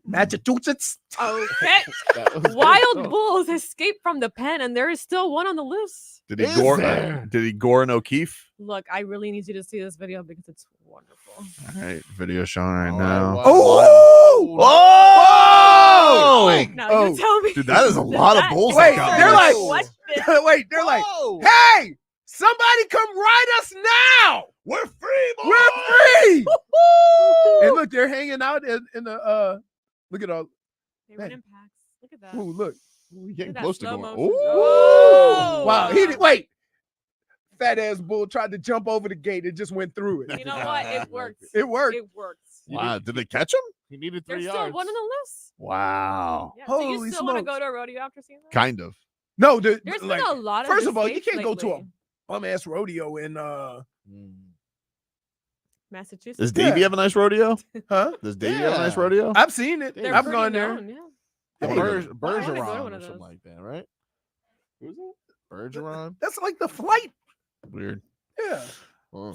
Massachusetts. Okay. That was Wild good. bulls escaped from the pen, and there is still one on the loose. Did he Is gore? there? Did he gore an O'Keefe? Look, I really need you to see this video because it's wonderful. All right, video showing right All now. right, Oh! Oh! Now Oh. you tell me. Dude, that is a lot of bulls. Wait, that got they're loose. like- Question. Wait, they're like, Whoa! hey, somebody come ride us now. We're free, boys! We're free. And look, they're hanging out in the look at all. They run in packs. Look at that. Ooh, look. We're Look getting at that close to slow going. motion. Ooh! Oh, Wow, he did, wait. Fat ass bull tried to jump over the gate. It just went through it. You know what? It works. It worked. It works. Wow, did they catch him? He needed 3 There's yards. still one on the loose. Wow. Yeah. Do you Holy still want to smokes. go to a rodeo after seeing that? Kind of. No, There's like, been a lot of first of all, you escapes can't go to a lately. bum ass rodeo in Massachusetts. Does Davey Yeah. have a nice rodeo? huh? Does Davey have a nice Yeah. rodeo? I've seen it. They're I've pretty gone there. known, yeah. The I wanna go- Bergeron I wanna go to one or of something those. like that, right? Bergeron. That's like the flight. Weird. Yeah.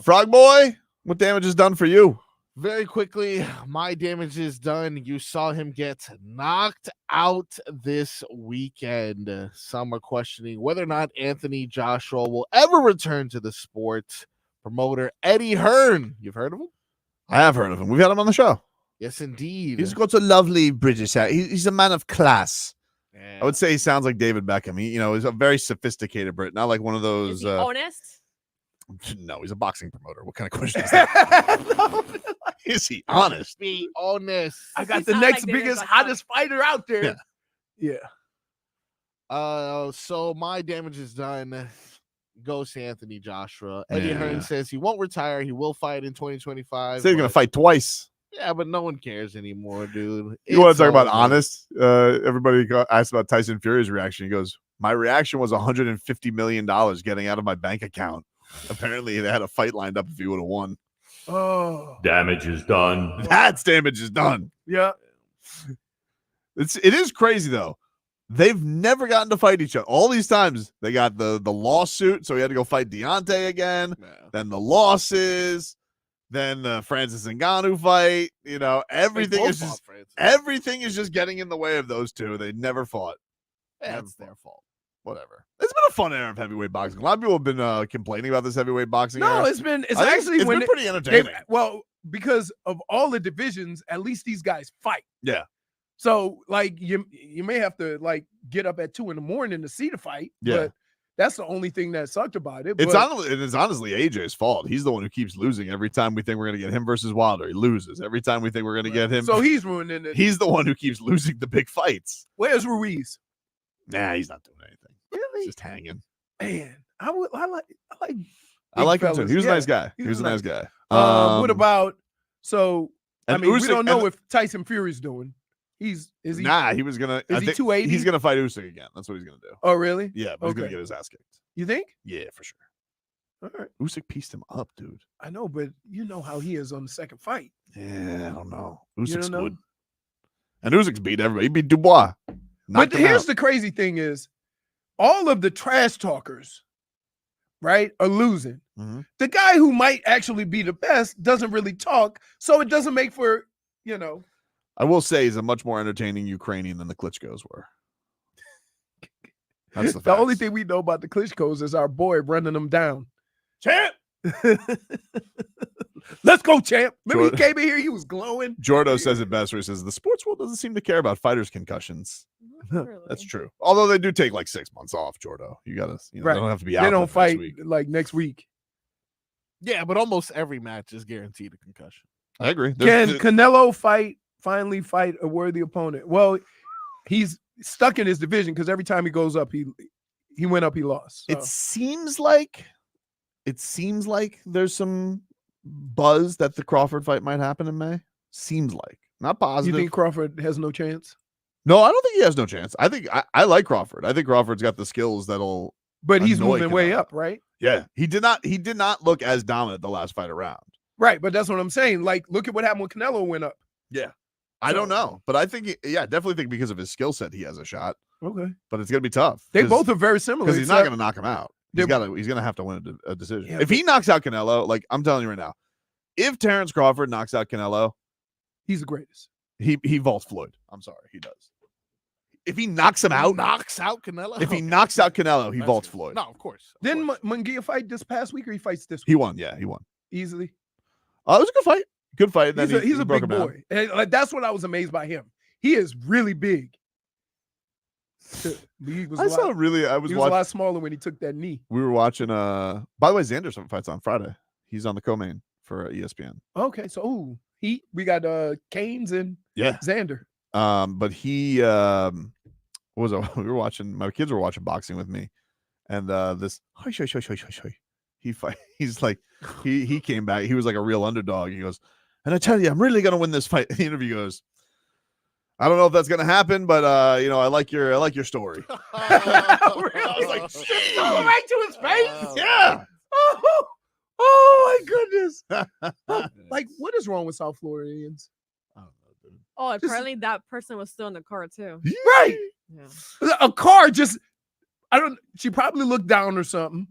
Frog Boy, what damage is done for you? Very quickly, my damage is done. You saw him get knocked out this weekend. Some are questioning whether or not Anthony Joshua will ever return to the sport. Promoter Eddie Hearn. You've heard of him? I have heard of him. We've had him on the show. Yes, indeed. He's got a lovely British accent. He's a man of class. Yeah. I would say he sounds like David Beckham. He, he's a very sophisticated Brit, not like one of Is those. he honest? No, he's a boxing promoter. What kind of question is that? Is he honest? Be honest. I got He the sound next like David biggest, Beckham. hottest fighter out there. Yeah. So my damage is done. Goes to Anthony Joshua. Eddie Yeah. Hearn says he won't retire. He will fight in 2025. So he's gonna but- fight twice. Yeah, but no one cares anymore, dude. You want It's to talk about over. honest? Everybody asked about Tyson Fury's reaction. He goes, "My reaction was $150 million getting out of my bank account." Apparently, they had a fight lined up if he would have won. Oh. Damage is done. That's damage is done. Yeah. It is crazy though. They've never gotten to fight each other. All these times they got the lawsuit, so he had to go fight Deontay again. Yeah. Then the losses, then the Francis Ngannou fight. Everything They is both just fought Francis. everything is just getting in the way of those two. They never fought. Yeah, Never it's their fault. Whatever. It's been a fun era of heavyweight boxing. A lot of people have been complaining about this heavyweight boxing. No, era. it's been it's I think actually it's when been pretty they entertaining. well, because of all the divisions, at least these guys fight. Yeah. So like you may have to like get up at 2 a.m. to see the fight. Yeah. But that's the only thing that sucked about it. It's but- honestly AJ's fault. He's the one who keeps losing every time we think we're going to get him versus Wilder. He loses every time we think we're going to get him. So he's ruining it. He's the one who keeps losing the big fights. Where's Ruiz? Nah, he's not doing anything. Really? He's just hanging. Man, I like I big like him too. fellas. He was a Yeah, nice guy. he He was was a nice guy. what about so I and mean we Usyk- don't know and- if Tyson Fury's doing. Is he Nah, he was gonna. is I he think 280? He's gonna fight Usyk again. That's what he's gonna do. Oh really? Yeah, but he's gonna Okay. get his ass kicked. You think? Yeah, for sure. All right. Usyk pieced him up, dude. I know, but you know how he is on the second fight. Yeah, I don't know. You Usyk's don't know? good. And Usyk's beat everybody. He beat Dubois. But Knocked him here's out. the crazy thing is all of the trash talkers, right, are losing. Mhm. The guy who might actually be the best doesn't really talk, so it doesn't make for, I will say he's a much more entertaining Ukrainian than the Klitschko's were. That's the the only facts. thing we know about the Klitschko's is our boy running them down. Champ! Let's go, champ. Remember he came in here, he was glowing. Jordo says it best where he says the sports world doesn't seem to care about fighters' concussions. Not really. That's true. Although they do take like 6 months off, Jordo. You gotta, Right. they don't have to be out. They the don't next fight week. like next week. Yeah, but almost every match is guaranteed a concussion. I agree. Can Canelo fight finally fight a worthy opponent? Well, he's stuck in his division because every time he goes up, he went up, he lost. So. It seems like there's some buzz that the Crawford fight might happen in May. Seems like. Not positive. You think Crawford has no chance? No, I don't think he has no chance. I think I like Crawford. I think Crawford's got the skills that'll. But he's annoy moving way Canelo. up, right? Yeah, he did not look as dominant the last fight around. Right, but that's what I'm saying. Like, look at what happened when Canelo went up. Yeah, I don't know, but I think definitely think because of his skill set, he has a shot. Okay, but it's gonna be tough. They both are very similar because he's not gonna knock him out. He's gonna have to win a decision. Yeah, if he knocks out Canelo, like I'm telling you right now, if Terrence Crawford knocks out Canelo, he's the greatest. He vaults Floyd. I'm sorry, he does. If he knocks him out, Canelo. If he knocks out Canelo, he vaults good. Floyd. No, of course. Didn't Munguia fight this past week, or he fights this week? He won. Yeah, he won easily. It was a good fight. Good fight. And then He's he a broke big him down. boy, and like that's what I was amazed by him. He is really big. He was I was he was a watching. lot smaller when he took that knee. We were watching. By the way, Xander's fights on Friday. He's on the co-main for ESPN. Okay, so we got Canes and Yeah. Xander. But he what was it? We were watching. My kids were watching boxing with me, and this he's like he came back. He was like a real underdog. He goes, and I tell you, I'm really gonna win this fight. The interview goes, I don't know if that's gonna happen, but I like your story. I was like, shit, right to his face. yeah. Oh my goodness! Like, what is wrong with South Floridians? I don't know, dude. Oh, apparently that person was still in the car too. Right, Yeah. a car just she probably looked down or something,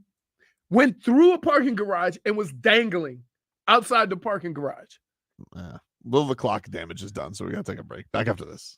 went through a parking garage and was dangling outside the parking garage. Yeah. Well, the clock damage is done, so we gotta take a break. Back after this.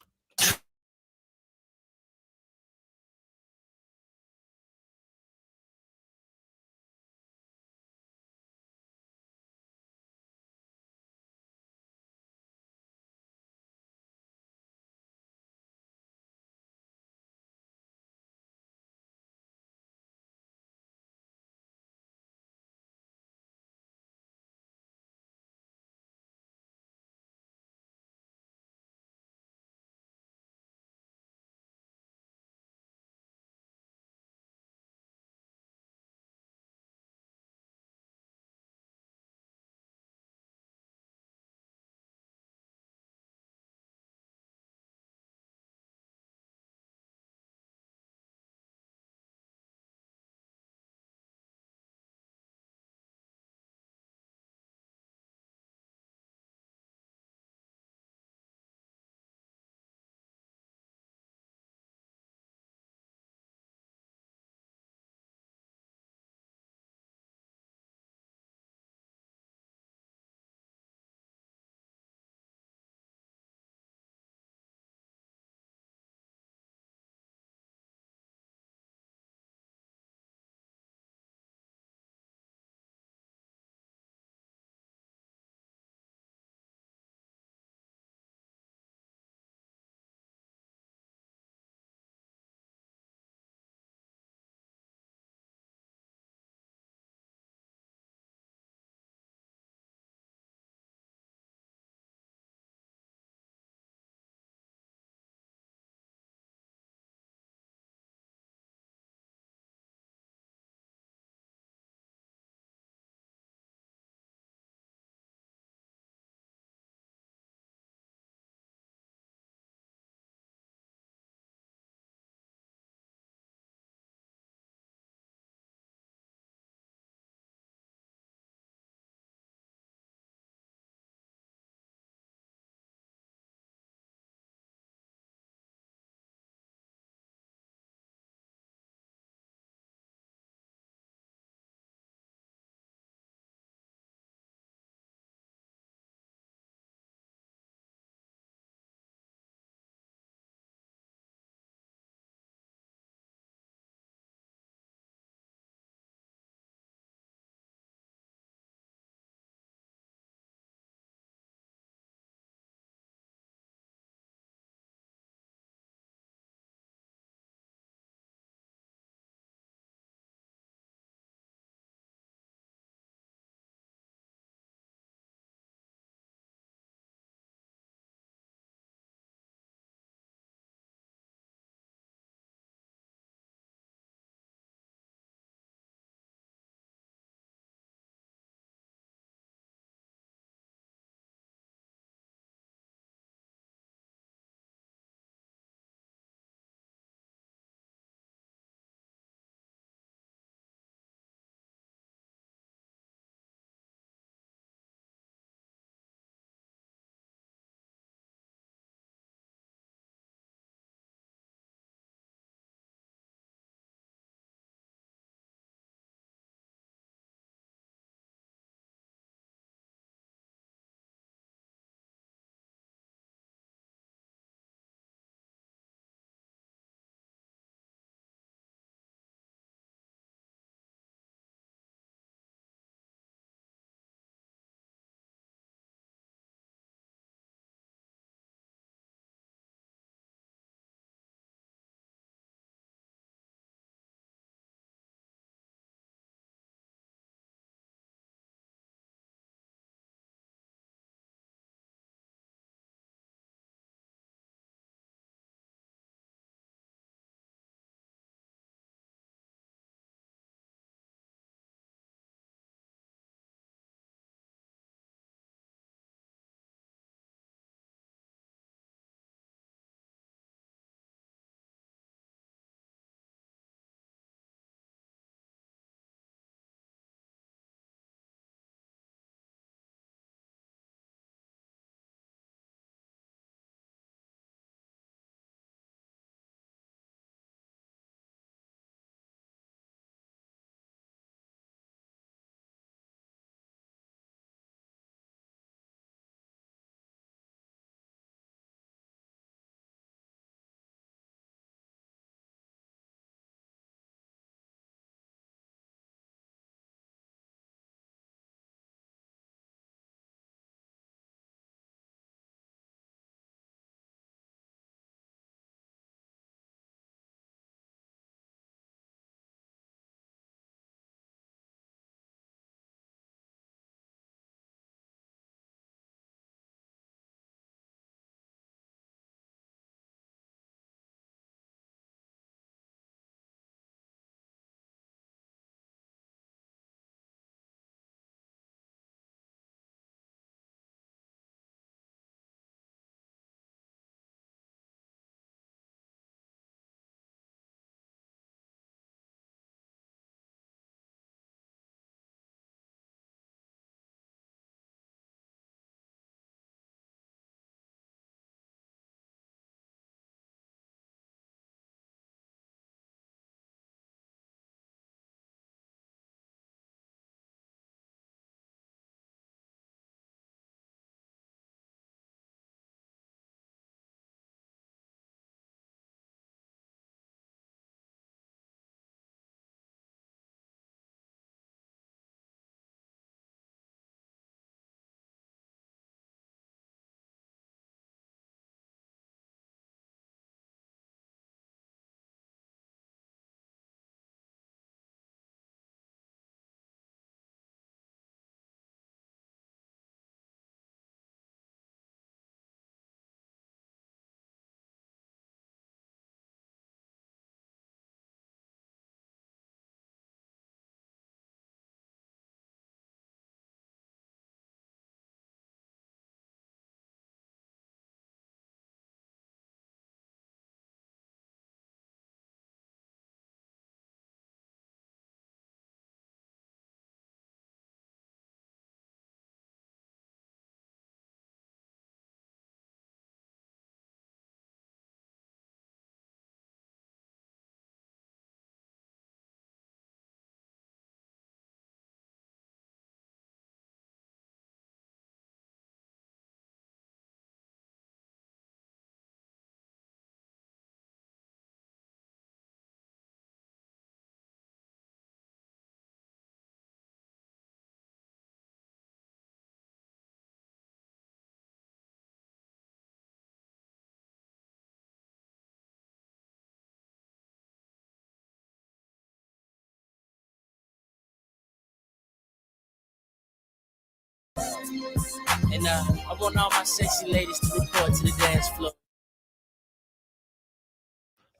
And I want all my sexy ladies to report to the dance floor.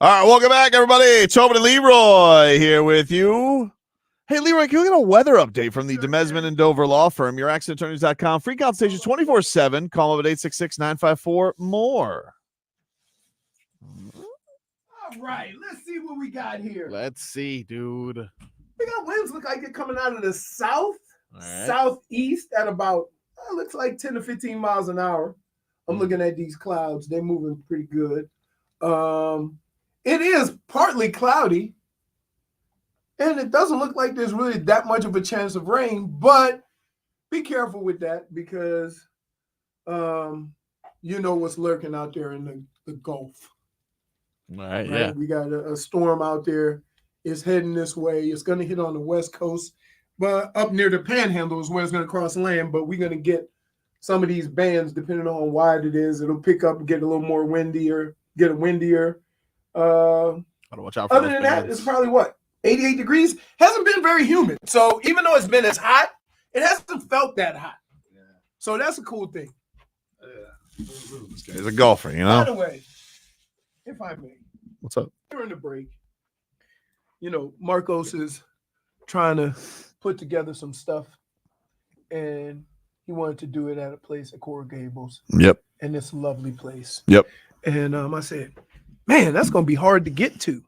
All right, welcome back, everybody. Tobin and Leroy here with you. Hey, Leroy, can we get a weather update from the Demesman and Dover Law Firm? YourAccidentAttorneys.com. Free consultations 24/7. Call them at 866-954-MORE. All right, let's see what we got here. Let's see, dude. We got winds look like they're coming out of the south, right. southeast at about, looks like 10 to 15 miles an hour. I'm looking at these clouds. They're moving pretty good. It is partly cloudy, and it doesn't look like there's really that much of a chance of rain, but be careful with that because you know what's lurking out there in the Gulf. Right, yeah. We got a storm out there. It's heading this way. It's going to hit on the West Coast, but up near the Panhandle is where it's going to cross land, but we're going to get some of these bands, depending on how wide it is, it'll pick up and get a little more windier, get it windier. Gotta watch out for other than that, it's probably what? 88 degrees. Hasn't been very humid. So even though it's been as hot, it hasn't felt that hot. Yeah. So that's a cool thing. This guy's a golfer, you know? By the way, if I may. What's up? During the break, you know, Marcos is trying to put together some stuff, and he wanted to do it at a place at Coral Gables. Yep. And it's a lovely place. Yep. And I said, man, that's going to be hard to get to.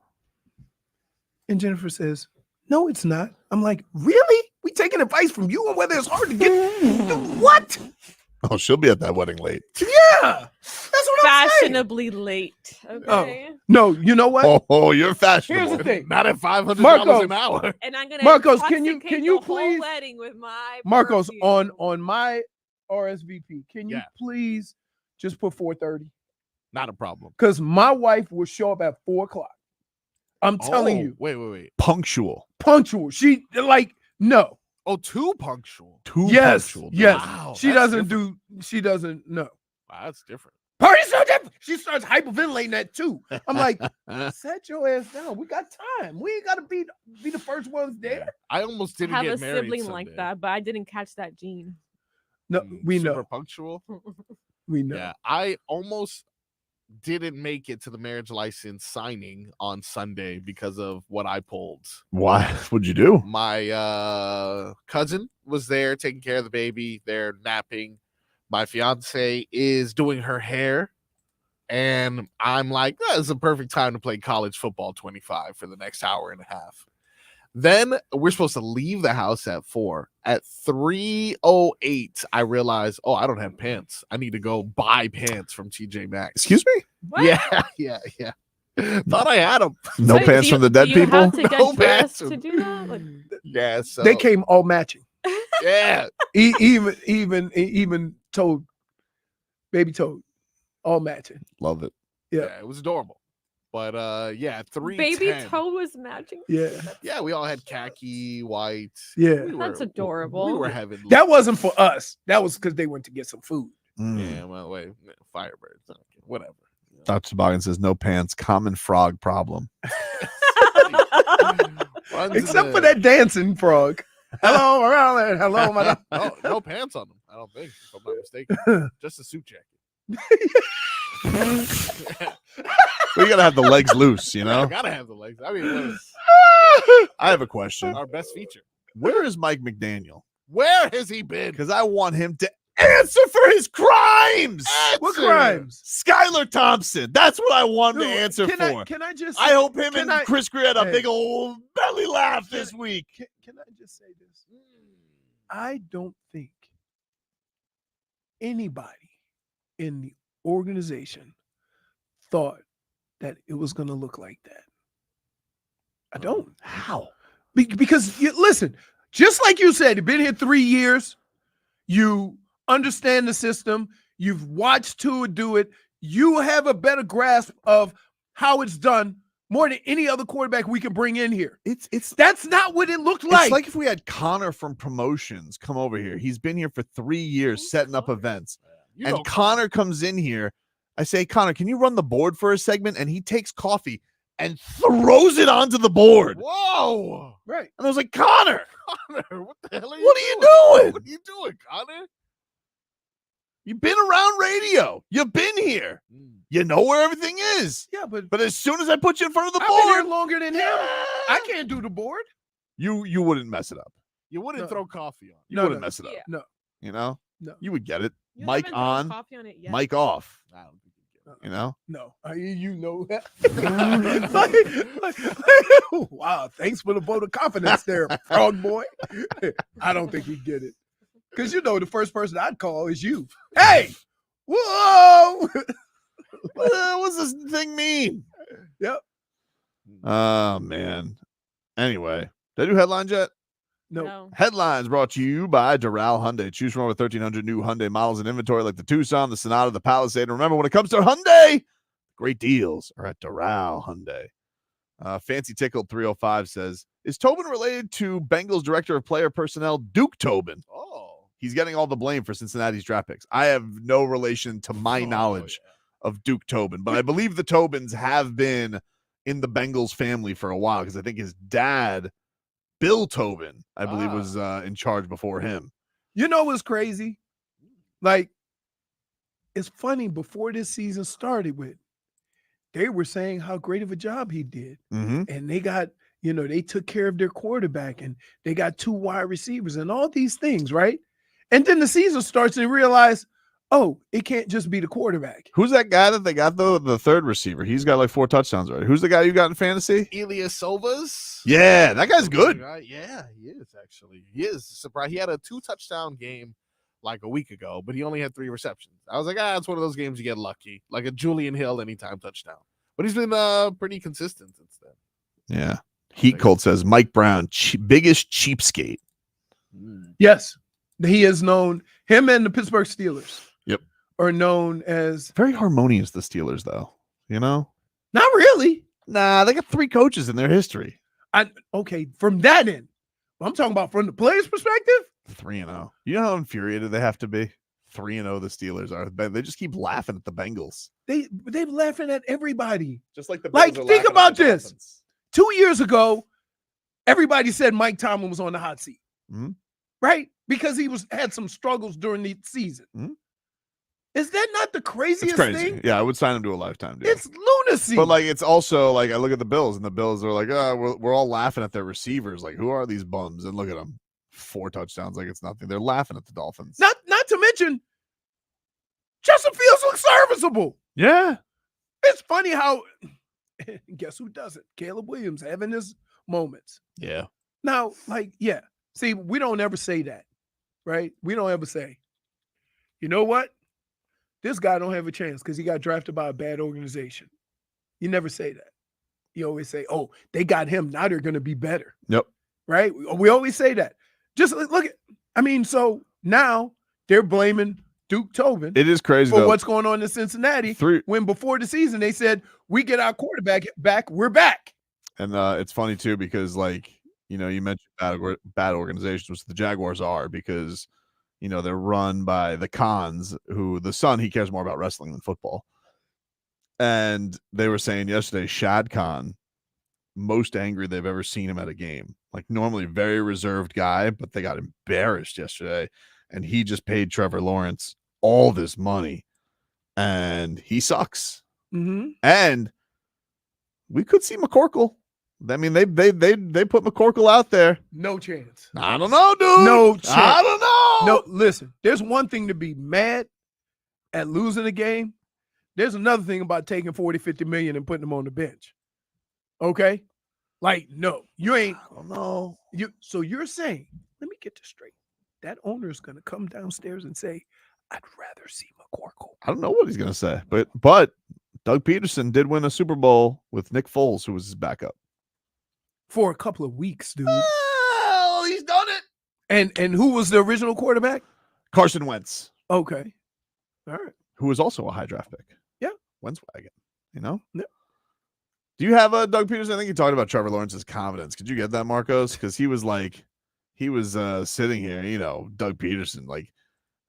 And Jennifer says, no, it's not. I'm like, really? We taking advice from you on whether it's hard to get? What? Oh, she'll be at that wedding late. Yeah. That's what I'm saying. Fashionably late. Okay. No, you know what? Oh, you're fashionable. Here's the thing. Not at $500 an hour. And I'm gonna Marcos, can you the whole please wedding with my Marcos perfume. on my RSVP, can you please just put 4:30? Not a problem. Because my wife will show up at 4:00. I'm telling you. Wait. Punctual. She no. Oh, too punctual. Yes. Punctual. Yes. Wow, She doesn't know. Wow, that's different. Party's so different. She starts hyperventilating that too. I'm like, set your ass down. We got time. We ain't gotta be the first ones there. I almost didn't have get a married sibling Sunday. like that, but I didn't catch that gene. No, we Super know. punctual. We know. Yeah, I almost didn't make it to the marriage license signing on Sunday because of what I pulled. Why? What'd you do? My cousin was there taking care of the baby. They're napping. My fiance is doing her hair. And I'm like, that is a perfect time to play college football 25 for the next hour and a half. Then we're supposed to leave the house at 4. At 3:08, I realized, I don't have pants. I need to go buy pants from TJ Maxx. Excuse me? What? Yeah. Thought I had them. No pants from the dead people? Have to get No dressed pants. to do that? Like, Yeah, so They came all matching. yeah. Even Toad, baby Toad, all matching. Love it. Yeah, it was adorable. But 3:10. baby toe was matching. Yeah. Yeah, we all had khaki, white. Yeah. That's adorable. We were having That wasn't for us. That was because they went to get some food. Yeah, well, wait, Firebirds. Okay, whatever. Dr. Toboggan says no pants, common frog problem. Except for that dancing frog. Hello, around there. Hello, my no pants on them, I don't think, if I'm not mistaken. Just a suit jacket. We gotta have the legs loose, you I know? gotta have the legs. I mean, I have a question. our best feature. Where is Mike McDaniel? Where has he been? Because I want him to answer for his crimes. What crimes? Skylar Thompson. That's what I want him to answer for. Can I just? I hope him can and I- Chris Greer had a Hey. big old belly laugh this week. Can I just say this? I don't think anybody in the organization thought that it was going to look like that. I don't. How? Because listen, just like you said, you've been here 3 years. You understand the system. You've watched Tua do it. You have a better grasp of how it's done more than any other quarterback we can bring in here. That's not what it looked like. It's like if we had Connor from Promotions come over here. He's been here for 3 years setting up events. And Connor comes in here. I say, Connor, can you run the board for a segment? And he takes coffee and throws it onto the board. Whoa! Right. And I was like, Connor, Connor, what the hell are you what are you doing? doing? What are you doing, Connor? You've been around radio. You've been here. You know where everything is. Yeah, But as soon as I put you in front of the I've been here board, longer than him. I can't do the board. you wouldn't mess it up. You wouldn't No. throw coffee on. You wouldn't mess it up. Yeah. No. You know? No. You would get it. You Mic haven't thrown on, coffee on it yet? mic off. I don't think you'd get it. You know? No, you know that. Wow, thanks for the vote of confidence there, frog boy. I don't think he'd get it. Because you know the first person I'd call is you. Hey! Whoa! What's this thing mean? Yep. Oh, man. Anyway, did I do headlines yet? No. Headlines brought to you by Doral Hyundai. Choose from over 1,300 new Hyundai models in inventory like the Tucson, the Sonata, the Palisade. And remember, when it comes to Hyundai, great deals are at Doral Hyundai. Fancy Tickled 305 says, is Tobin related to Bengals director of player personnel, Duke Tobin? Oh. He's getting all the blame for Cincinnati's draft picks. I have no relation to my knowledge of Duke Tobin, but I believe the Tobins have been in the Bengals family for a while because I think his dad, Bill Tobin, I believe, was in charge before him. You know what's crazy? Like, it's funny, before this season started with, they were saying how great of a job he did. Mm-hmm. And they got, they took care of their quarterback and they got 2 wide receivers and all these things, right? And then the season starts and they realize, oh, it can't just be the quarterback. Who's that guy that they got, though? The third receiver. He's got like 4 touchdowns already. Who's the guy you got in fantasy? Elias Silvas. Yeah, that guy's good. Yeah, he is actually. He is surprised. He had a 2-touchdown game like a week ago, but he only had 3 receptions. I was like, it's one of those games you get lucky, like a Julian Hill anytime touchdown. But he's been pretty consistent since then. Yeah. Heat Cold says Mike Brown, biggest cheapskate. Yes. He is known, him and the Pittsburgh Steelers. Yep. Are known as very harmonious, the Steelers, though. Not really. Nah, they got 3 coaches in their history. Okay, from that end. I'm talking about from the players' perspective. 3-0. You know how infuriated they have to be? 3-0 the Steelers are. They just keep laughing at the Bengals. They're laughing at everybody. Just like the Bills are think laughing about at the this. Dolphins. 2 years ago, everybody said Mike Tomlin was on the hot seat. Mhm. Right? Because he had some struggles during the season. Mhm. Is that not the It's craziest crazy. thing? Yeah, I would sign him to a lifetime deal. It's lunacy. But like, it's also like I look at the Bills, and the Bills are like, we're all laughing at their receivers. Like, who are these bums? And look at them, 4 touchdowns, like it's nothing. They're laughing at the Dolphins. Not to mention, Justin Fields looks serviceable. Yeah, It's funny how, guess who doesn't? Caleb Williams having his moments. yeah. Now, see, we don't ever say that, right? We don't ever say, you know what? This guy don't have a chance because he got drafted by a bad organization. You never say that. You always say, oh, they got him. Now they're going to be better. Yep. Right? We always say that. Just look at, so now they're blaming Duke Tobin. It is crazy for though. what's going on in Cincinnati. When before the season they said, we get our quarterback back, we're back. And it's funny too because you mentioned bad organizations, which the Jaguars are, because they're run by the Khans, who the son, he cares more about wrestling than football. And they were saying yesterday, Shad Khan, most angry they've ever seen him at a game. Like, normally very reserved guy, but they got embarrassed yesterday. And he just paid Trevor Lawrence all this money, and he sucks. Mm-hmm. And we could see McCorkle. I mean, they put McCorkle out there. No chance. I don't know, dude. No chance. I don't know. No, listen, there's one thing to be mad at losing a game. There's another thing about taking 40, 50 million and putting them on the bench. Okay? Like, no, you ain't. I don't know. So you're saying, let me get this straight. That owner is going to come downstairs and say, I'd rather see McCorkle. I don't know what he's going to say, but Doug Peterson did win a Super Bowl with Nick Foles, who was his backup. For a couple of weeks, dude. Oh, he's done it. And who was the original quarterback? Carson Wentz. Okay. All right. Who was also a high draft pick. Yeah. Wentz wagon, Yeah. Do you have a Doug Peterson? I think you talked about Trevor Lawrence's confidence. Could you get that, Marcos? Because he was sitting here, Doug Peterson,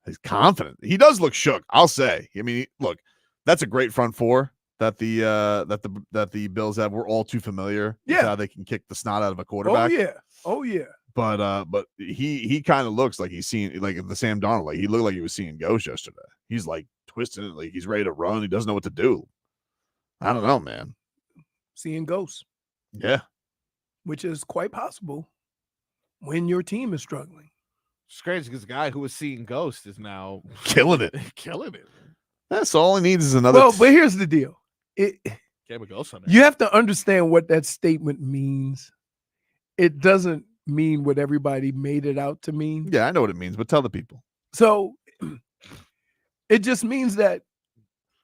he's confident. He does look shook, I'll say. I mean, look, that's a great front four that the Bills have. We're all too familiar with how they can kick the snot out of a quarterback. Oh yeah. But he kind of looks like he's seeing like the Sam Darnold. Like he looked like he was seeing ghosts yesterday. He's like twisting it, like he's ready to run. He doesn't know what to do. I don't know, man. Seeing ghosts, Yeah. which is quite possible when your team is struggling. It's crazy because the guy who was seeing ghosts is now Killing it. killing it. That's all he needs is another. Well, but here's the deal. Game of Ghost Hunter. You have to understand what that statement means. It doesn't mean what everybody made it out to mean. Yeah, I know what it means, but tell the people. So it just means that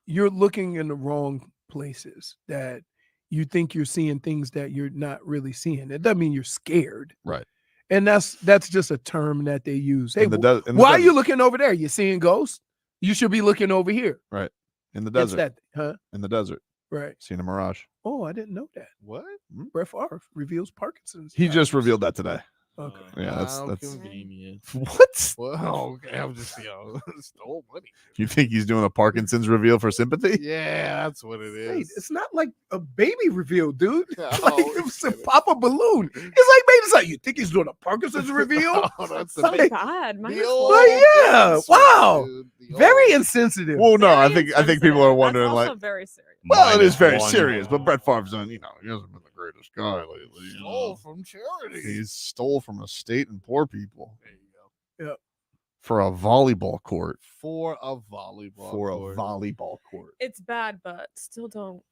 you're looking in the wrong places, that you think you're seeing things that you're not really seeing. It doesn't mean you're scared. Right. And that's just a term that they use. Hey, In the why are desert. you looking over there? You're seeing ghosts? You should be looking over here. Right. In the It's desert. that, huh? In the desert. Right. Seeing a mirage. Oh, I didn't know that. What? Brett Favre reveals Parkinson's. He just revealed that today. Okay. Yeah, that's convenient. what? Well, okay, I'm just stole money. You think he's doing a Parkinson's reveal for sympathy? Yeah, that's what it Hey, is. it's not like a baby reveal, dude. No, Like it was a pop a balloon. It's like, baby, it's like, you think he's doing a Parkinson's reveal? Oh, that's So Like, bad. Mine the is old- well, yeah. Sweet, Wow. dude, the Very old- insensitive. Well, no, I very think people are insensitive. wondering That's like, also very serious. well, it is very -1. serious, but Brett Favre's done, he hasn't been the greatest guy lately. you Stole know. from charity. He stole from a state and poor people There you go. for a volleyball court. For a volleyball. court. volleyball court. It's bad, but still don't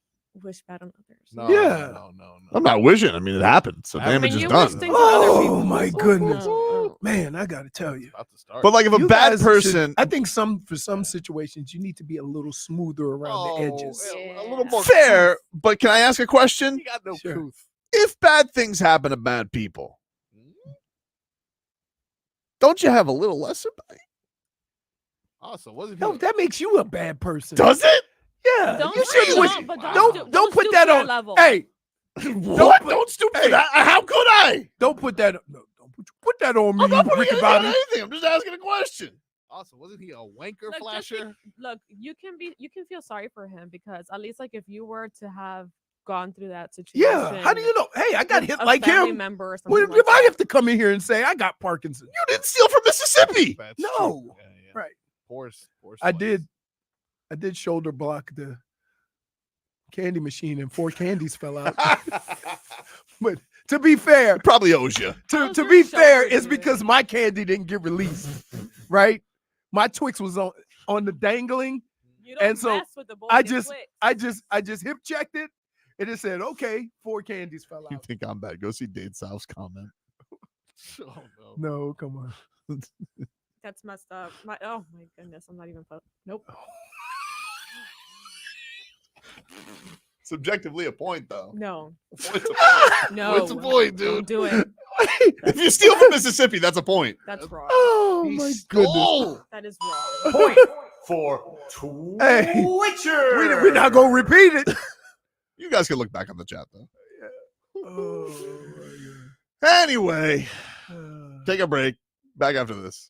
wish bad on others. No, Yeah. no. I'm not wishing. I mean, it happened, so I mean, damage is you done. wish things on other Oh people. my goodness. No. Man, I gotta tell you. About to start. But like, if a You bad guys should- person, I think for some situations, you need to be a little smoother around the edges. A little more fair, but can I ask a question? You got no Sure. truth. If bad things happen to bad people, don't you have a little less sympathy? Also, wasn't No, he? that makes you a bad person. Does it? Yeah. Don't you say should wish. don't, but Don't put stoop that to on. level. Hey, What? put- Don't stoop to hey. that. How could I? don't put that. No, don't put that on me. I'm not you putting wicked anything on body. anything. I'm just asking a question. Also, wasn't he a wanker Look, just be- flasher? look, you can feel sorry for him because at least like if you were to have gone through that situation. Yeah. How do you know? Hey, I got with hit a like family him. member or something What like if I that. have to come in here and say I got Parkinson's? You didn't steal from Mississippi. That's No. true. Yeah. Right. Poor I slice. did shoulder block the candy machine and 4 candies fell out. But to be fair, Probably owes you. How's to your be fair, shoulder it's doing? because my candy didn't get released. Right? My Twix was on the dangling. You don't and so mess with the I bullshit just Twix. I just hip checked it and it said, okay, 4 candies fell You out. think I'm bad? Go see Dade South's comment. Oh, no. No, come on. That's messed up. Oh my goodness, I'm not even. Nope. Subjectively a point, though. No. What's a point? No. What's the point, Don't dude? do it. If you steal from Mississippi, that's a point. That's wrong. Oh He my goodness. stole. That is wrong. Point. For Hey, Twitcher. we're not gonna repeat it. You guys can look back on the chat, though. Oh Anyway, my God. take a break. Back after this.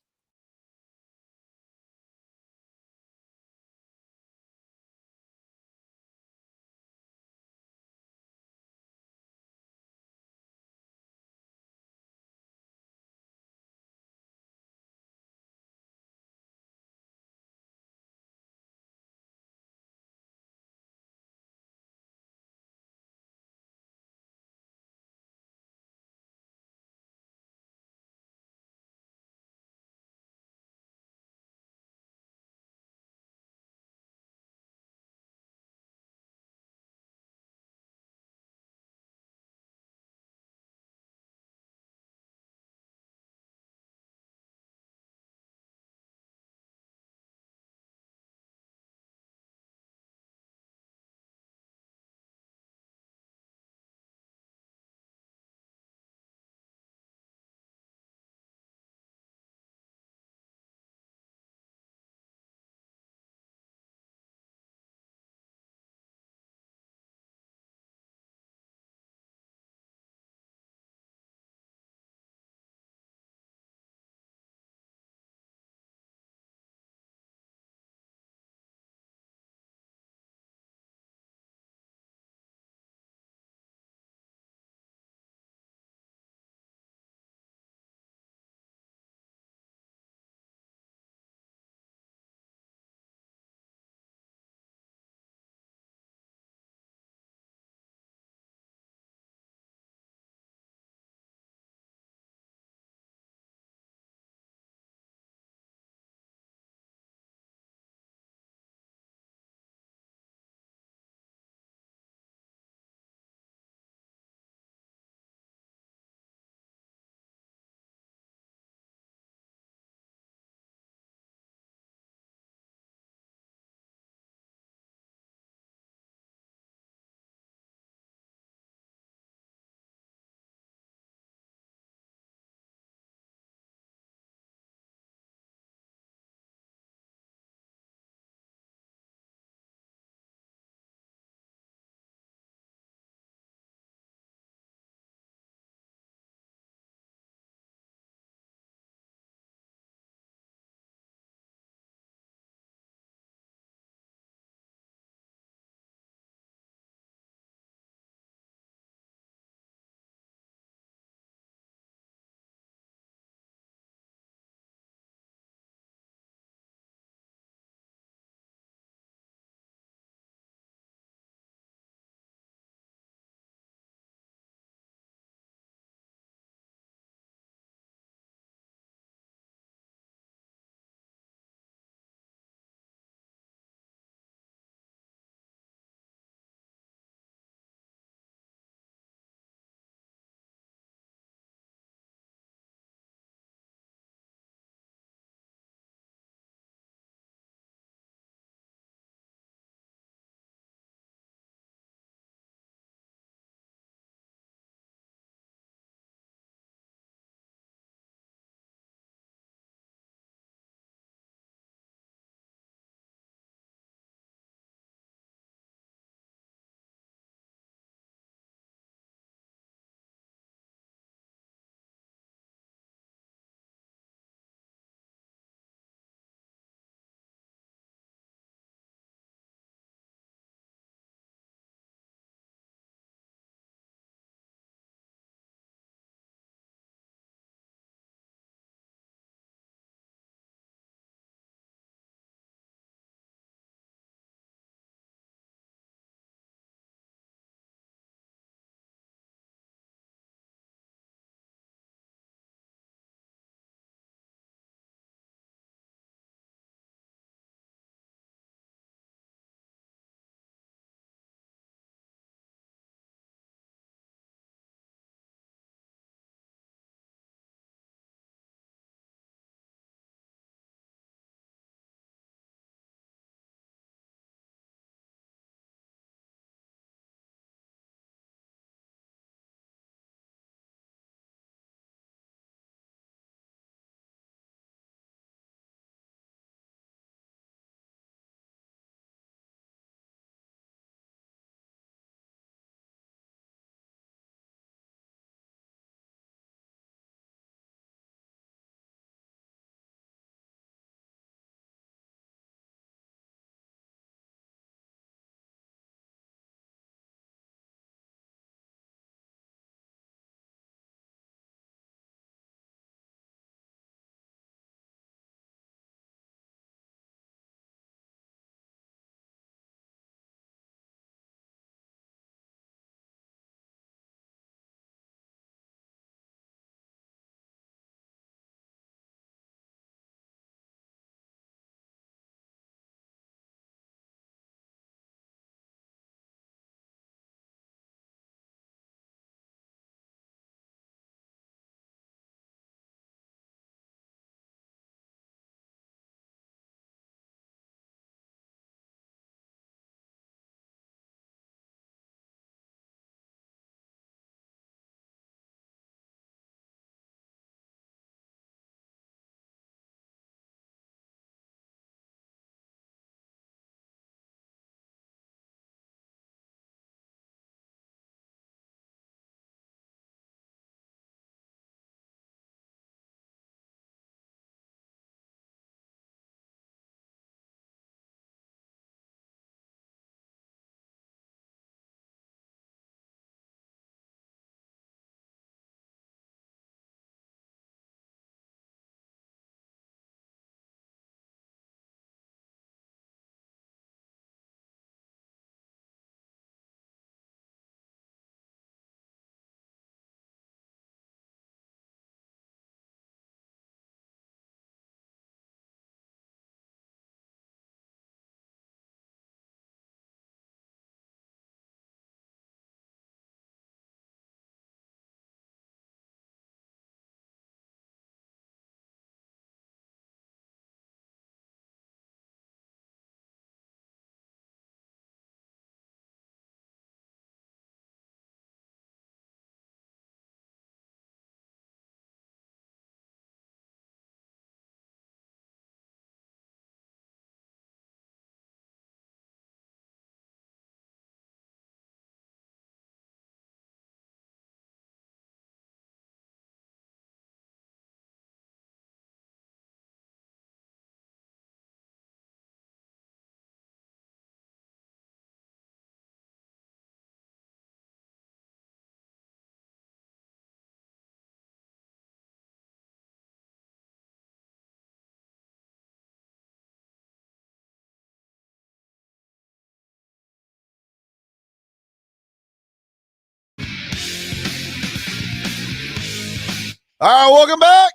All right, welcome back.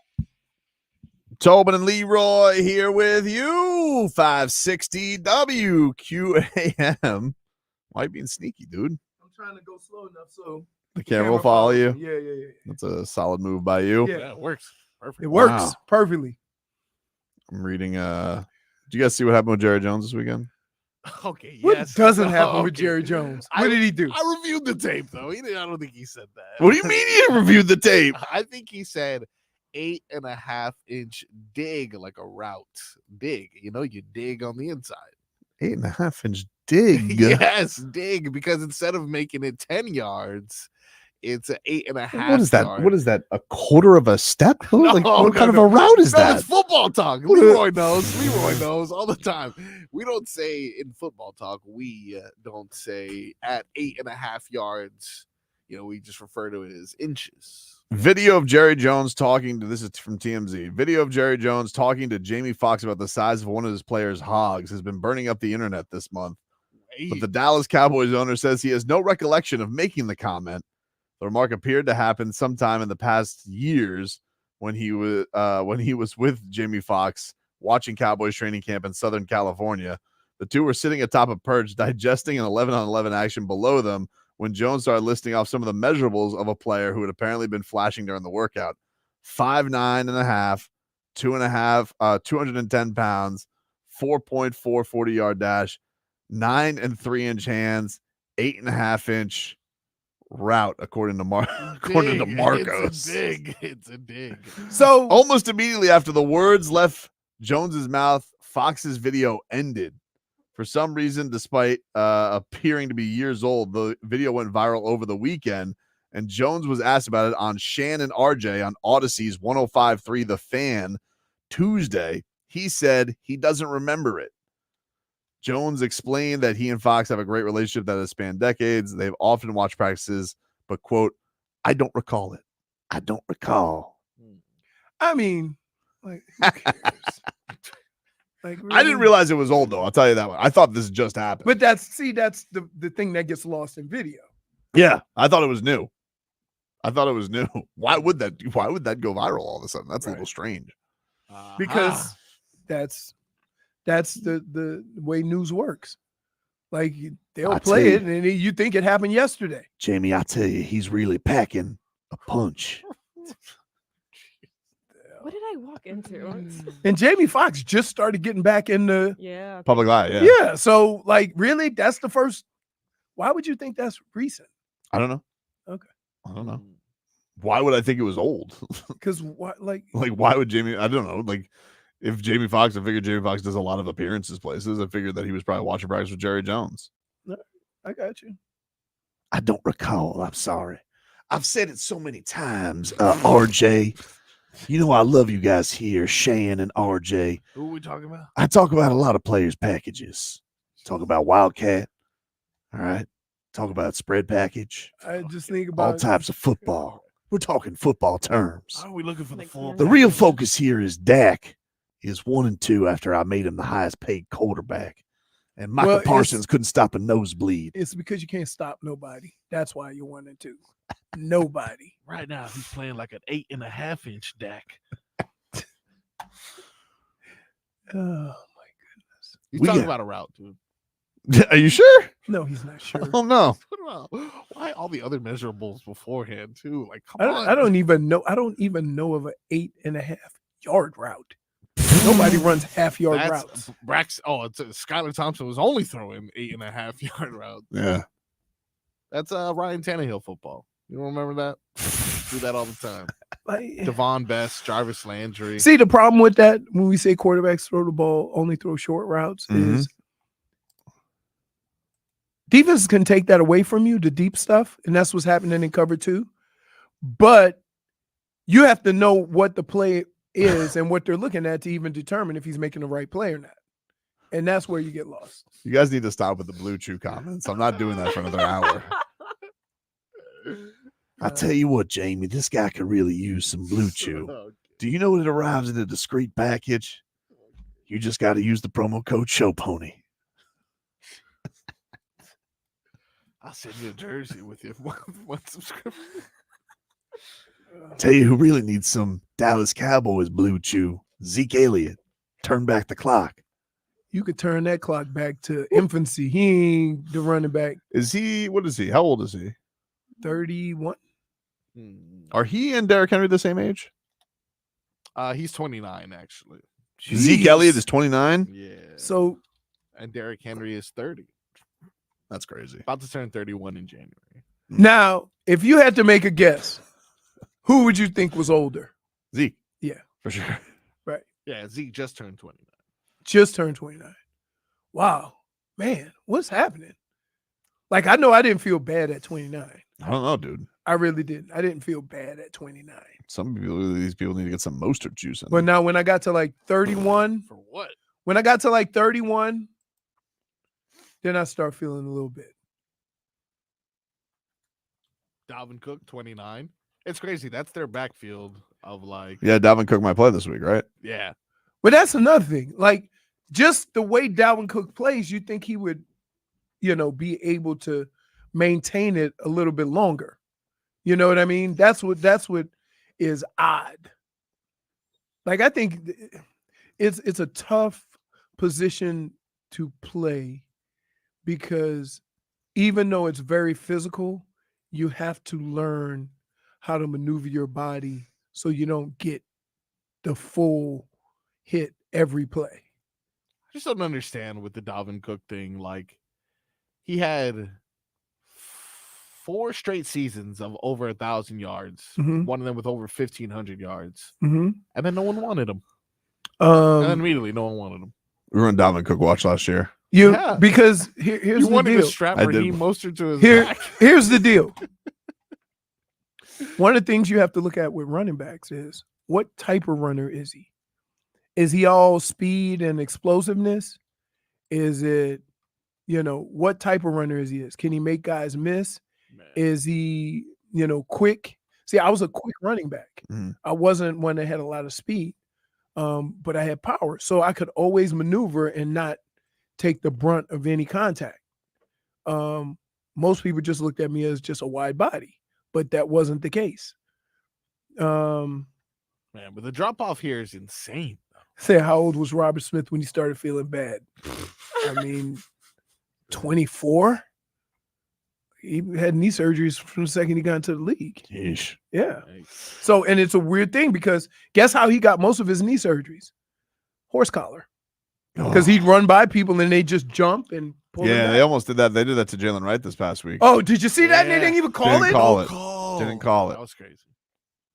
Tobin and Leroy here with you. 560 WQAM. Why are you being sneaky, dude? I'm trying to go slow enough so The camera will follow you. me. Yeah. That's a solid move by you. Yeah. It works. Perfect. It works Wow. perfectly. I'm reading. Did you guys see what happened with Jerry Jones this weekend? Okay. What yes. doesn't happen with Okay. Jerry Jones? What did he do? I reviewed the tape though. I don't think he said that. What do you mean you reviewed the tape? I think he said 8.5-inch dig, like a route. Dig. You dig on the inside. 8.5-inch dig. Yes, dig, because instead of making it 10 yards, it's an 8.5. What is that? yard. What is that? A quarter of a step? What No, kind no. of a route is No, that? it's football talk. Leroy knows. Leroy knows all the time. We don't say in football talk. We don't say at 8.5 yards. We just refer to it as inches. Video of Jerry Jones talking to, this is from TMZ. Video of Jerry Jones talking to Jaime Foxx about the size of one of his players' hogs has been burning up the internet this month. But the Dallas Cowboys owner says he has no recollection of making the comment. The remark appeared to happen sometime in the past years when he was with Jaime Foxx watching Cowboys training camp in Southern California. The two were sitting atop a perch digesting an 11-on-11 action below them when Jones started listing off some of the measurables of a player who had apparently been flashing during the workout. 5'9.5", 210 pounds, 4.4 40-yard dash, 9 and 3-inch hands, 8.5-inch route, according to Marcos. It's a dig. So Almost immediately after the words left Jones's mouth, Fox's video ended. For some reason, despite appearing to be years old, the video went viral over the weekend, and Jones was asked about it on Shan and RJ on Odyssey's 105.3 The Fan Tuesday. He said he doesn't remember it. Jones explained that he and Fox have a great relationship that has spanned decades. They've often watched practices, but, quote, I don't recall it. I don't recall. I mean, like, who cares? Like, I didn't realize it was old, though. I'll tell you that one. I thought this just happened. But that's the thing that gets lost in video. Yeah, I thought it was new. Why would that go viral all of a sudden? That's a little strange. Because that's the way news works. Like they'll I play it tell and you think it happened yesterday. Jaime, I tell you, he's really packing a punch. What did I walk into? And Jaime Foxx just started getting back in the Yeah. Public eye, yeah. Yeah. So like really, that's the first. Why would you think that's recent? I don't know. Okay. I don't know. Why would I think it was old? Because what like why would Jaime? I don't know. Like, if Jaime Foxx, I figured Jaime Foxx does a lot of appearances places. I figured that he was probably watching practice with Jerry Jones. I got you. I don't recall. I'm sorry. I've said it so many times. RJ, you know I love you guys here, Shan and RJ. Who are we talking about? I talk about a lot of players' packages. Talk about Wildcat. All right. Talk about spread package. I just think about All types of football. We're talking football terms. How are we looking for the full? The real focus here is Dak is 1-2 after I made him the highest paid quarterback. And Michael Well, Parsons couldn't stop a nosebleed. It's because you can't stop nobody. That's why you're 1-2. Nobody. Right now, he's playing like an 8.5-inch Dak. Oh my goodness. He's We talking got- about a route, dude. Are you sure? No, he's not sure. Oh no. What about why all the other measurables beforehand too? Like, come I on. don't even know. I don't even know of an 8.5 yard route. Nobody runs half-yard That's routes. Skylar Thompson was only throwing 8.5 yard routes. Yeah. That's Ryan Tannehill football. You don't remember that? Do that all the time. Like, Devon Best, Jarvis Landry. see, the problem with that when we say quarterbacks throw the ball, only throw short routes, is defenses can take that away from you, the deep stuff, and that's what's happening in cover 2. But you have to know what the play is and what they're looking at to even determine if he's making the right play or not. And that's where you get lost. You guys need to stop with the Blue Chew comments. I'm not doing that for another hour. I tell you what, Jamie, this guy could really use some Blue Chew. Do you know when it arrives in a discreet package? You just got to use the promo code SHOWPONY. I'll send you a jersey with your one subscription. Tell you who really needs some Dallas Cowboys blue chew. Zeke Elliott. Turn back the clock. You could turn that clock back to infancy. He ain't the running back. Is he? What is he? How old is he? 31. Are he and Derrick Henry the same age? He's 29 actually. Zeke Elliott is 29. Yeah. So, and Derrick Henry is 30. That's crazy. About to turn 31 in January. now, if you had to make a guess, who would you think was older? Zeke. Yeah. For sure. Right. Yeah, Zeke just turned 29. Just turned 29. Wow. Man, what's happening? Like, I know I didn't feel bad at 29. I don't know, dude. I really didn't. I didn't feel bad at 29. These people need to get some Mostert juice in But them. now when I got to like 31, For what? when I got to like 31, then I start feeling a little bit. Dalvin Cook, 29. It's crazy. That's their backfield of like, Yeah, Dalvin Cook might play this week, right? yeah. But that's another thing. Like, just the way Dalvin Cook plays, you think he would, be able to maintain it a little bit longer. You know what I mean? That's what is odd. Like, I think it's a tough position to play because even though it's very physical, you have to learn how to maneuver your body so you don't get the full hit every play. I just don't understand with the Dalvin Cook thing. Like, he had 4 straight seasons of over 1,000 yards, Mhm. one of them with over 1,500 yards, Mm-hmm. and then no one wanted him. And then immediately, no one wanted him. We were on Dalvin Cook watch last year. Because here's You the wanted deal. to strap I did. Raheem Mostert to his Here, back. here's the deal. One of the things you have to look at with running backs is what type of runner is he? Is he all speed and explosiveness? Is it, what type of runner is he? Can he make guys miss? Man. Is he, quick? See, I was a quick running back. Mhm. I wasn't one that had a lot of speed, but I had power. So I could always maneuver and not take the brunt of any contact. Most people just looked at me as just a wide body, but that wasn't the case. Man, but the drop off here is insane. Say, how old was Robert Smith when he started feeling bad? I mean, 24. He had knee surgeries from the second he got into the league. Yeesh. Yeah. So, and it's a weird thing because guess how he got most of his knee surgeries? Horse collar. Because he'd run by people and they just jump and pull him Yeah, back. they almost did that. They did that to Jalen Wright this past week. Oh, did you see that? And they Yeah. didn't even call Didn't it? call it. Oh, Didn't call it. That was crazy.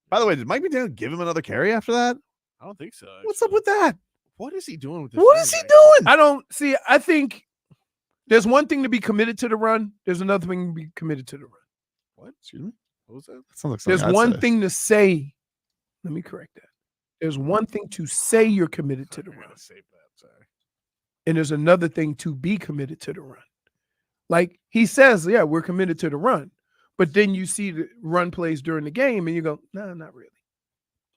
By the way, did Mike McDaniel give him another carry after that? I don't think so. What's up actually. with that? What is he doing with this? What running is he back? doing? I don't see. I think there's one thing to be committed to the run. There's another thing to be committed to the run. What? Excuse me? What was that? That sounds like There's something I'd one say. thing to say. Let me correct that. There's one thing to say you're committed to the I run. gotta save that. Sorry. And there's another thing to be committed to the run. Like he says, yeah, we're committed to the run. But then you see the run plays during the game and you go, no, not really.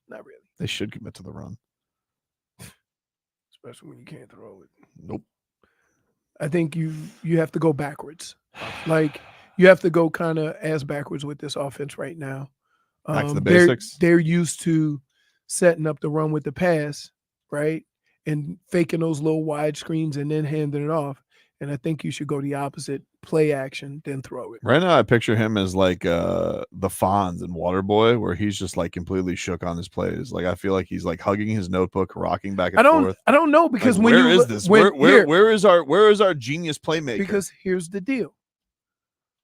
Not really. They should commit to the run. Especially when you can't throw it. Nope. I think you have to go backwards. Like you have to go kind of ass backwards with this offense right now. Back to the they're- basics. They're used to setting up the run with the pass, right? And faking those little wide screens and then handing it off. And I think you should go the opposite, play action, then throw it. Right now, I picture him as like the Fonz in Waterboy, where he's just like completely shook on his plays. Like I feel like he's like hugging his notebook, rocking back and forth. I don't know because Like, when where you is this? when, here, Where is our genius playmaker? because here's the deal.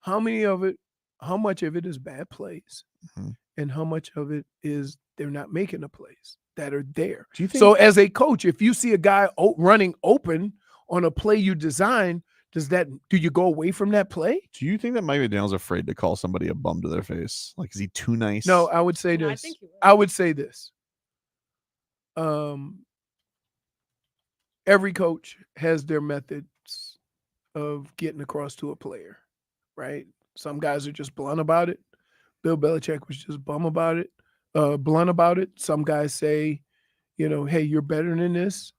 How much of it is bad plays, Mhm. and how much of it is they're not making the plays that are there. Do you think So as a coach, if you see a guy running open on a play you design, do you go away from that play? Do you think that Mike McDaniel's afraid to call somebody a bum to their face? Like, is he too nice? No, I would say No, I this. think you will. I would say this. Every coach has their methods of getting across to a player, right? Some guys are just blunt about it. Bill Belichick was just blunt about it. Some guys say, hey, you're better than this.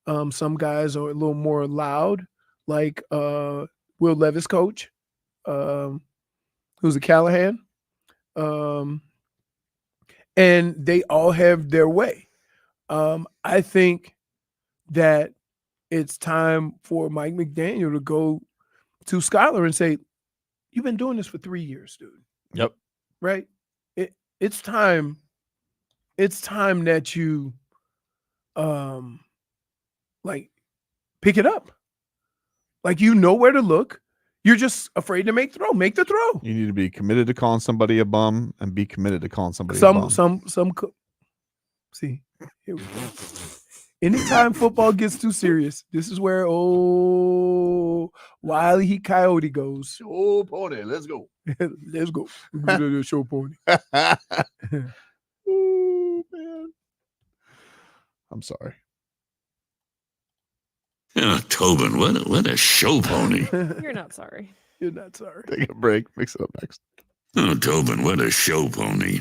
Some guys are a little more loud, like Will Levis' coach, who's a Callahan. and they all have their way. I think that it's time for Mike McDaniel to go to Skyler and say, "You've been doing this for 3 years, dude. Yep. Right? It's time. It's time that you, like, pick it up. Like, you know where to look. You're just afraid to make the throw. Make the throw. You need to be committed to calling somebody a bum and be committed to calling somebody a bum. See, here we go. Anytime football gets too serious, this is where Wiley he Coyote goes. Show pony, let's go. Let's go. The show pony. Oh man, I'm sorry. Oh, Tobin, what a show pony. You're not sorry. You're not sorry. Take a break. Mix it up next. Oh, Tobin, what a show pony.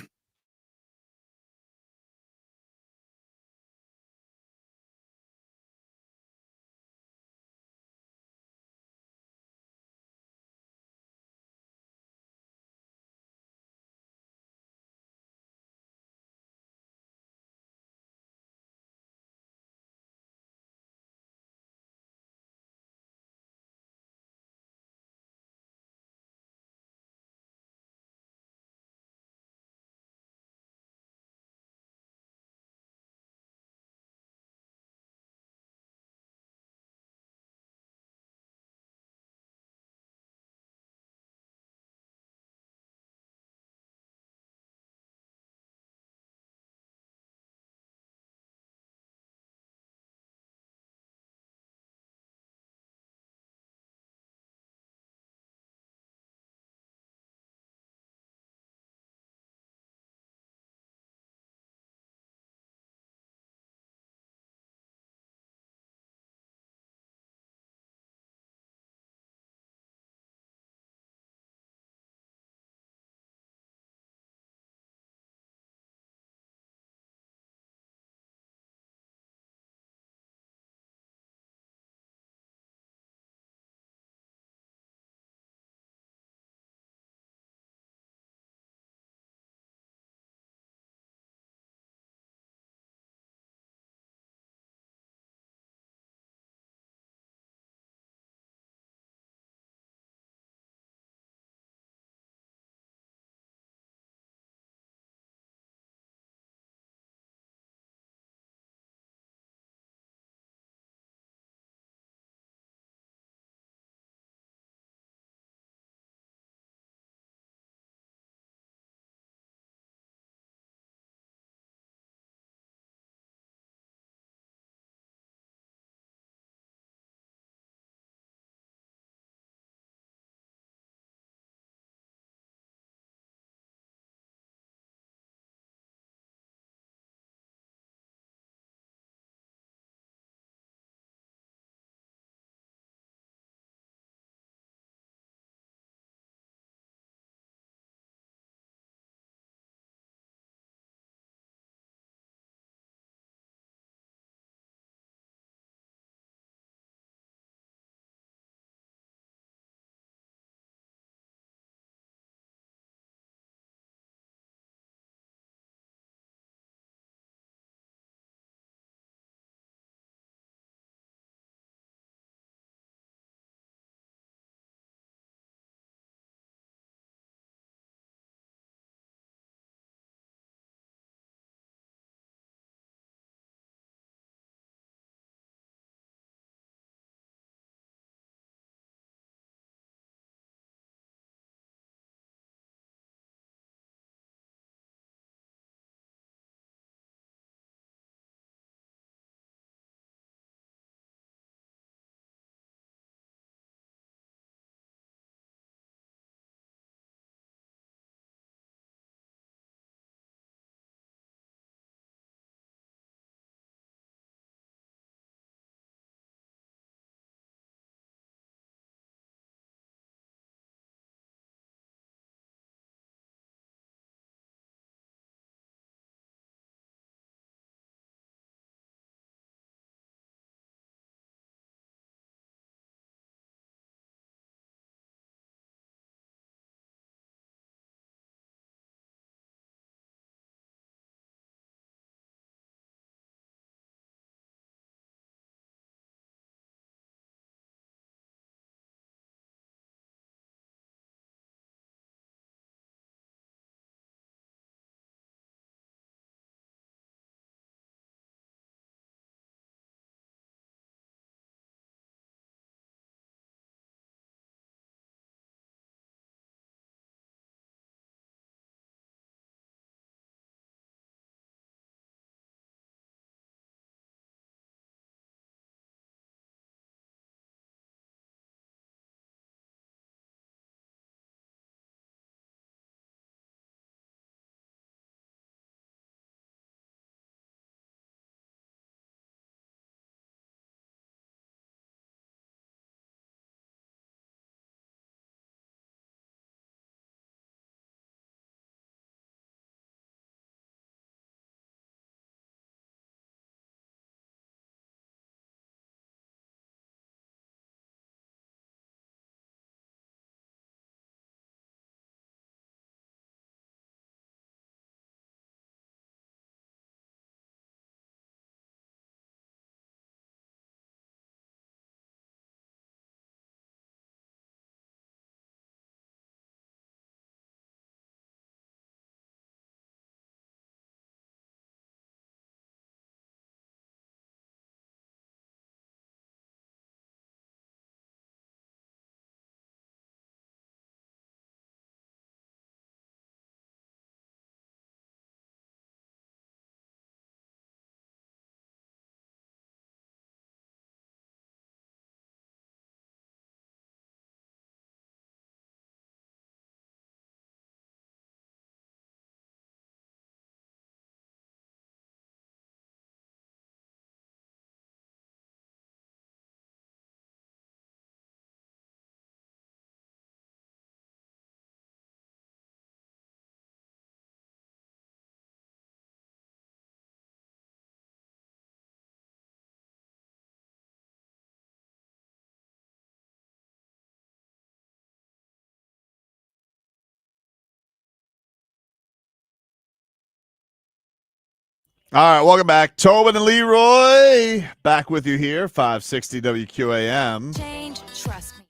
All right, welcome back. Tobin and Leroy back with you here, 560 WQAM. Change, trust me.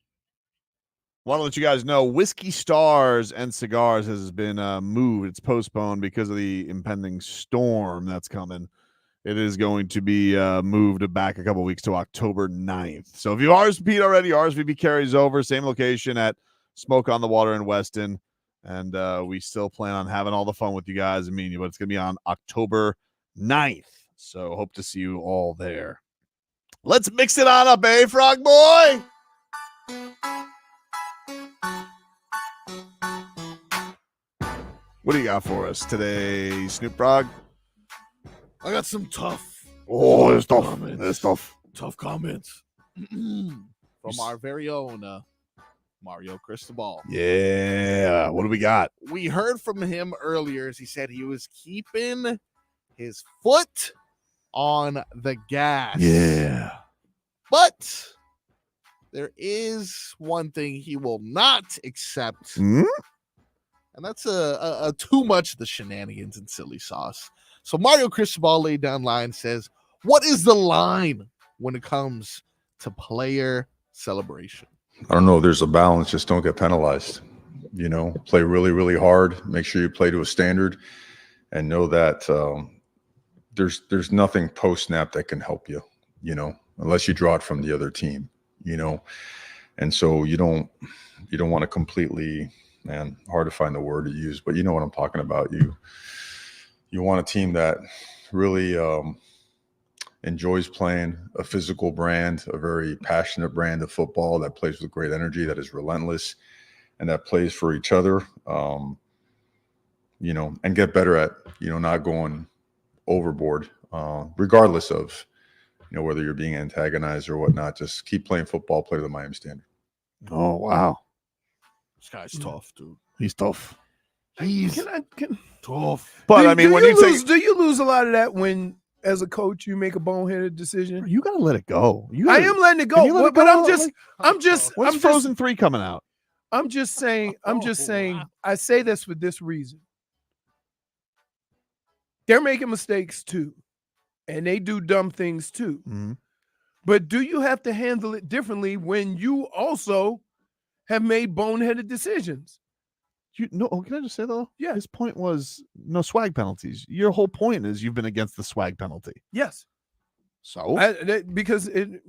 Want to let you guys know, Whiskey Stars and Cigars has been moved. It's postponed because of the impending storm that's coming. It is going to be moved back a couple weeks to October 9th. So if you RSVP'd already, RSVP carries over. Same location at Smoke on the Water in Weston. And we still plan on having all the fun with you guys and meeting you, but it's going to be on October 9th. So hope to see you all there. Let's mix it on up, eh, Frog Boy? What do you got for us today, Snoop Frog? I got some tough. Oh, there's tough. There's tough. Tough comments from our very own Mario Cristobal. Yeah. What do we got? We heard from him earlier as he said he was keeping his foot on the gas. Yeah. But there is one thing he will not accept. Hmm? And that's a too much of the shenanigans and silly sauce. So Mario Cristobal laid down line, says, what is the line when it comes to player celebration? I don't know. There's a balance. Just don't get penalized. You know, play really, really hard. Make sure you play to a standard, and know that there's nothing post snap that can help you. You know, unless you draw it from the other team. You know, and so you don't want to completely, man. Hard to find the word to use, but you know what I'm talking about. You want a team that really enjoys playing a physical brand, a very passionate brand of football that plays with great energy, that is relentless, and that plays for each other, you know, and get better at, you know, not going overboard, regardless of, you know, whether you're being antagonized or whatnot. Just keep playing football, play to the Miami standard. Oh, wow. This guy's tough, dude. He's tough. He's tough. But, I mean, when you say... Do you lose a lot of that when, as a coach, you make a boneheaded decision? You got to let it go. I am letting it go, but I'm just... When's Frozen 3 coming out? I'm just saying, wow. I say this for this reason. They're making mistakes too, and they do dumb things too. Mm-hmm. But do you have to handle it differently when you also have made boneheaded decisions? Can I just say though? Yeah. His point was no swag penalties. Your whole point is you've been against the swag penalty. Yes. So? Because it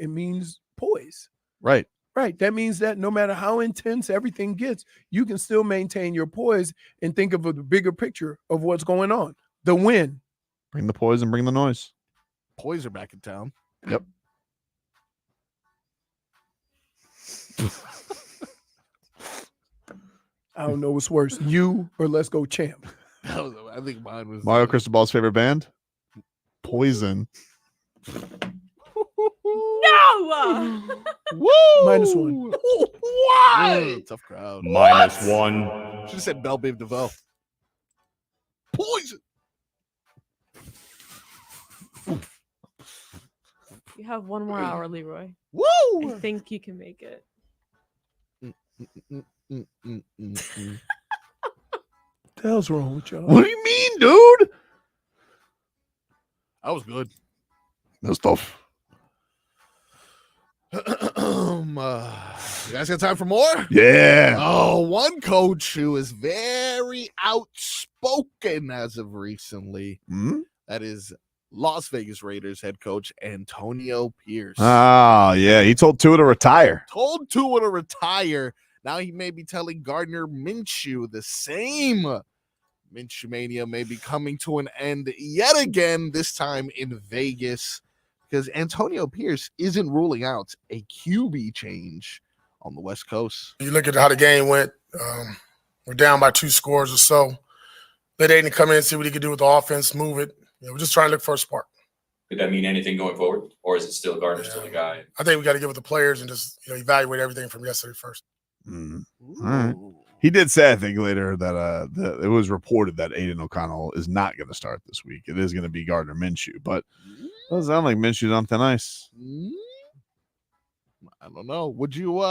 means poise. Right. Right. That means that no matter how intense everything gets, you can still maintain your poise and think of a bigger picture of what's going on. The win. Bring the poise and bring the noise. Poise are back in town. Yep. I don't know what's worse, you or Let's Go Champ. I think mine was Mario Cristobal's favorite band? Poison. No! Woo! -1. Why? Tough crowd. -1. Should have said Belle Biv DeVoe. Poison. You have one more hour, Leroy. Woo! I think you can make it. What the hell's wrong with y'all? What do you mean, dude? That was good. That's tough. You guys got time for more? Yeah. Oh, one coach who is very outspoken as of recently. Hmm? That is Las Vegas Raiders head coach Antonio Pierce. Oh, yeah. He told Tua to retire. Told Tua to retire. Now he may be telling Gardner Minshew the same. Minshew mania may be coming to an end yet again, this time in Vegas, because Antonio Pierce isn't ruling out a QB change on the West Coast. You look at how the game went. We're down by 2 scores or so. Let Aiden come in and see what he can do with the offense, move it. We're just trying to look for a spark. Could that mean anything going forward? Or is it still Gardner still the guy? I think we got to give it the players and just evaluate everything from yesterday first. Mm. All right. He did say, I think, later that it was reported that Aiden O'Connell is not going to start this week. It is going to be Gardner Minshew, but it doesn't sound like Minshew's on thin ice. I don't know. Would you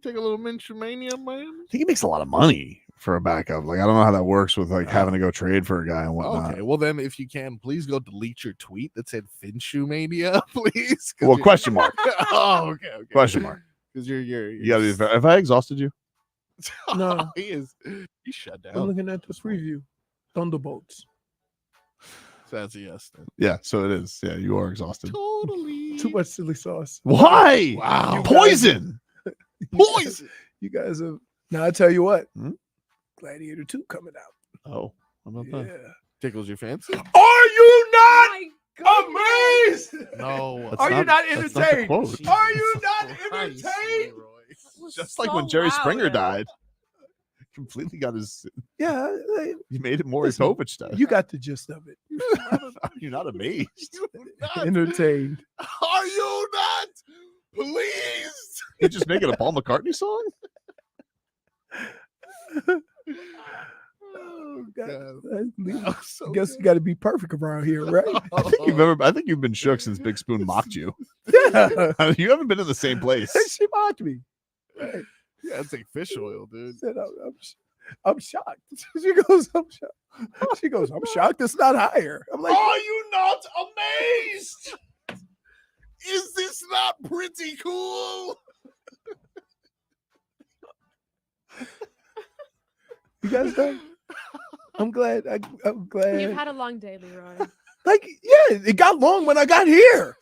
take a little Minshew mania, man? I think he makes a lot of money for a backup. Like I don't know how that works with like having to go trade for a guy and whatnot. Okay, well then, if you can, please go delete your tweet that said Finshew Mania, please. Well, question mark. Oh, okay. Question mark. Because you're You gotta be. Have I exhausted you? No. He's shut down. I'm looking at the preview. Thunderbolts. So that's a yes. Then. Yeah, so it is. Yeah, you are exhausted. Totally. Too much chili sauce. Why? Wow. You Poison. Poison. You guys have. Now I tell you what. Hmm? Gladiator 2 coming out. Oh, how about Yeah. that? Tickles your fancy? Are you not amazed? No. Are you not that's not the entertained? quote. Are you not Christ, entertained? Leroy. Just like when Jerry Springer died. Completely got his. Yeah, You made it more Listen, Povich stuff. you got the gist of it. You're not amazed. Entertained. Are you not pleased? You just make it a Paul McCartney song? Oh, God. God. So I guess you got to be perfect around here, right? I think you've been shook since Big Spoon mocked you. Yeah. You haven't been in the same place. She mocked me. Right. Yeah, it's like fish oil, dude. Said, I'm shocked. She goes, I'm shocked. She goes, I'm shocked it's not higher. I'm like, Are you not amazed? Is this not pretty cool? you guys done? I'm glad. I'm glad. You've had a long day, Leroy. Like, yeah, it got long when I got here.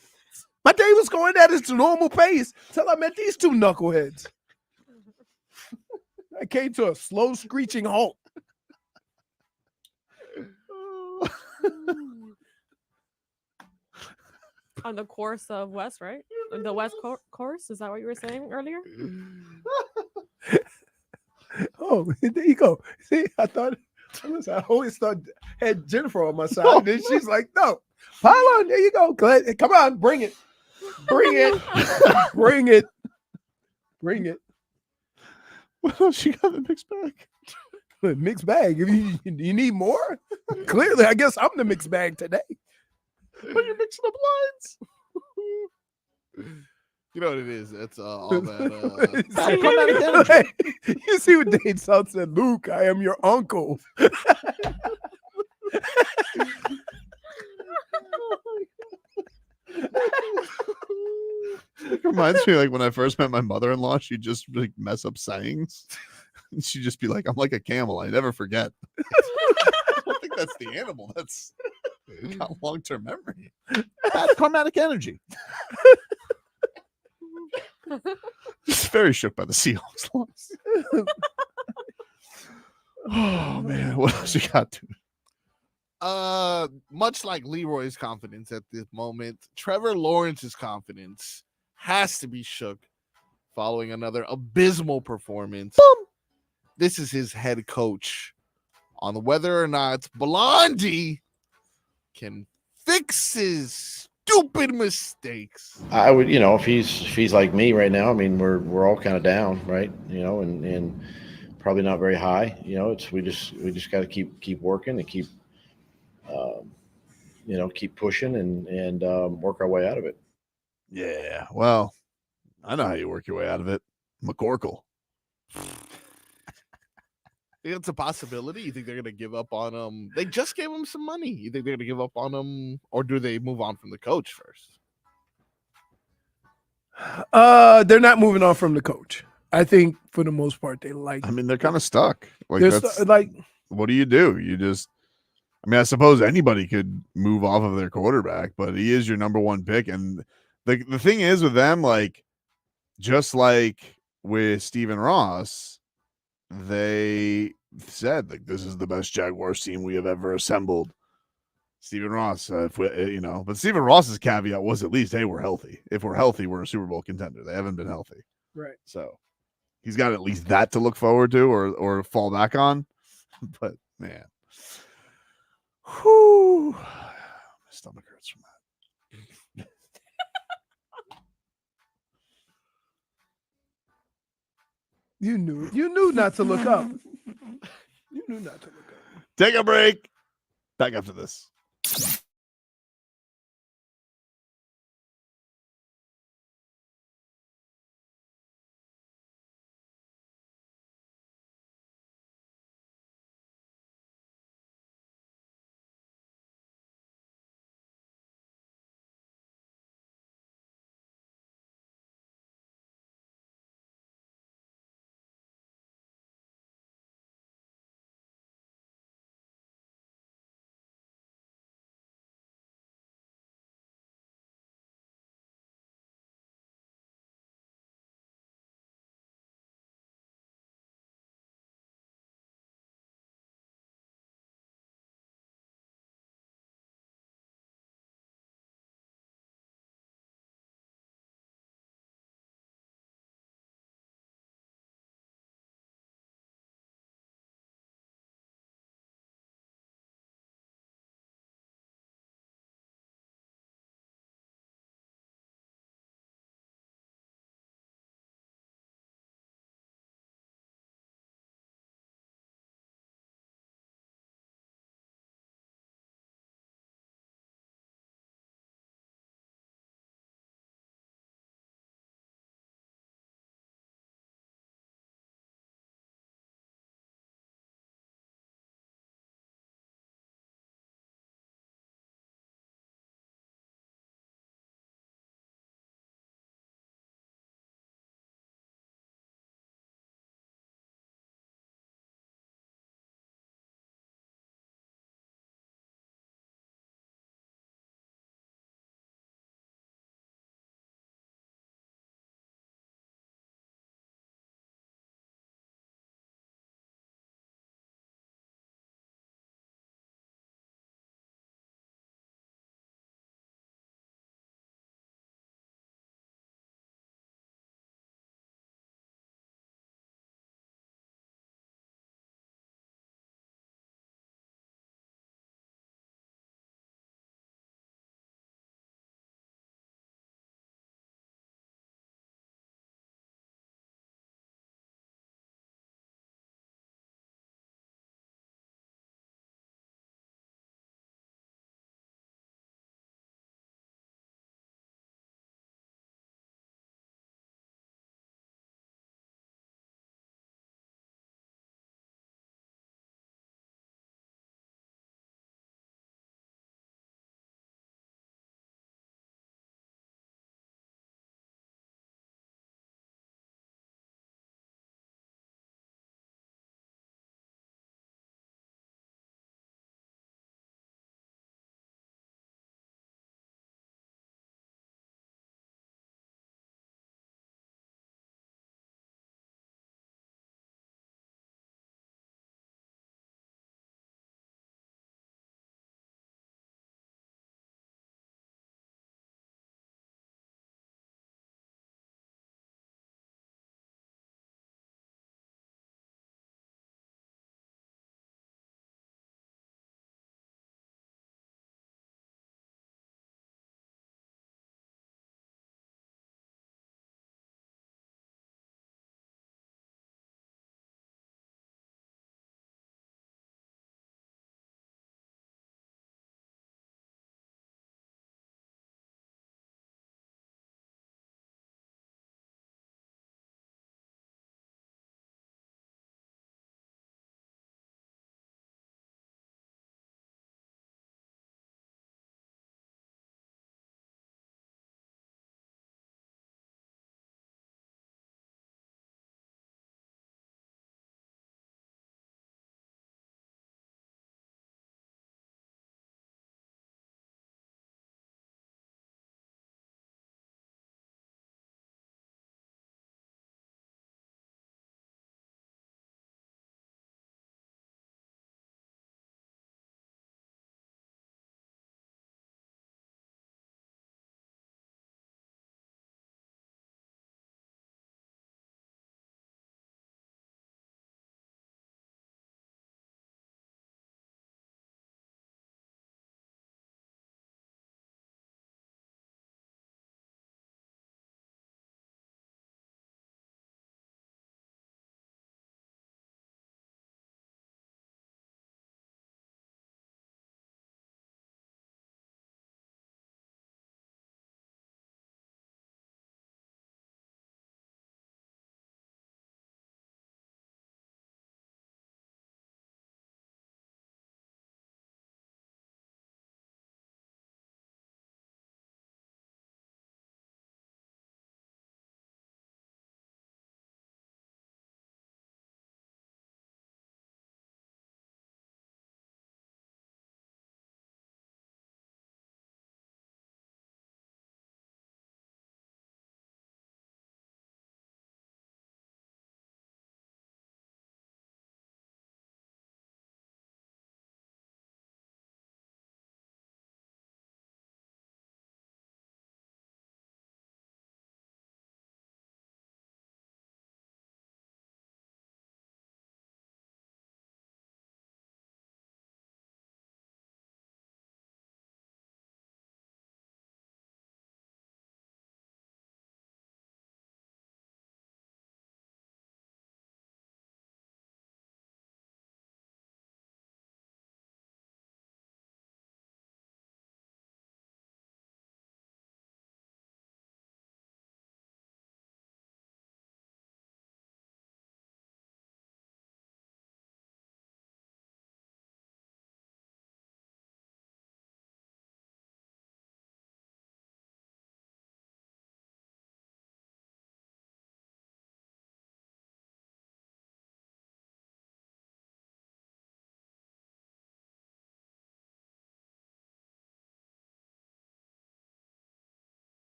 My day was going at its normal pace till I met these two knuckleheads. I came to a slow screeching halt. On the course of West, right? The West course? Is that what you were saying earlier? Oh, there you go. See, I always thought I had Jennifer on my side. And she's like, no, pile on. There you go. Glad. Come on, bring it. Bring it. Bring it. Bring it. What else you got in the mixed bag? Mixed bag. If you need more, clearly, I guess I'm the mixed bag today. But you're mixing up lines. You know what it is? It's all that. You see what Dave South said? Luke, I am your uncle. It reminds me like when I first met my mother-in-law, she'd just like mess up sayings. And she'd just be like, I'm like a camel. I never forget. I don't think that's the animal. That's got long-term memory. Bad climatic energy. Just very shook by the Seahawks loss. Oh man, what else you got to? Much like Leroy's confidence at this moment, Trevor Lawrence's confidence has to be shook following another abysmal performance. Boom. This is his head coach on whether or not Blondie can fix his stupid mistakes. I would, if he's like me right now, I mean, we're all kind of down, right? And probably not very high. We just got to keep working and keep pushing and work our way out of it. Yeah, well, I know how you work your way out of it. McCorkle. It's a possibility. You think they're going to give up on him? They just gave him some money. You think they're going to give up on him, or do they move on from the coach first? They're not moving on from the coach. I think for the most part they like. I mean, they're kind of stuck. Like They're that's like, what do? You just. I mean, I suppose anybody could move off of their quarterback, but he is your number one pick. And the thing is with them, like, just like with Stephen Ross, they said, like, this is the best Jaguars team we have ever assembled. Stephen Ross, but Stephen Ross's caveat was at least, hey, we're healthy. If we're healthy, we're a Super Bowl contender. They haven't been healthy. right. So he's got at least that to look forward to or fall back on. But, man. Whew. My stomach hurts from that. You knew not to look up. You knew not to look up. Take a break. Back after this.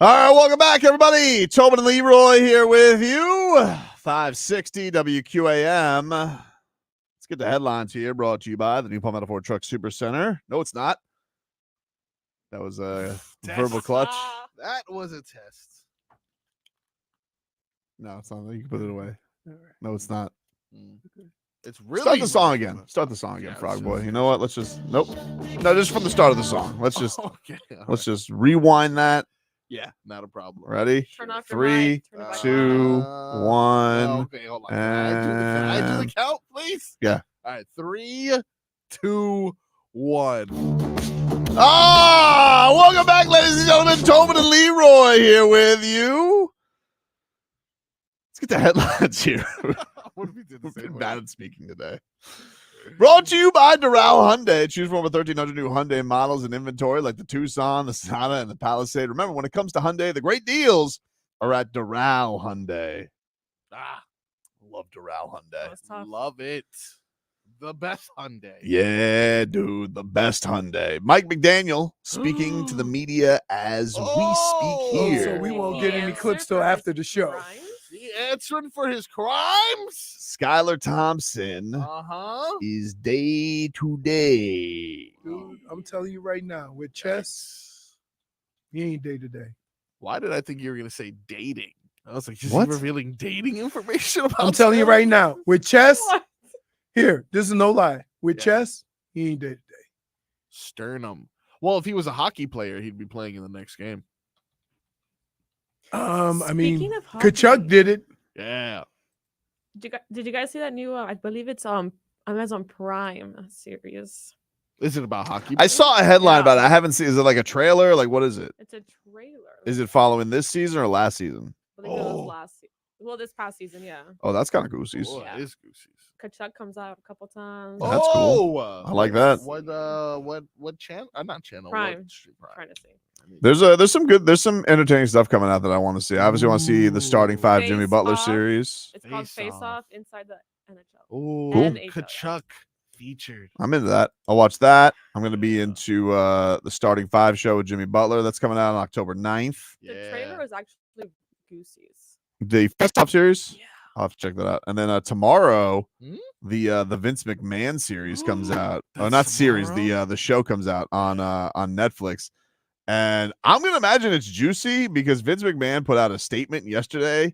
All right, welcome back, everybody. Tobin and Leroy here with you. 560 WQAM. Let's get the headlines here. Brought to you by the new Palmetto Ford Truck Super Center. No, it's not. That was a verbal clutch. That was a test. No, it's not. You can put it away. No, it's not. It's really Start the song again. Start the song again, Frog Boy. You know what? Let's just nope. No, just from the start of the song. Let's just let's just rewind that. Yeah, not a problem. Ready? Turn off your 3, mic, turn it back 2, 1. Okay, hold on. Can I do the count, please? Yeah. All right, 3, 2, 1. Welcome back, ladies and gentlemen. Tobin and Leroy here with you. Let's get the headlines here. What if we did the We've same been way? bad at speaking today. Brought to you by Doral Hyundai. Choose from over 1,300 new Hyundai models in inventory like the Tucson, the Sonata, and the Palisade. Remember, when it comes to Hyundai, the great deals are at Doral Hyundai. Love Doral Hyundai. Love it. The best Hyundai. Yeah, dude, the best Hyundai. Mike McDaniel speaking to the media as we speak here. So we won't get any clips till after the show. He answering for his crimes. Skylar Thompson is day to day. Dude, I'm telling you right now, with chess, he ain't day to day. Why did I think you were going to say dating? I was like, just What? revealing dating information about I'm telling you Skylar? right now, with chess, here, this is no lie. With chess, he ain't day to day. Sternum. Well, if he was a hockey player, he'd be playing in the next game. I mean, Speaking of hockey- Kachuk did it. Yeah. Did you guys see that new? I believe it's Amazon Prime series. Is it about hockey? I saw a headline about it. I haven't seen. Is it like a trailer? Like, what is it? It's a trailer. Is it following this season or last season? I believe it was last. Well, this past season, yeah. Oh, that's kind of goosies. Oh, Yeah. it is goosey. Kachuk comes out a couple times. That's cool. I like that. What channel? Not channel. Prime. What Trying to see. There's some entertaining stuff coming out that I want to see. I obviously want to see the starting five Jimmy Butler Face-Off. series. It's called Face Off inside the NHL. Oh, And Kachuk featured. I'm into that. I'll watch that. I'm going to be into the starting five show with Jimmy Butler. That's coming out on October 9th. The trailer was actually Goosey's. The FACEOFF series. Yeah. I'll have to check that out. And then tomorrow, the Vince McMahon series comes out. Oh, not series. The show comes out on Netflix. And I'm gonna imagine it's juicy because Vince McMahon put out a statement yesterday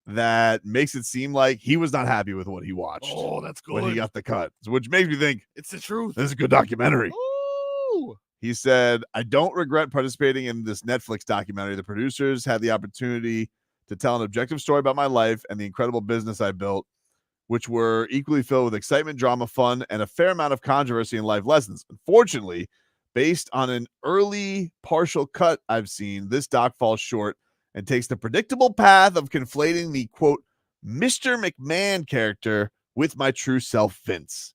that makes it seem like he was not happy with what he watched. Oh, that's good. When he got the cut, which makes me think It's the truth. this is a good documentary. Ooh. He said, "I don't regret participating in this Netflix documentary. The producers had the opportunity to tell an objective story about my life and the incredible business I built, which were equally filled with excitement, drama, fun, and a fair amount of controversy and life lessons. Unfortunately, based on an early partial cut I've seen, this doc falls short and takes the predictable path of conflating the, quote, Mr. McMahon character with my true self, Vince."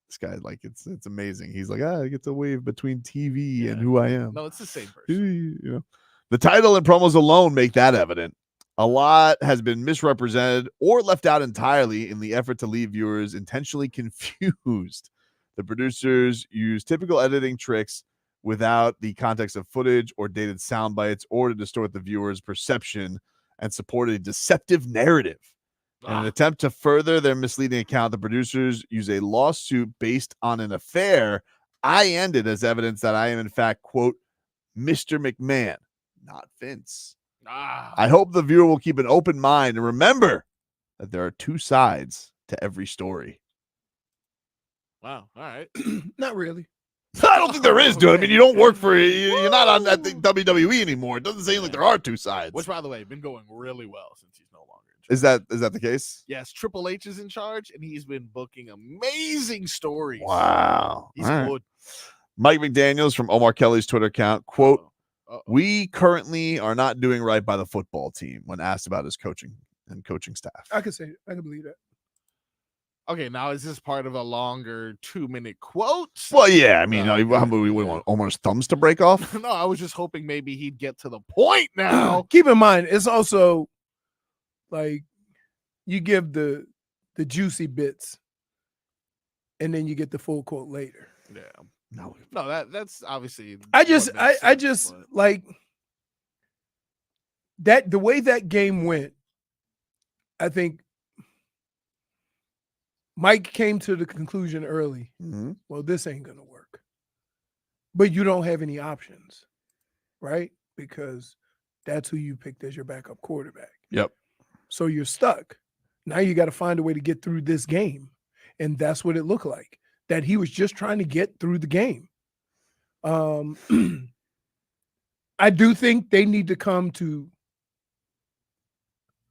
This guy, like, it's amazing. He's like, I get to wave between TV and who I am. No, it's the same person. You know, the title and promos alone make that evident. A lot has been misrepresented or left out entirely in the effort to leave viewers intentionally confused. The producers use typical editing tricks without the context of footage or dated sound bites or to distort the viewer's perception and support a deceptive narrative. In an attempt to further their misleading account, the producers use a lawsuit based on an affair I ended as evidence that I am, in fact, quote, Mr. McMahon, not Vince. I hope the viewer will keep an open mind and remember that there are two sides to every story. Wow. All right. Not really. I don't think there is, dude. I mean, you don't work for you're not on that WWE anymore. It doesn't seem like there are two sides. Which, by the way, been going really well since he's no longer in charge. Is that the case? Yes, Triple H is in charge, and he's been booking amazing stories. Wow. He's All right. good. Mike McDaniels from Omar Kelly's Twitter account, quote, "We currently are not doing right by the football team," when asked about his coaching and coaching staff. I can say it. I can believe that. Okay, now is this part of a longer 2-minute quote? Well, yeah. I mean, how about we want Omar's thumbs to break off? No, I was just hoping maybe he'd get to the point now. Keep in mind, it's also like you give the juicy bits and then you get the full quote later. Yeah. No, that's obviously. I just like that the way that game went, I think Mike came to the conclusion early. Well, this ain't gonna work. But you don't have any options, right? Because that's who you picked as your backup quarterback. Yep. So you're stuck. Now you got to find a way to get through this game. And that's what it looked like, that he was just trying to get through the game. I do think they need to come to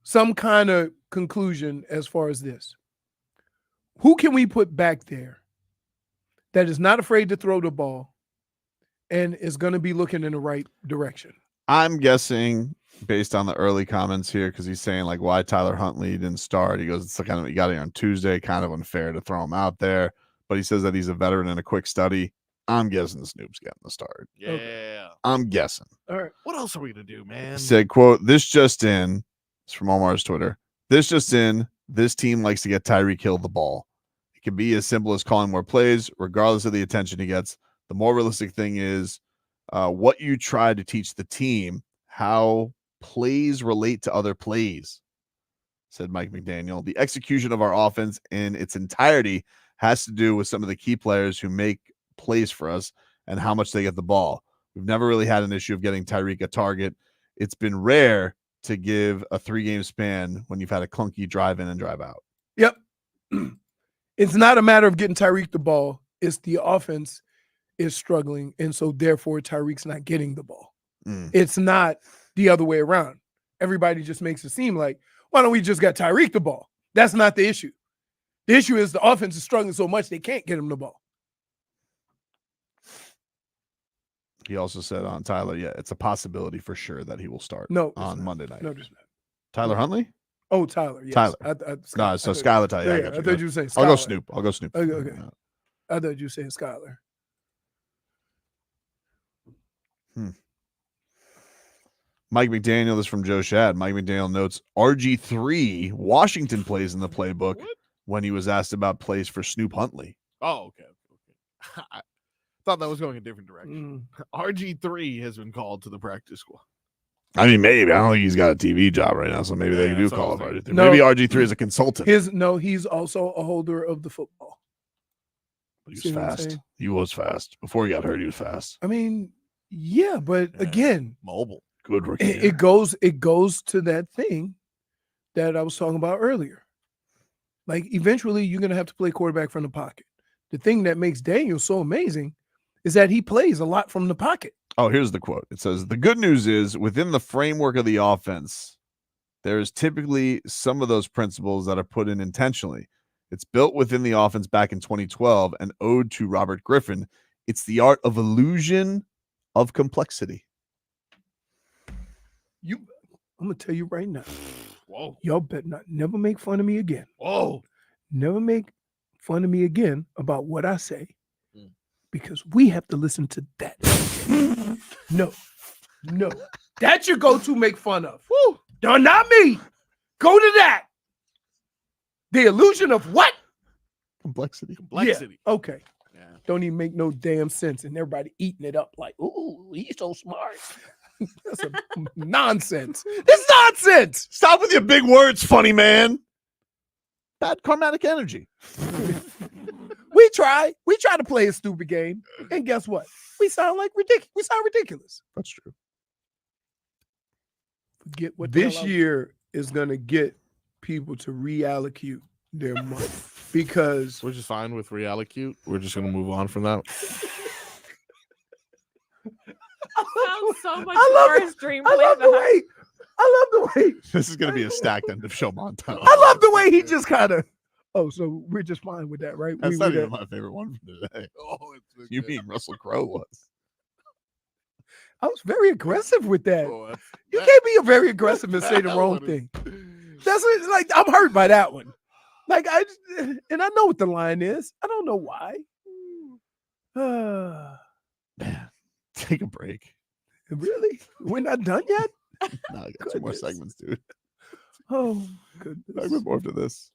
some kind of conclusion as far as this. Who can we put back there that is not afraid to throw the ball and is going to be looking in the right direction? I'm guessing based on the early comments here, because he's saying like why Tyler Huntley didn't start. He goes, it's kind of, you got it on Tuesday, kind of unfair to throw him out there. But he says that he's a veteran in a quick study. I'm guessing Snoop's getting the start. Yeah. Okay. I'm guessing. All right. What else are we gonna do, man? He said, quote, this just in. It's from Omar's Twitter. This just in. This team likes to get Tyreek Hill the ball. It can be as simple as calling more plays, regardless of the attention he gets. The more realistic thing is what you try to teach the team, how plays relate to other plays, said Mike McDaniel. The execution of our offense in its entirety has to do with some of the key players who make plays for us and how much they get the ball. We've never really had an issue of getting Tyreek a target. It's been rare to give a 3-game span when you've had a clunky drive in and drive out. Yep. It's not a matter of getting Tyreek the ball. It's the offense is struggling, and so therefore Tyreek's not getting the ball. It's not the other way around. Everybody just makes it seem like, why don't we just get Tyreek the ball? That's not the issue. The issue is the offense is struggling so much they can't get him the ball. He also said on Tyler, yeah, it's a possibility for sure that he will start on Monday night. No, there's not. Tyler Huntley? Oh, Tyler. Yes. Tyler. No, so Skylar. Yeah, I thought you were saying Skylar. I'll go Snoop. I'll go Snoop. Okay. I thought you were saying Skylar. Mike McDaniel, this is from Joe Shad. Mike McDaniel notes RG3 Washington plays in the playbook when he was asked about plays for Snoop Huntley. Oh, okay. I thought that was going a different direction. RG3 has been called to the practice squad. I mean, maybe. I don't think he's got a TV job right now, so maybe they do call him RG3. No, maybe RG3 is a consultant. He's also a holder of the football. But he was fast. He was fast. Before he got hurt, he was fast. I mean, yeah, but again, mobile. Good rookie. It goes to that thing that I was talking about earlier. Like, eventually you're going to have to play quarterback from the pocket. The thing that makes Daniel so amazing is that he plays a lot from the pocket. Oh, here's the quote. It says, the good news is within the framework of the offense, there is typically some of those principles that are put in intentionally. It's built within the offense back in 2012 and ode to Robert Griffin. It's the art of illusion of complexity. I'm going to tell you right now. Whoa. Y'all better never make fun of me again. Whoa. Never make fun of me again about what I say, because we have to listen to that. No. That's your go-to make fun of. Woo. No, not me. Go to that. The illusion of what? Complexity. Yeah. Okay. Yeah. Don't even make no damn sense, and everybody eating it up like, ooh, he's so smart. That's a nonsense. It's nonsense. Stop with your big words, funny man. Bad karmatic energy. We try to play a stupid game, and guess what? We sound like ridiculous. We sound ridiculous. That's true. Forget what this year is going to get people to reallocate their money, because we're just fine with reallocate. We're just going to move on from that. Sounds so much more extreme. I love the way. This is going to be a stacked end of show montage. I love the way he just kind of. Oh, so we're just fine with that, right? That's not even my favorite one from today. You mean Russell Crowe was? I was very aggressive with that. You can't be very aggressive and say the wrong thing. That's like, I'm hurt by that one. Like, I know what the line is. I don't know why. Man, take a break. Really? We're not done yet? No, I got 2 more segments, dude. Oh, goodness. I more to this.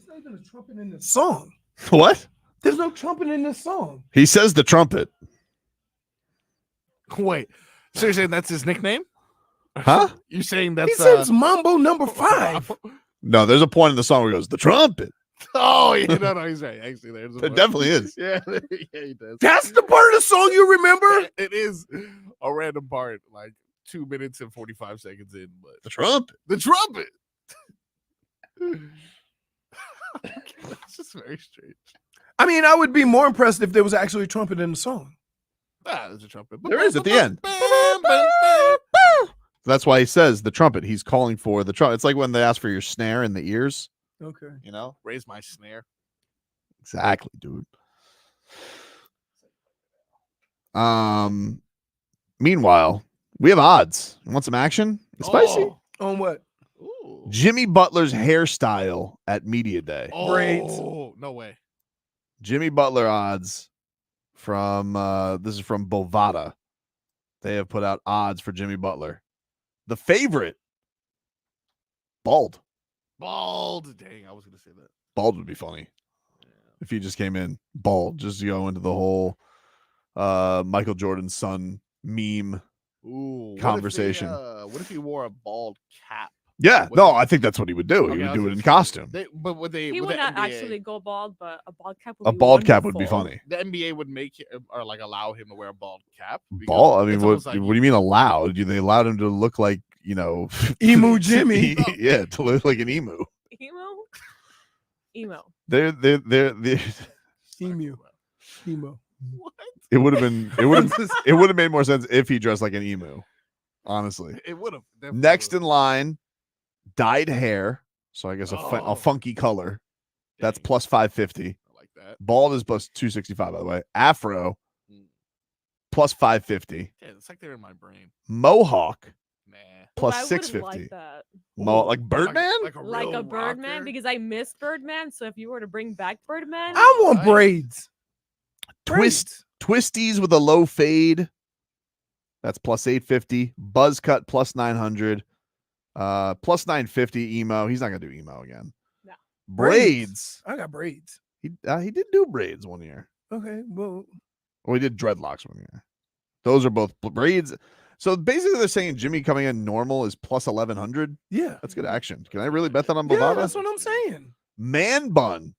not even a trumpet in the song. What? There's no trumpet in this song. He says the trumpet. Wait, so you're saying that's his nickname? Huh? You're saying He that's says Mambo number 5. No, there's a point in the song where he goes, the trumpet. Oh, yeah, no, he's right. Actually, there's It definitely is. Yeah, yeah, he does. That's the part of the song you remember? It is a random part, like 2 minutes and 45 seconds in, but The trumpet. the trumpet. That's just very strange. I mean, I would be more impressed if there was actually a trumpet in the song. There's a trumpet. There is at the end. That's why he says the trumpet. He's calling for the trumpet. It's like when they ask for your snare in the ears. Okay. You know? Raise my snare. Exactly, dude. Meanwhile, we have odds. You want some action? It's spicy. On what? Jimmy Butler's hairstyle at Media Day. Braids. Oh, no way. Jimmy Butler odds from this is from Bovada. They have put out odds for Jimmy Butler. The favorite, bald. Bald. Dang, I was going to say that. Bald would be funny. If he just came in bald, just to go into the whole Michael Jordan's son meme conversation. What if he wore a bald cap? Yeah, no, I think that's what he would do. He would do it in costume. But would they? He would would the not NBA actually go bald, but a bald cap would A be bald cap would be wonderful. funny. The NBA would make or like allow him to wear a bald cap. because Bald? I mean, it's what? almost like What do you mean allowed? They allowed him to look like Emu Jimmy. Yeah, to look like an emu. Emo. They're Emu. Emo. It would have made more sense if he dressed like an emu. Honestly, It would have. next in line, dyed hair. So I guess a funky color. That's plus 550. I like that. Bald is plus 265. By the way, afro plus 550. Yeah, it's like they're in my brain. Mohawk plus I would've 650. liked that. Like Birdman. Like a Birdman, because I miss Birdman. So if you were to bring back Birdman, I want braids. Twisties with a low fade. That's plus 850. Buzz cut plus 900. Plus 950 emo. He's not gonna do emo again. No. Braids. I got braids. He did do braids one year. Okay, well, Well, he did dreadlocks one year. Those are both braids. So basically, they're saying Jimmy coming in normal is plus 1100. yeah. That's good action. Can I really bet that on Yeah, Bovada? that's what I'm saying. Man bun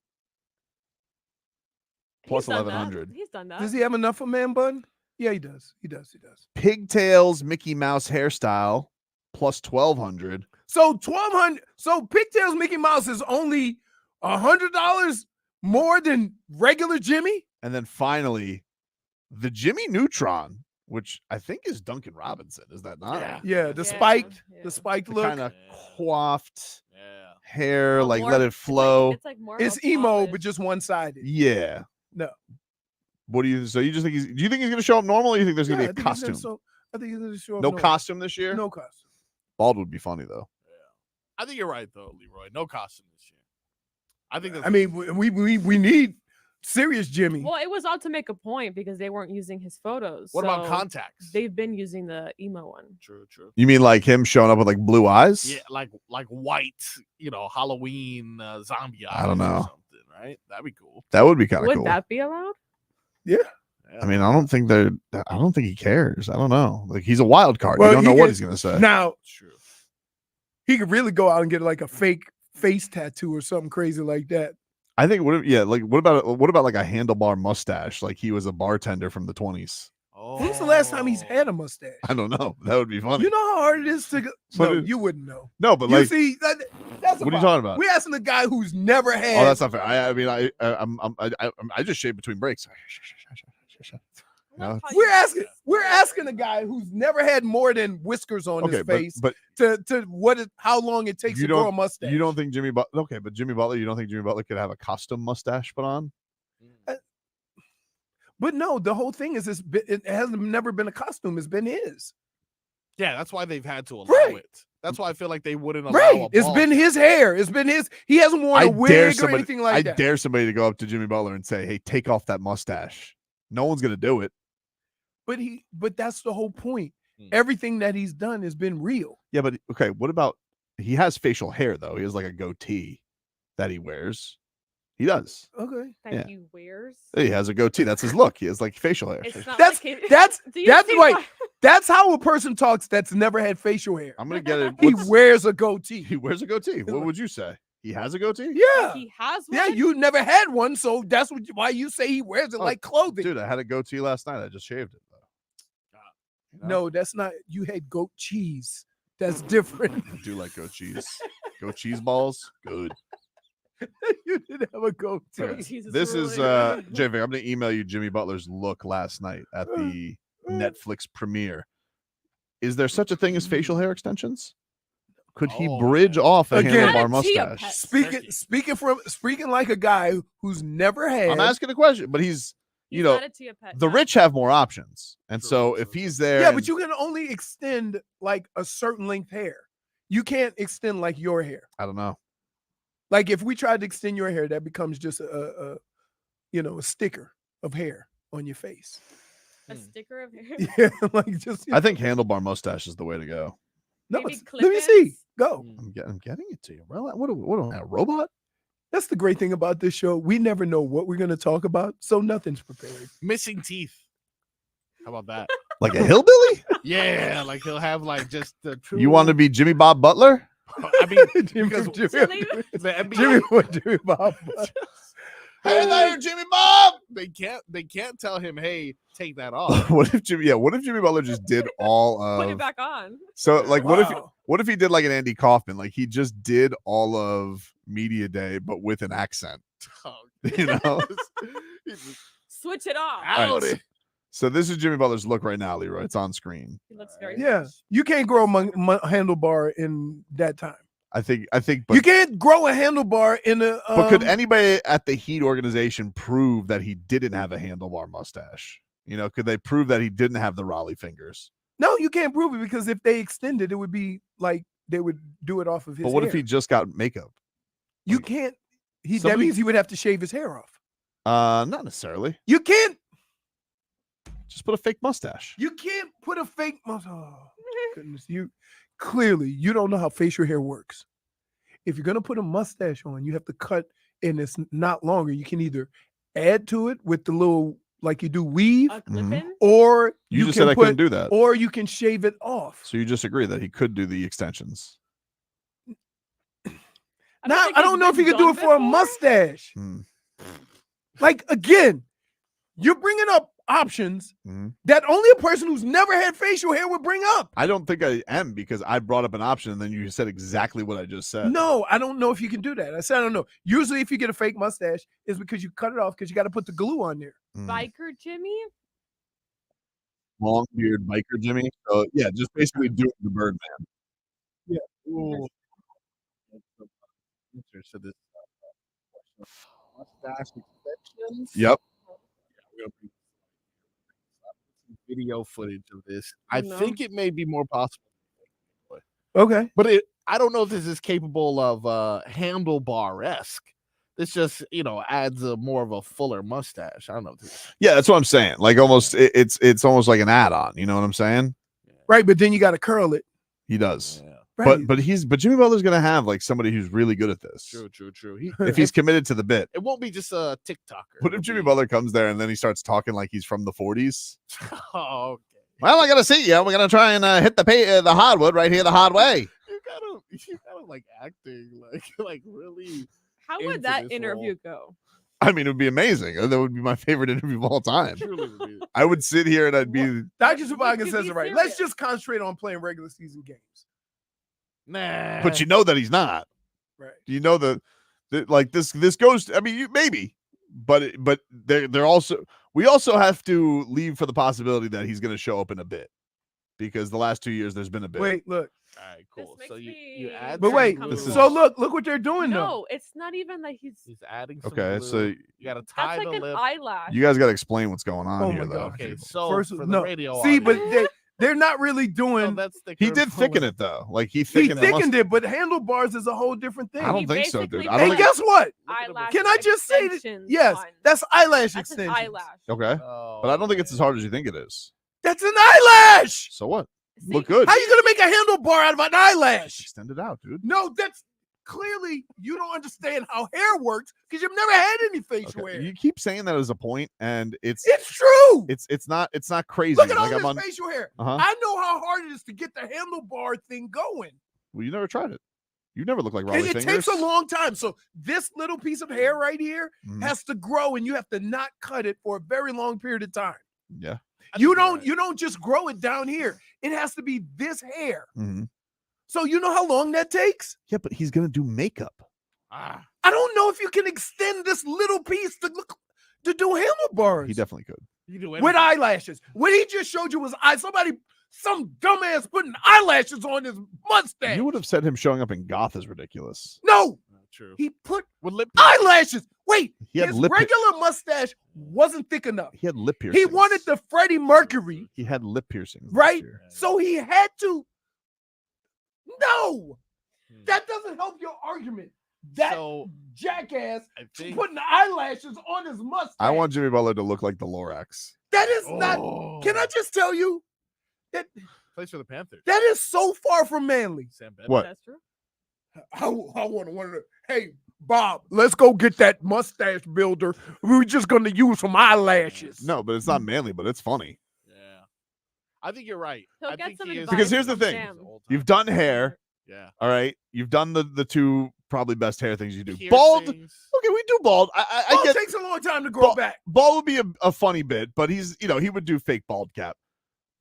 plus He's done that. 1100. He's done that. Does he have enough for man bun? Yeah, he does. He does. Pigtails Mickey Mouse hairstyle plus 1200. So 1,200. So Pigtails Mickey Mouse is only $100 more than regular Jimmy. And then finally, the Jimmy Neutron, which I think is Duncan Robinson. Is that not? Yeah, the spiked look. Kind of coiffed Yeah. hair, like more- let it flow. It's like more of It's a emo, polish. but just one-sided. Yeah. No. What do you? So you just think do you think he's going to show up normal? Or you think there's going Yeah, to be a costume? I think he's gonna show up No normal. costume this year. No costume. Bald would be funny though. I think you're right though, Leroy. No costume this year. I think that's I mean, we need serious Jimmy. Well, it was all to make a point because they weren't using his photos. What about so contacts? They've been using the emo one. True. You mean like him showing up with like blue eyes? Yeah, like white, Halloween zombie eyes. I don't or know. something, right? That'd be cool. That would be kind of Would cool. that be allowed? Yeah. I mean, I don't think he cares. I don't know. Like he's a wild card. Well, you don't know he what is- he's going to say. Now, True. he could really go out and get like a fake face tattoo or something crazy like that. I think what about like a handlebar mustache? Like he was a bartender from the 20s. When's the last time he's had a mustache? I don't know. That would be funny. You know how hard it is to go. But No, it- you wouldn't know. No, but You like see, that's What are you talking about? We're asking the guy who's never had. Oh, that's not fair. I mean, I just shave between breaks. You know? We're asking a guy who's never had more than whiskers on his face but to how long it takes to grow a mustache. You don't think Jimmy Butler? Okay, but Jimmy Butler, you don't think Jimmy Butler could have a custom mustache put on? But no, the whole thing is it hasn't never been a costume. It's been his. Yeah, that's why they've had to allow Right. it. That's why I feel like they wouldn't allow Right. a It's bald been his hair. It's been his. He hasn't worn a wig or anything like that. I dare somebody to go up to Jimmy Butler and say, "Hey, take off that mustache." No one's gonna do it. But that's the whole point. Everything that he's done has been real. Yeah, but okay. What about he has facial hair though? He has like a goatee that he wears. He does. Okay. That he wears. He has a goatee. That's his look. He has like facial hair. It's not That's like it- that's Do you that's see right. why- That's how a person talks that's never had facial hair. I'm gonna get it. He What's- wears a goatee. He wears a goatee. What would you say? He has a goatee? Yeah. He has one. Yeah, you never had one, so that's why you say he wears it Oh, like clothing. Dude, I had a goatee last night. I just shaved it though. No, that's not. You had goat cheese. That's different. I do like goat cheese. Goat cheese balls. Good. You didn't have a goatee. Okay. This is JFig. I'm gonna email you Jimmy Butler's look last night at the Netflix premiere. Is there such a thing as facial hair extensions? Could he bridge off a Again, handlebar mustache? Speaking like a guy who's never had. I'm asking a question, but he's you know, the rich have more options, and so if he's there, Yeah, and- but you can only extend like a certain length hair. You can't extend like your hair. I don't know. Like if we tried to extend your hair, that becomes just a sticker of hair on your face. A sticker of hair. Yeah, like just. I think handlebar mustache is the way to go. No, Maybe let me see. Go. I'm getting it to you. Well, what am I, a robot? That's the great thing about this show. We never know what we're going to talk about, so nothing's prepared. Missing teeth. How about that? Like a hillbilly? Yeah, like he'll have like just the true. You want to be Jimmy Bob Butler? I mean, Jimmy because Bob. Hey there, Jimmy Bob. They can't tell him, hey, take that off. What if Jimmy Butler just did all of Put it back on. So like what if he did like an Andy Kaufman, like he just did all of Media Day but with an accent. You know? Switch it off. All right. So this is Jimmy Butler's look right now, Leroy. It's on screen. He looks very Yeah, you can't grow a handlebar in that time. I think but You can't grow a handlebar in a. but could anybody at the Heat organization prove that he didn't have a handlebar mustache? You know, could they prove that he didn't have the Raleigh fingers? No, you can't prove it because if they extended, it would be like they would do it off of his. But what if hair. he just got makeup? You can't. That Somebody- means he would have to shave his hair off. Not necessarily. You can't. Just put a fake mustache. You can't put a fake mustache. Oh, goodness, you don't know how facial hair works. If you're gonna put a mustache on, you have to cut, and it's not longer. You can either add to it with the little like you do weave, or You can just said I couldn't do that. or you can shave it off. So you just agree that he could do the extensions. I don't know if you could do it for a mustache. Hmm. Like again, you're bringing up options that only a person who's never had facial hair would bring up. I don't think I am because I brought up an option and then you said exactly what I just said. No, I don't know if you can do that. I said I don't know. Usually, if you get a fake mustache, it's because you cut it off because you got to put the glue on there. Biker Jimmy. Long beard biker Jimmy. So yeah, just basically doing the Birdman. Yeah. Ooh. So this mustache extensions. Yep. Video footage of this. I No. think it may be more possible. Okay. But I don't know if this is capable of handlebar-esque. This just, adds a more of a fuller mustache. I don't know. Yeah, that's what I'm saying. Like almost, it's almost like an add-on. You know what I'm saying? Right, but then you got to curl it. He does. Right. But Jimmy Butler's gonna have like somebody who's really good at this. True. If he's committed to the bit. It won't be just a TikToker. What if Jimmy Butler comes there and then he starts talking like he's from the 40s? Oh, okay. Well, I gotta see you. We're gonna try and hit the hardwood right here the hard way. You kind of like acting like really. How into would that this interview go? I mean, it would be amazing. That would be my favorite interview of all time. Truly would be. I would sit here and I'd be. Dr. Tobin says be it right. serious. Let's just concentrate on playing regular season games. Nah. But you know that he's not. Right. You know that like this goes. I mean, maybe, but they're also. We also have to leave for the possibility that he's going to show up in a bit, because the last 2 years there's been a bit. Wait, look. All right, cool. So you add. But some wait, glue. so look what they're doing though. No, it's not even that he's. He's adding. Some Okay, glue. so you got to tie That's like the an lip. eyelash. You guys got to explain what's going on Oh here, my though. God. Okay, so First, for the no. radio, See, but audience, they're not really doing. that's the He did thicken it though. Like he He thickened, thickened it, but handlebars is a whole different thing. I don't He think so, dude. basically I don't And think. guess what? Eyelash. Can I just say that? extensions Yes, on. that's eyelash That's an extensions. eyelash. Okay, Oh, but I don't think it's as hard as you think it is. That's an eyelash. So what? See, Look good. How you gonna make a handlebar out of an eyelash? Extend it out, dude. No, that's clearly you don't understand how hair works because you've never had any facial hair. You keep saying that as a point, and it's true. It's not crazy. Look at all like this facial hair. Uh-huh. I know how hard it is to get the handlebar thing going. Well, you never tried it. You never look like And Raleigh it fingers. takes a long time. So this little piece of hair right here has to grow, and you have to not cut it for a very long period of time. Yeah. You don't just grow it down here. It has to be this hair. Mm-hmm. So you know how long that takes? Yeah, but he's gonna do makeup. I don't know if you can extend this little piece to do handlebars. He definitely could. You do With eyelashes. What he just showed you was some dumbass putting eyelashes on his mustache. You would have said him showing up in goth is ridiculous. No. True. He put with lip eyelashes. Wait, He had his lip- regular mustache wasn't thick enough. He had lip piercings. He wanted the Freddie Mercury, He had lip piercings. right? So he had to. No, that doesn't help your argument. That jackass putting eyelashes on his mustache. I want Jimmy Butler to look like the Lorax. That is not. Can I just tell you that plays for the Panthers? that is so far from manly. Sam Bennett. What? That's true. I want to. Hey, Bob, let's go get that mustache builder. We're just going to use some eyelashes. No, but it's not manly, but it's funny. Yeah, I think you're right. He'll I get think some he is. advice Because here's the from thing. Sam. You've done hair. Yeah. All right. You've done the two probably best hair things you do. Bald. Piercings. Okay, we do bald. I Bald get takes a long time to grow back. bald would be a funny bit, but he would do fake bald cap.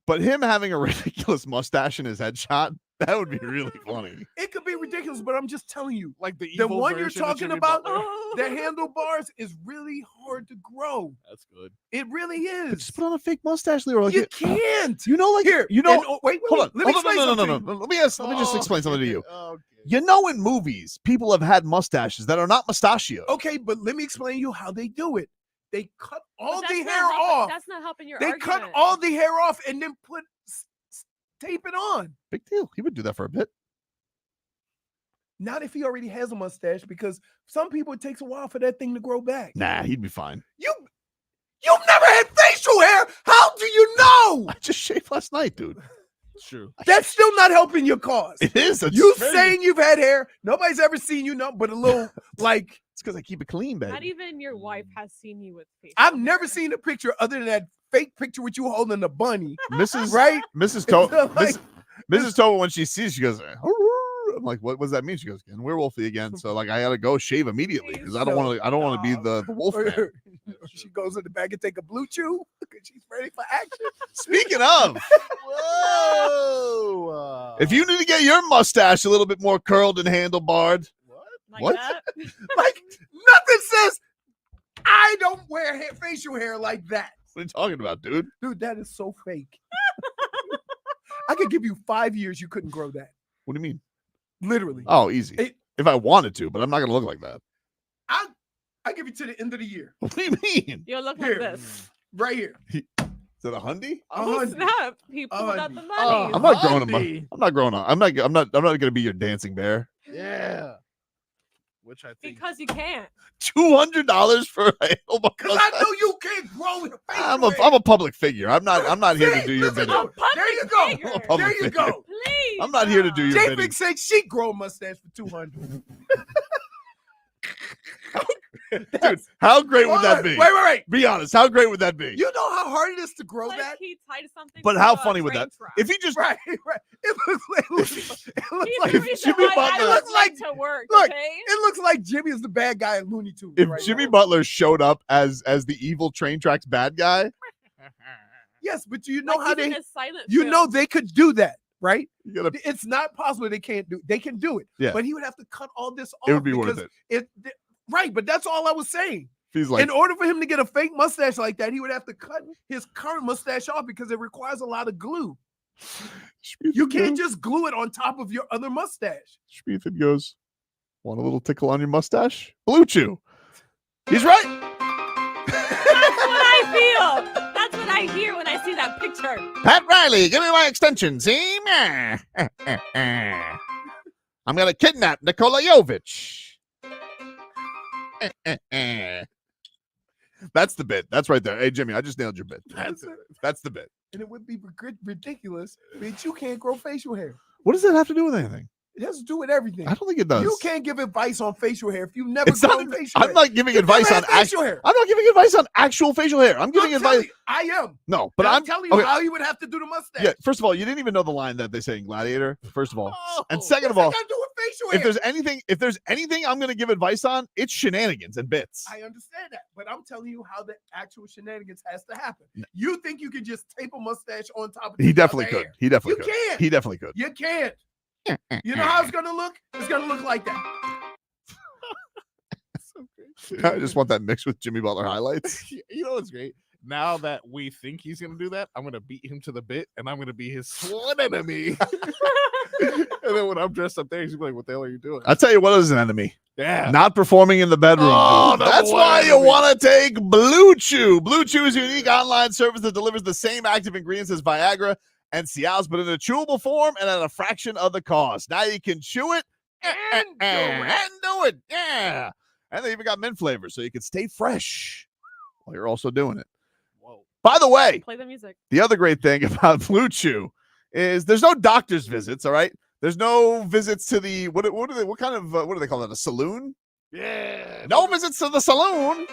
But him having a ridiculous mustache in his headshot, that would be really funny. It could be ridiculous, but I'm just telling you, Like the the evil one you're version of talking Jimmy about, Butler. the handlebars is really hard to grow. That's good. It really But is. just put on a fake mustache, Leroy. Like You can't. You know, like Here, you know. and- oh, wait, hold on. let me Hold on. explain No. something. Let me just explain something to you. Okay. You know, in movies, people have had mustaches that are not mustachios. Okay, but let me explain to you how they do it. They cut all But the that's hair not helping- off. That's not helping your They argument. cut all the hair off and then put tape it on. Big deal. He would do that for a bit. Not if he already has a mustache, because some people it takes a while for that thing to grow back. Nah, he'd be fine. You've never had facial hair. How do you know? I just shaved last night, dude. It's true. That's still not helping your cause. It is. You saying you've had hair. Nobody's ever seen you, but a little like. It's because I keep it clean, baby. Not even your wife has seen you with facial I've hair. never seen a picture other than that fake picture with you holding a bunny. Mrs. Right? Mrs. Tobin. Like- Mrs. Tobin, when she sees, she goes, I'm like, what does that mean? She goes, getting werewolfy again. So like, I gotta go shave immediately because I don't want to. I don't want to be the wolf man. She goes in the bag and take a blue chew because she's ready for action. Speaking of, Whoa. if you need to get your mustache a little bit more curled and handlebarred, Like what? that? Like nothing says I don't wear facial hair like that. What are you talking about, dude? Dude, that is so fake. I could give you 5 years you couldn't grow that. What do you mean? Literally. Oh, easy. It- If I wanted to, but I'm not gonna look like that. I give you to the end of the year. What do you mean? You'll look Here. like this. Right here. Is that a hundy? Oh, hundred. snap. He pulled out the money. I'm not growing Hundy. up. I'm not growing up. I'm not gonna be your dancing bear. Yeah. Which I think. Because you can't. $200 for a handlebar. Because I know you can't grow facial I'm hair. a public figure. I'm not here to do your Listen, bidding. There you go. figure. I'm a public There you figure. go. Please. I'm not here to do your bidding. JFig said she grow a mustache for 200. Dude, how great would that be? Wait. Be honest. How great would that be? You know how hard it is to grow Like that? he tied something. But to how a funny would train that? track. If he just Right. It looks He's like the reason Jimmy why Butler- I It looks was like- late to work. look, Okay? it looks like Jimmy is the bad guy in Looney Tunes. if right Jimmy now. Butler showed up as the evil train tracks bad guy, Yes, but you know Like how he's in they a silent you film. know they could do that, right? you gotta. It's not possible they can't do. They can do it. Yeah. But he would have to cut all this off. It would be worth because it. Right, but that's all I was saying. He's like, In order for him to get a fake mustache like that, he would have to cut his current mustache off because it requires a lot of glue. You can't just glue it on top of your other mustache. Ethan goes, want a little tickle on your mustache? Blue Chew. He's right. That's what I feel. That's what I hear when I see that picture. Pat Riley, give me my extension. See? I'm going to kidnap Nikola Jovic. That's the bit. That's right there. Hey, Jimmy, I just nailed your bit. That's the bit. And it would be ridiculous, but you can't grow facial hair. What does that have to do with anything? It has to do with everything. I don't think it does. You can't give advice on facial hair if you've never It's not grown even- facial hair. I'm not giving You've advice never on had facial hair. I'm not giving advice on actual facial hair. I'm giving advice. I am. No, but And I'm telling you okay. how he would have to do the mustache. Yeah, first of all, you didn't even know the line that they say in Gladiator. First of all, and What's second of that all, got to do with facial if hair? there's anything I'm going to give advice on, it's shenanigans and bits. I understand that, but I'm telling you how the actual shenanigans has to happen. You think you could just tape a mustache on top of He the definitely other could. hair. He definitely You could. can't. He definitely could. You can't. You know how it's gonna look? It's gonna look like that. I just want that mixed with Jimmy Butler highlights. You know what's great? Now that we think he's gonna do that, I'm gonna beat him to the bit, and I'm gonna be his sworn enemy. And then when I'm dressed up there, he's gonna be like, "What the hell are you doing?" I'll tell you what is an enemy. Yeah. Not performing in the bedroom. Oh, number That's one why you enemy. want to take Blue Chew. Blue Chew is a unique online service that delivers the same active ingredients as Viagra and Cialis, but in a chewable form and at a fraction of the cost. Now you can chew it and do it. Yeah. And they even got mint flavors, so you can stay fresh while you're also doing it. Whoa. By the way, Play the music. the other great thing about Blue Chew is there's no doctor's visits, all right? There's no visits to the what do they call it? A saloon? Yeah. No visits to the saloon.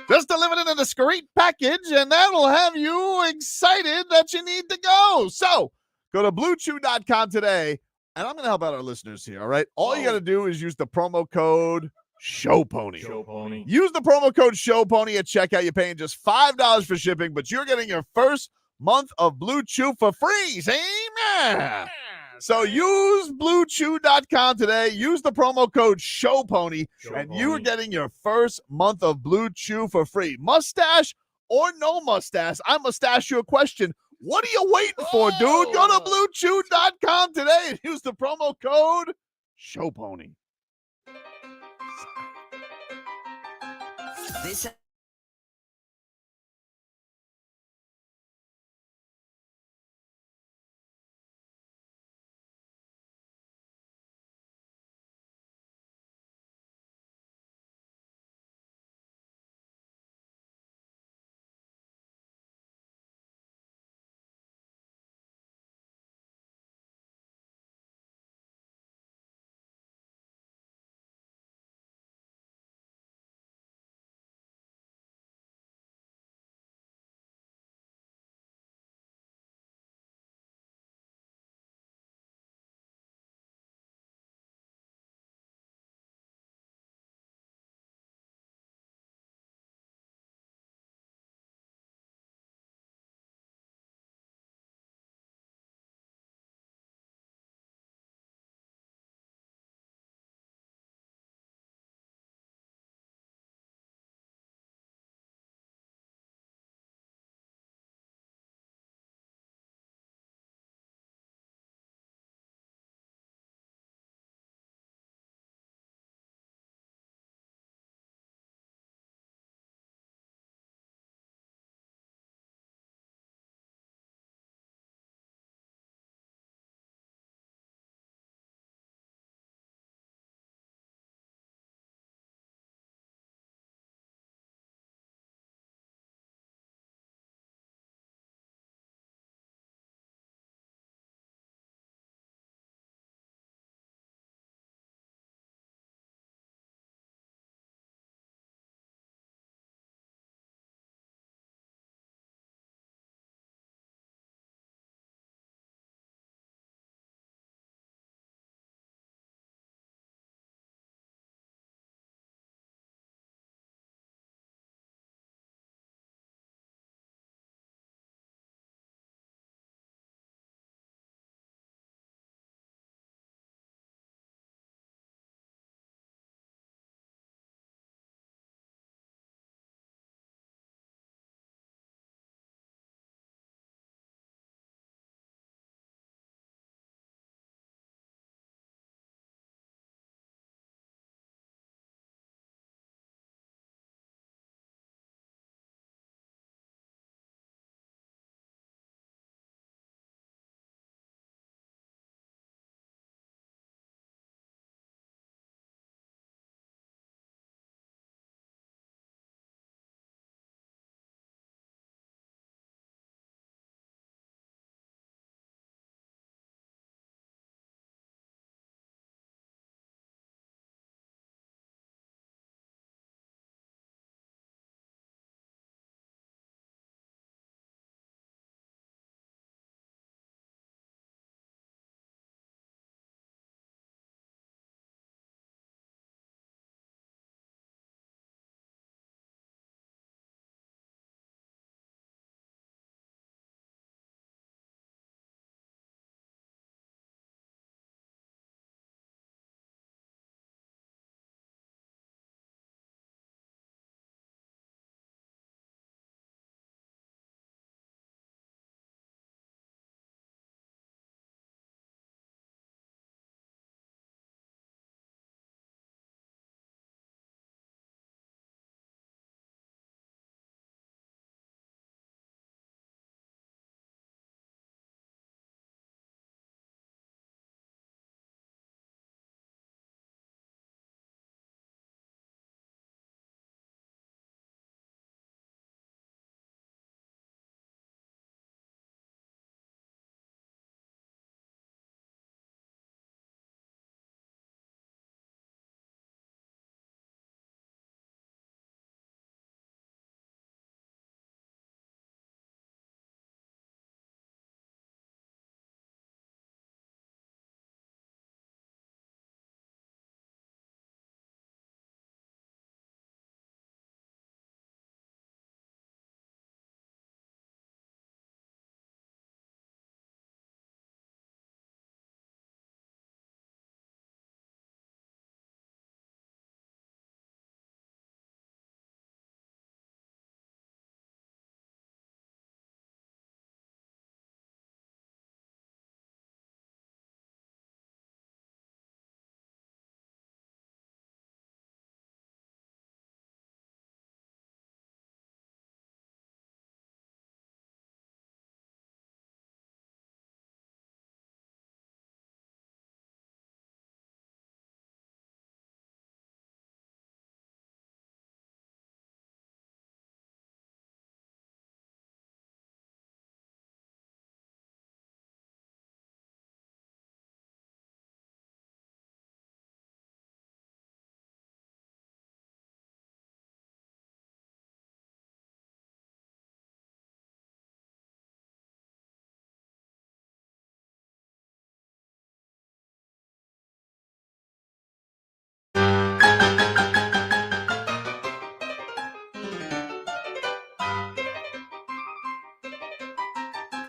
Just delivered in a discreet package, and that'll have you excited that you need to go. So go to bluechew.com today, and I'm going to help out our listeners here, all right? All you got to do is use the promo code SHOWPONY. Use the promo code SHOWPONY at checkout. You're paying just $5 for shipping, but you're getting your first month of Blue Chew for free. Amen. So use bluechew.com today. Use the promo code SHOWPONY, and you are getting your first month of Blue Chew for free. Mustache or no mustache, I must ask you a question. What are you waiting for, dude? Go to bluechew.com today and use the promo code SHOWPONY. This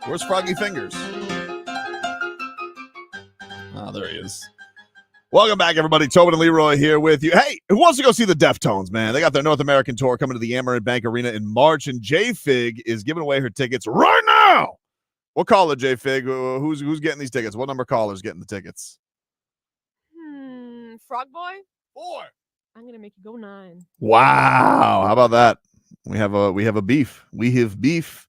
Where's Froggy Fingers? Oh, there he is. Welcome back, everybody. Tobin and Leroy here with you. Hey, who wants to go see the Deftones, man? They got their North American tour coming to the Amerant Bank Arena in March, and JFig is giving away her tickets right now. What caller, JFig? Who's getting these tickets? What number caller's getting the tickets? Frog Boy? 4. I'm going to make you go 9. Wow. How about that? We have a beef. We have beef.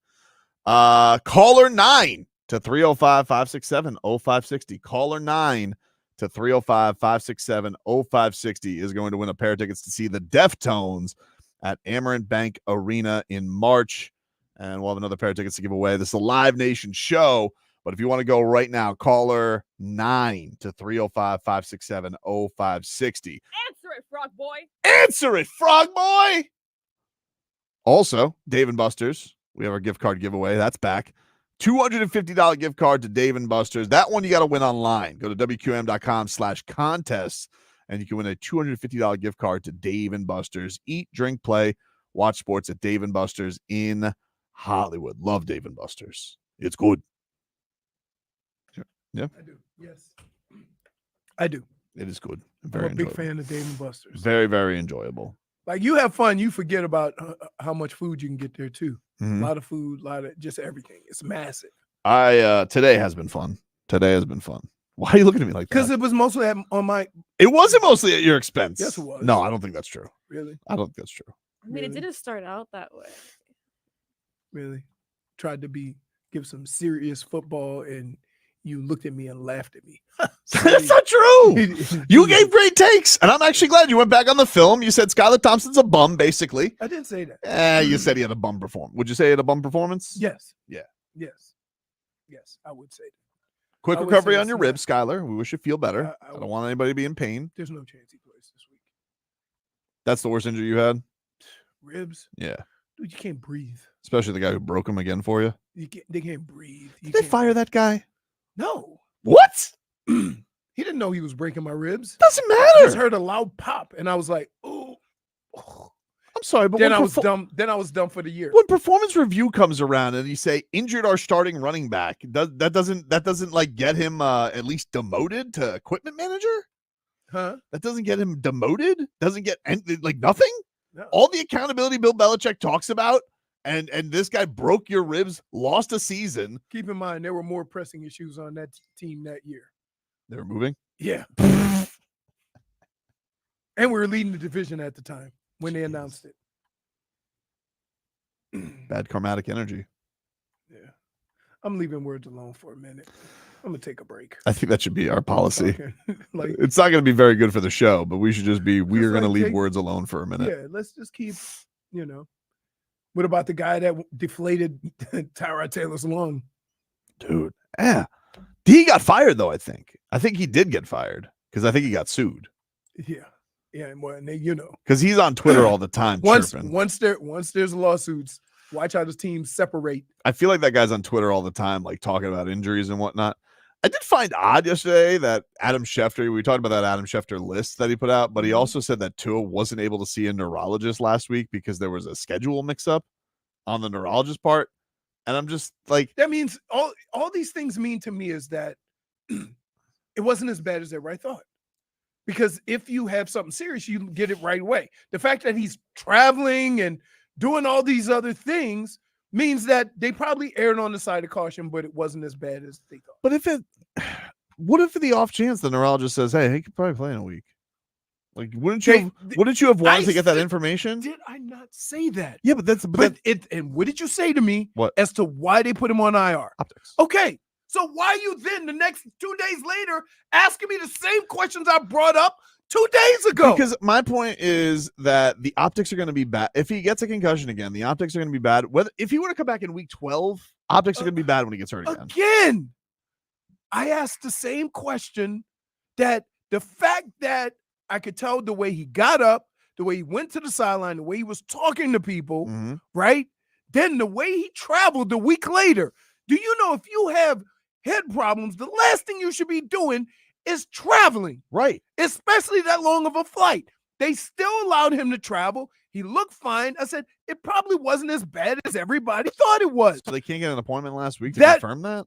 Caller 9 to 305-567-0560. Caller 9 to 305-567-0560 is going to win a pair of tickets to see the Deftones at Amerant Bank Arena in March. And we'll have another pair of tickets to give away. This is a Live Nation show. But if you want to go right now, caller 9 to 305-567-0560. Answer it, Frog Boy. Answer it, Frog Boy. Also, Dave & Buster's. We have our gift card giveaway. That's back. $250 gift card to Dave & Buster's. That one you got to win online. Go to WQM.com/contests, and you can win a $250 gift card to Dave & Buster's. Eat, drink, play, watch sports at Dave & Buster's in Hollywood. Love Dave & Buster's. It's good. Yeah. I do. Yes. I do. It is good. I'm Very a big enjoyable. fan of Dave & Buster's. Very, very enjoyable. Like, you have fun, you forget about how much food you can get there too. Mhm. A lot of food, a lot of just everything. It's massive. Today has been fun. Today has been fun. Why are you looking at me like that? Because it was mostly on my. It wasn't mostly at your expense. Yes, it was. No, I don't think that's true. Really? I don't think that's true. I mean, it didn't start out that way. Really? Tried to give some serious football, and you looked at me and laughed at me. That's not true. You gave great takes, and I'm actually glad you went back on the film. You said Skylar Thompson's a bum, basically. I didn't say that. You said he had a bum performance. Would you say he had a bum performance? Yes. Yeah. Yes. Yes, I would say that. Quick I would recovery say on your it's ribs, Skylar. We wish you feel better. I I don't want anybody to be in pain. There's no chance he plays this week. That's the worst injury you had? Ribs? Yeah. Dude, you can't breathe. Especially the guy who broke him again for you. They can't breathe. Did they fire that guy? No. What? He didn't know he was breaking my ribs. Doesn't matter. I just heard a loud pop, and I was like, "Oh." I'm sorry, but Then when I was dumb. Then I was dumb for the year. when performance review comes around and you say injured our starting running back, that doesn't like get him at least demoted to equipment manager? Huh? That doesn't get him demoted? Doesn't get like nothing? No. All the accountability Bill Belichick talks about, and this guy broke your ribs, lost a season. Keep in mind, there were more pressing issues on that team that year. They were moving? Yeah. And we were leading the division at the time when they announced it. Bad karmatic energy. Yeah. I'm leaving words alone for a minute. I'm going to take a break. I think that should be our policy. Okay. Like, It's not going to be very good for the show, but we should just be, we are going to like leave take- words alone for a minute. yeah, let's just keep, What about the guy that deflated Tyrod Taylor's lung? Dude, yeah. He got fired, though, I think. I think he did get fired because I think he got sued. Yeah. Yeah, and well, and they, Because he's on Twitter all the time chirping. once there's lawsuits, watch how the teams separate. I feel like that guy's on Twitter all the time, like talking about injuries and whatnot. I did find odd yesterday that Adam Schefter, we talked about that Adam Schefter list that he put out, but he also said that Tua wasn't able to see a neurologist last week because there was a schedule mix-up on the neurologist part. And I'm just like, That means all these things mean to me is that it wasn't as bad as everybody thought. Because if you have something serious, you get it right away. The fact that he's traveling and doing all these other things means that they probably erred on the side of caution, but it wasn't as bad as they thought. but what if the off chance the neurologist says, hey, he could probably play in a week? Like, wouldn't you have wanted to get that information? Did I not say that? Yeah, but and what did you say to me What? as to why they put him on IR? Optics. Okay. So why are you then the next 2 days later asking me the same questions I brought up 2 days ago? Because my point is that the optics are going to be bad. If he gets a concussion again, the optics are going to be bad. If he were to come back in week 12, optics are going to be bad when he gets hurt again. Again, I asked the same question, that the fact that I could tell the way he got up, the way he went to the sideline, the way he was talking to people, right? Then the way he traveled the week later. Do you know if you have head problems, the last thing you should be doing is traveling. Right. Especially that long of a flight. They still allowed him to travel. He looked fine. I said, it probably wasn't as bad as everybody thought it was. So they can't get an appointment last week to That- confirm that?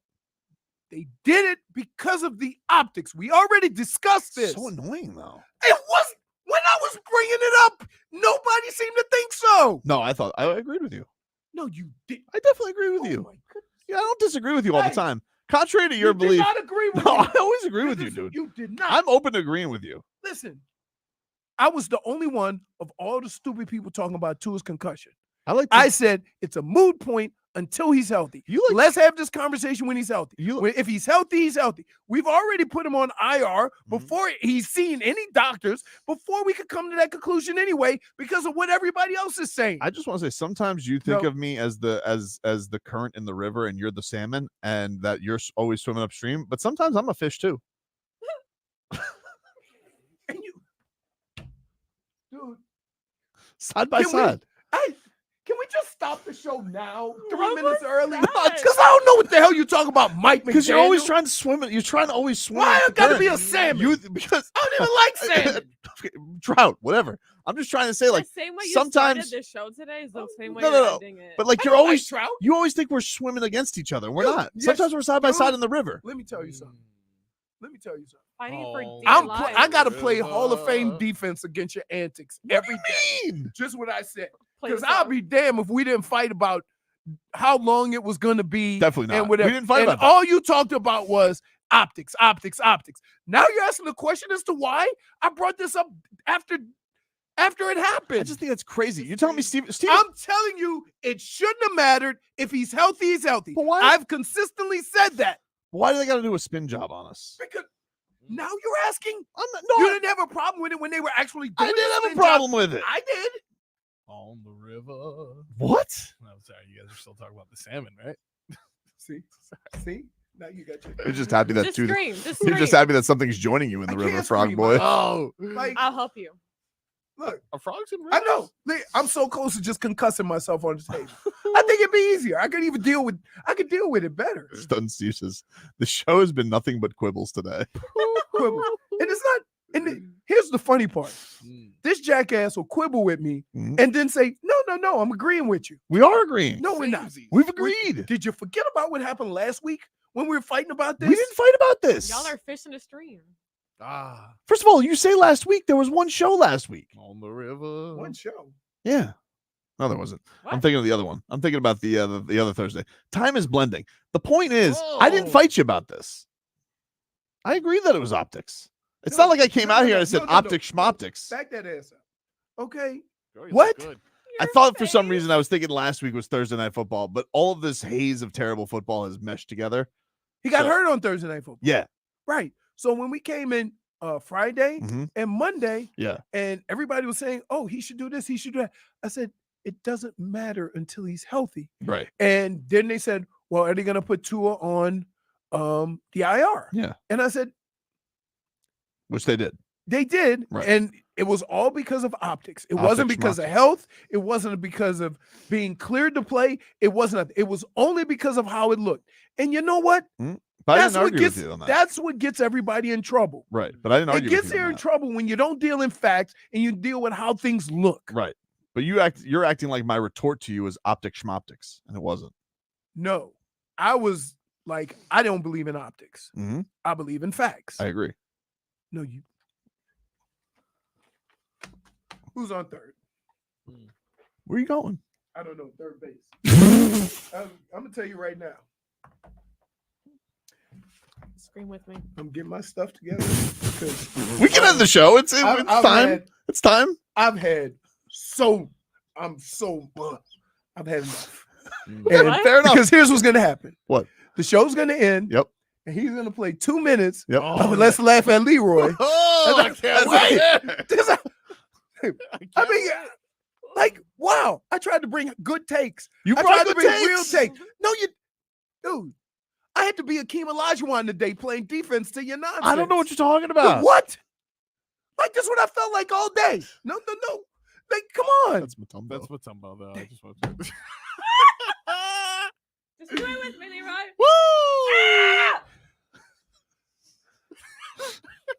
They did it because of the optics. We already discussed this. So annoying, though. It was when I was bringing it up. Nobody seemed to think so. No, I thought I agreed with you. No, you did. I definitely agree with you. My goodness. Yeah, I don't disagree with you all the Hey, time. Contrary to your You belief. did not agree with No, me. I always agree with you, Listen, dude. You did not. I'm open to agreeing with you. Listen, I was the only one of all the stupid people talking about Tua's concussion. I said it's a moot point until he's healthy. Let's have this conversation when he's healthy. If he's healthy, he's healthy. We've already put him on IR before he's seen any doctors, before we could come to that conclusion anyway, because of what everybody else is saying. I just want to say sometimes you think No. of me as the current in the river and you're the salmon and that you're always swimming upstream, but sometimes I'm a fish too. Dude, Side by can side. Can we just stop the show now? 3 What minutes was early? that? Because I don't know what the hell you're talking about, Mike McDaniel. Because you're always trying to swim it. You're trying to always swim. Why with I the gotta be a current. salmon? Because I don't even like salmon. Okay, trout, whatever. I'm just trying to say, like, the same way you sometimes started the show today is the same way no, you're no, no. ending it. But like I you're don't like always trout. you always think we're swimming against each other. We're Dude, not. yes, Sometimes we're side by side dude. in the river. Let me tell you something. Let me tell you something. Fighting for dear I life. gotta play Hall of Fame defense against your antics every day. Mean. Just what I said. Play Because the I'll song. be damned if we didn't fight about how long it was gonna be. Definitely not. And whatever. We didn't fight and about that. all you talked about was optics, optics, optics. Now you're asking the question as to why I brought this up after it happened. I just think that's crazy. You're telling me Steve I'm telling you, it shouldn't have mattered. If he's healthy, he's healthy. But why- I've consistently said that. why do they got to do a spin job on us? Because now you're asking. I'm not, You no, didn't have a problem with it when they were actually doing I the didn't have a spin job. problem with it. I did. On the river. What? I'm sorry, you guys are still talking about the salmon, right? See? Now you got your. You're just happy that Just dude. scream. Just You're just scream. happy that something's joining you in the I river, can't frog scream. boy. Oh, like I'll help you. look, Are frogs in rivers? I know. I'm so close to just concussing myself on the table. I think it'd be easier. I could deal with it better. Stun Steve says the show has been nothing but quibbles today. Quibble. And it's not. And here's the funny part. This jackass will quibble with me Mhm. and then say, no, I'm agreeing with you. We are agreeing. No, we're not. We've agreed. Did you forget about what happened last week when we were fighting about this? We didn't fight about this. Y'all are fish in a stream. Ah, First of all, you say last week there was one show last week. on the river. One show. Yeah. No, there wasn't. I'm What? thinking of the other one. I'm thinking about the other Thursday. Time is blending. The point is, I didn't fight you about this. I agree that it was optics. It's not like I came out here and I said optics schmoptics. Back that ass up. Okay. Girl, you look What? good. I thought for some reason I was thinking last week was Thursday Night Football, but all of this haze of terrible football has meshed together. He got So- hurt on Thursday Night Football. Yeah. Right. So when we came in Friday Mhm. and Monday, Yeah. and everybody was saying, oh, he should do this, he should do that. I said, it doesn't matter until he's healthy. Right. And then they said, well, are they going to put Tua on the IR? Yeah. And I said, Which they did. they did. Right. And it was all because of optics. It Optics, wasn't because of schmoptics. health. It wasn't because of being cleared to play. It wasn't. It was only because of how it looked. And you know what? But I That's didn't what argue gets. with you on that. That's what gets everybody in trouble. Right. But I didn't It argue gets with you you on in that. trouble when you don't deal in facts and you deal with how things look. Right. But you're acting like my retort to you is optic schmoptics, and it wasn't. No, I was like, I don't believe in optics. Mhm. I believe in facts. I agree. No, you. Who's on third? Where are you going? I don't know. Third base. I'm gonna tell you right now. Scream with me. I'm getting my stuff together because We can end the show. It's I've time. It's time. I've had I've had enough. What? And Fair enough. because here's what's gonna happen. What? The show's gonna end. Yep. And he's gonna play 2 minutes. Yep. of Let's laugh at Leroy. Oh, I can't wait. I mean, like, wow! I tried to bring good takes. You I brought tried to good bring takes. real takes. No, dude. I had to be Akeem Olajuwon today playing defense to your nonsense. I don't know what you're talking about. What? Like this, is what I felt like all day. No. Like, come on. That's Matumbo. That's Matumbo, though. I just want to. Just do it with me, Leroy. Woo! Ah!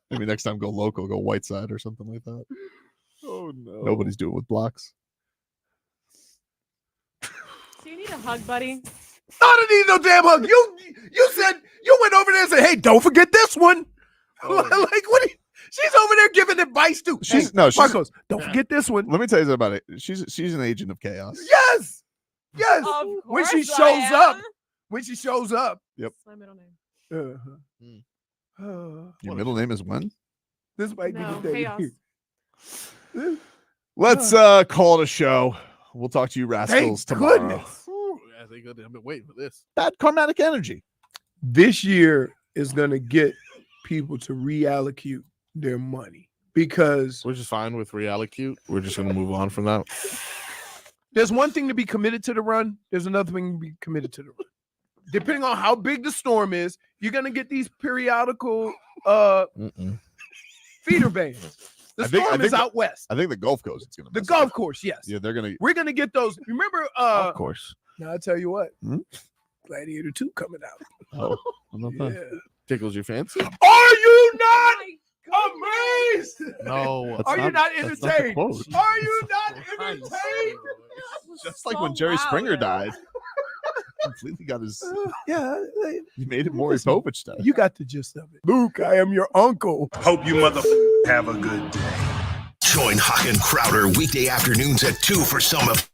Maybe next time go local, go white side or something like that. Oh no. Nobody's doing it with blocks. Do you need a hug, buddy? I don't need no damn hug. You said you went over there and said, "Hey, don't forget this one." Like what? She's over there giving advice too. Marcos, don't forget this one. Let me tell you something about it. She's an agent of chaos. Yes. Of When she course I shows up. am. When she shows up. Yep. That's my middle name. Your middle name is when? This might No, be the day. chaos. Let's call it a show. We'll talk to you rascals tomorrow. Goodness. Yeah, thank goodness. I've been waiting for this. That karmatic energy. This year is gonna get people to reallocate their money because We're just fine with reallocate. We're just gonna move on from that. there's one thing to be committed to the run. There's another thing to be committed to the run. Depending on how big the storm is, you're gonna get these periodical feeder bands. The storm is out west. I think the Gulf Coast is gonna The mess golf up. course, yes. Yeah, they're gonna. We're gonna get those. Remember, Of course. now I tell you what, Hmm? Gladiator 2 coming out. Oh, I'm not done. Yeah. Tickles your fancy? Are you not amazed? No. Are you not that's not the entertained? quote. Are you not entertained? Just like when Jerry Springer died. Completely got his. Yeah, You made it Maury Povich stuff. you got the gist of it. Luke, I am your uncle. Hope you have a good day. Join Hawk and Crowder weekday afternoons at 2 for some of